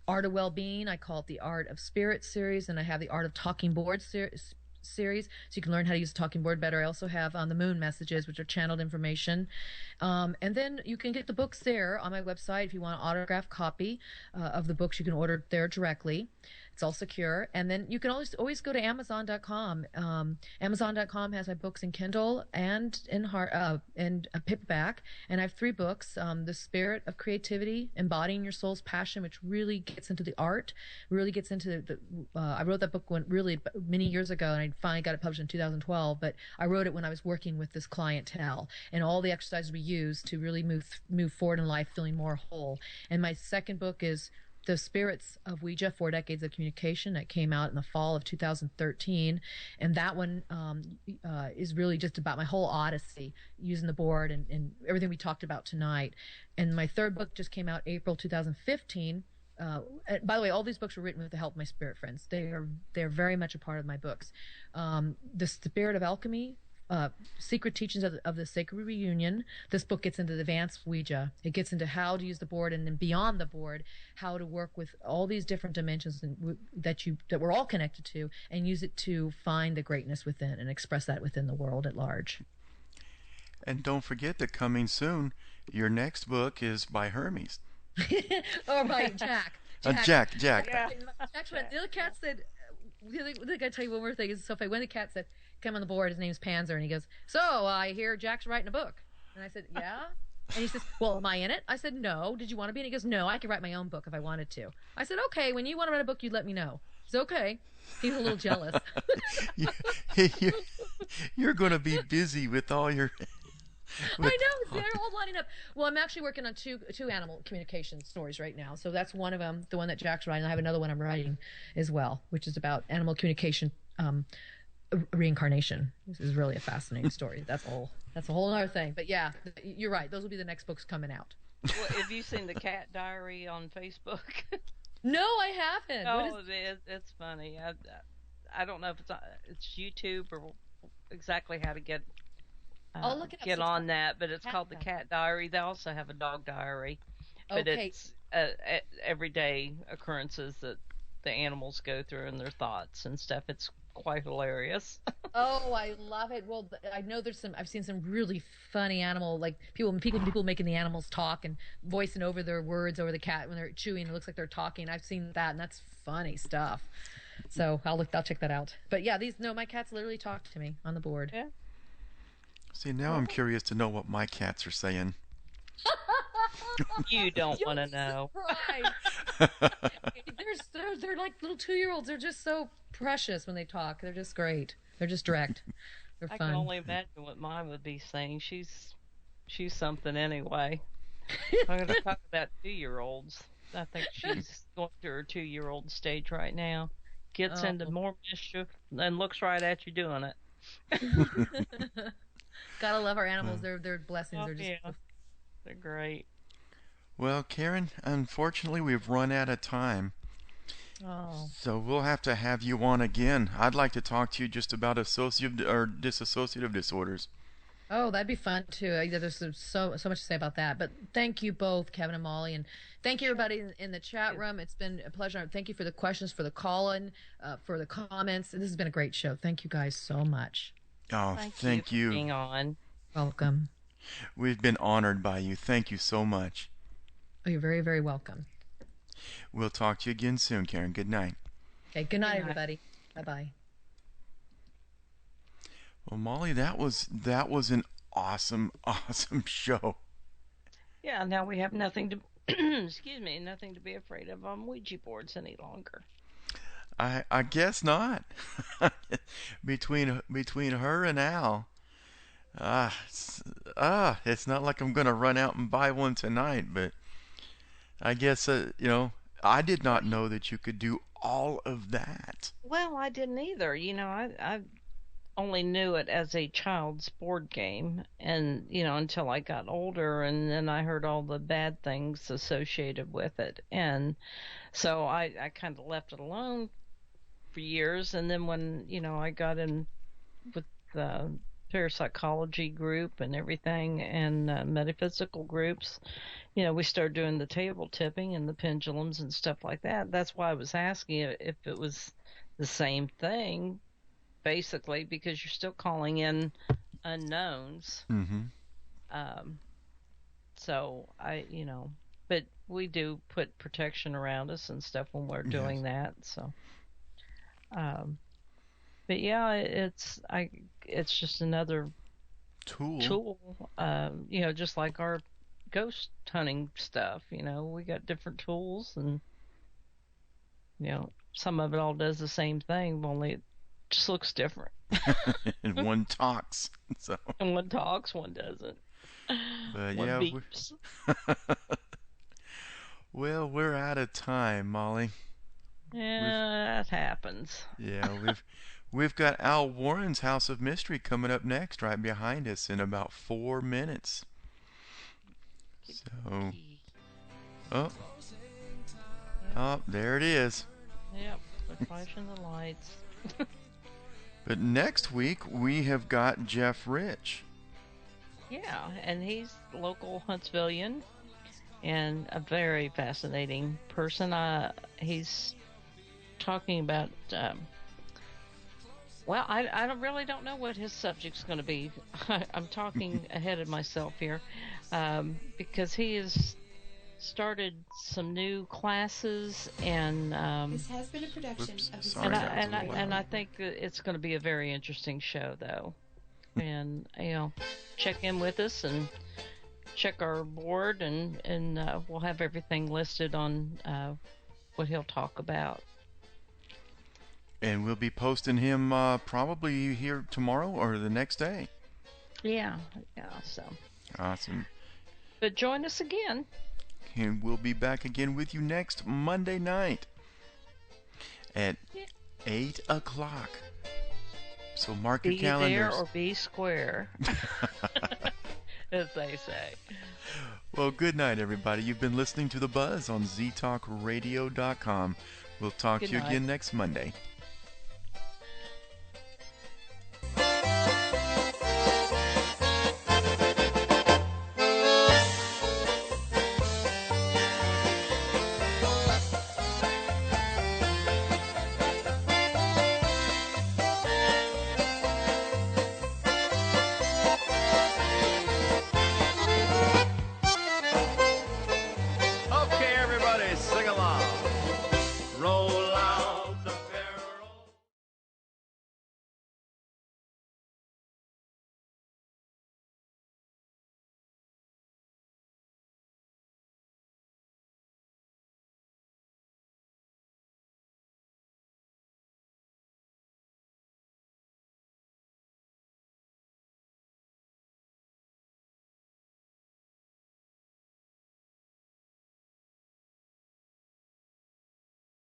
Speaker 15: art of well-being. I call it the Art of Spirit series, and I have the Art of Talking Board series, so you can learn how to use a talking board better. I also have on the moon messages, which are channeled information, and then you can get the books there on my website. If you want an autographed copy of the books, you can order there directly. It's all secure. And then you can always go to Amazon.com. Amazon.com has my books in Kindle and in paperback. And I have 3 books: The Spirit of Creativity, Embodying Your Soul's Passion, which really gets into the art, really gets into I wrote that book really many years ago, and I finally got it published in 2012. But I wrote it when I was working with this clientele, and all the exercises we use to really move forward in life, feeling more whole. And my second book is The Spirits of Ouija, 4 Decades of Communication, that came out in the fall of 2013. And that one is really just about my whole odyssey, using the board and everything we talked about tonight. And my third book just came out April 2015. By the way, all these books were written with the help of my spirit friends. They're very much a part of my books. The Spirit of Alchemy, Secret Teachings of the Sacred Reunion. This book gets into the advanced Ouija. It gets into how to use the board, and then beyond the board, how to work with all these different dimensions that we're all connected to, and use it to find the greatness within and express that within the world at large.
Speaker 2: And don't forget that coming soon, your next book is by Hermes.
Speaker 15: Or by Jack.
Speaker 2: Jack.
Speaker 15: Yeah. Jack. The other cat said, I gotta tell you one more thing. It's so funny. When the cat said, come on the board, his name's Panzer, and he goes, so I hear Jack's writing a book. And I said, yeah? And he says, well, am I in it? I said, no. Did you want to be in it? He goes, no, I could write my own book if I wanted to. I said, okay, when you want to write a book, you let me know. He said, okay. He's a little jealous.
Speaker 2: you, you're going to be busy with all your...
Speaker 15: I know, they're all lining up. Well, I'm actually working on two animal communication stories right now. So that's one of them, the one that Jack's writing. I have another one I'm writing as well, which is about animal communication reincarnation. This is really a fascinating story. That's a whole other thing. But yeah, you're right. Those will be the next books coming out.
Speaker 3: Well, have you seen the cat diary on Facebook?
Speaker 15: No, I haven't.
Speaker 3: Oh, it's funny. I don't know if it's YouTube or exactly how to get
Speaker 15: I'll look it up
Speaker 3: get
Speaker 15: sometime.
Speaker 3: on that, but it's called the Cat Diary. They also have a dog diary, but
Speaker 15: Okay.
Speaker 3: it's everyday occurrences that the animals go through and their thoughts and stuff. It's quite hilarious.
Speaker 15: Oh, I love it. Well, I know I've seen some really funny animal, like people making the animals talk and voicing over their words over the cat when they're chewing. It looks like they're talking. I've seen that, and that's funny stuff. So I'll check that out. But yeah, my cats literally talk to me on the board.
Speaker 3: Yeah.
Speaker 2: See, now I'm curious to know what my cats are saying.
Speaker 3: You don't want to know.
Speaker 15: They're like little 2-year-olds. They're just so precious when they talk. They're just great. They're just direct. They're
Speaker 3: I
Speaker 15: fun.
Speaker 3: can only imagine what mine would be saying. She's something anyway. I'm going to talk about 2-year-olds. I think she's going through her 2-year-old stage right now. Gets into more mischief and looks right at you doing it.
Speaker 15: Gotta love our animals. They're blessings.
Speaker 3: Oh,
Speaker 15: They're just
Speaker 3: yeah. They're great.
Speaker 2: Well, Karen, unfortunately, we've run out of time.
Speaker 15: Oh.
Speaker 2: So we'll have to have you on again. I'd like to talk to you just about associative or dissociative disorders.
Speaker 15: Oh, that'd be fun too. There's so much to say about that. But thank you both, Kevin and Molly, and thank you everybody in the chat room. It's been a pleasure. Thank you for the questions, for the call-in, for the comments. This has been a great show. Thank you guys so much.
Speaker 2: Oh, thank you.
Speaker 3: For being on.
Speaker 15: Welcome.
Speaker 2: We've been honored by you. Thank you so much.
Speaker 15: Oh, you're very, very welcome.
Speaker 2: We'll talk to you again soon, Karen. Good night.
Speaker 15: Okay, good night, everybody. Bye-bye.
Speaker 2: Well, Molly, that was an awesome show.
Speaker 3: Yeah, now we have nothing to nothing to be afraid of on Ouija boards any longer.
Speaker 2: I guess not. between her and Al, it's not like I'm gonna run out and buy one tonight. But I guess I did not know that you could do all of that.
Speaker 3: Well, I didn't either. I only knew it as a child's board game, and until I got older, and then I heard all the bad things associated with it, and so I kind of left it alone for years. And then when I got in with the parapsychology group and everything, and metaphysical groups, we started doing the table tipping and the pendulums and stuff like that. That's why I was asking if it was the same thing, basically, because you're still calling in unknowns.
Speaker 2: Mm-hmm.
Speaker 3: So but we do put protection around us and stuff when we're doing that. So, but yeah, it's just another tool. Just like our ghost hunting stuff. We got different tools, and some of it all does the same thing, only it just looks different.
Speaker 2: And one talks. So.
Speaker 3: And one talks, one doesn't.
Speaker 2: But
Speaker 3: one
Speaker 2: yeah,
Speaker 3: beeps.
Speaker 2: Well, we're out of time, Molly.
Speaker 3: Yeah, that happens.
Speaker 2: Yeah, we've got Al Warren's House of Mystery coming up next, right behind us, in about 4 minutes. So, there it is.
Speaker 3: Yep, they're flashing the lights.
Speaker 2: But next week we have got Jeff Rich.
Speaker 3: Yeah, and he's local Huntsvillian and a very fascinating person. He's talking about, I really don't know what his subject's going to be. I'm talking ahead of myself here, because he has started some new classes, and
Speaker 1: this has been a production of the
Speaker 3: and I think it's going to be a very interesting show, though. And check in with us and check our board, and we'll have everything listed on what he'll talk about.
Speaker 2: And we'll be posting him probably here tomorrow or the next day.
Speaker 3: Yeah, so.
Speaker 2: Awesome.
Speaker 3: But join us again.
Speaker 2: And we'll be back again with you next Monday night at 8 o'clock. So mark your calendars.
Speaker 3: Be there or be square, as they say.
Speaker 2: Well, good night, everybody. You've been listening to The Buzz on ztalkradio.com. We'll talk to you again next Monday.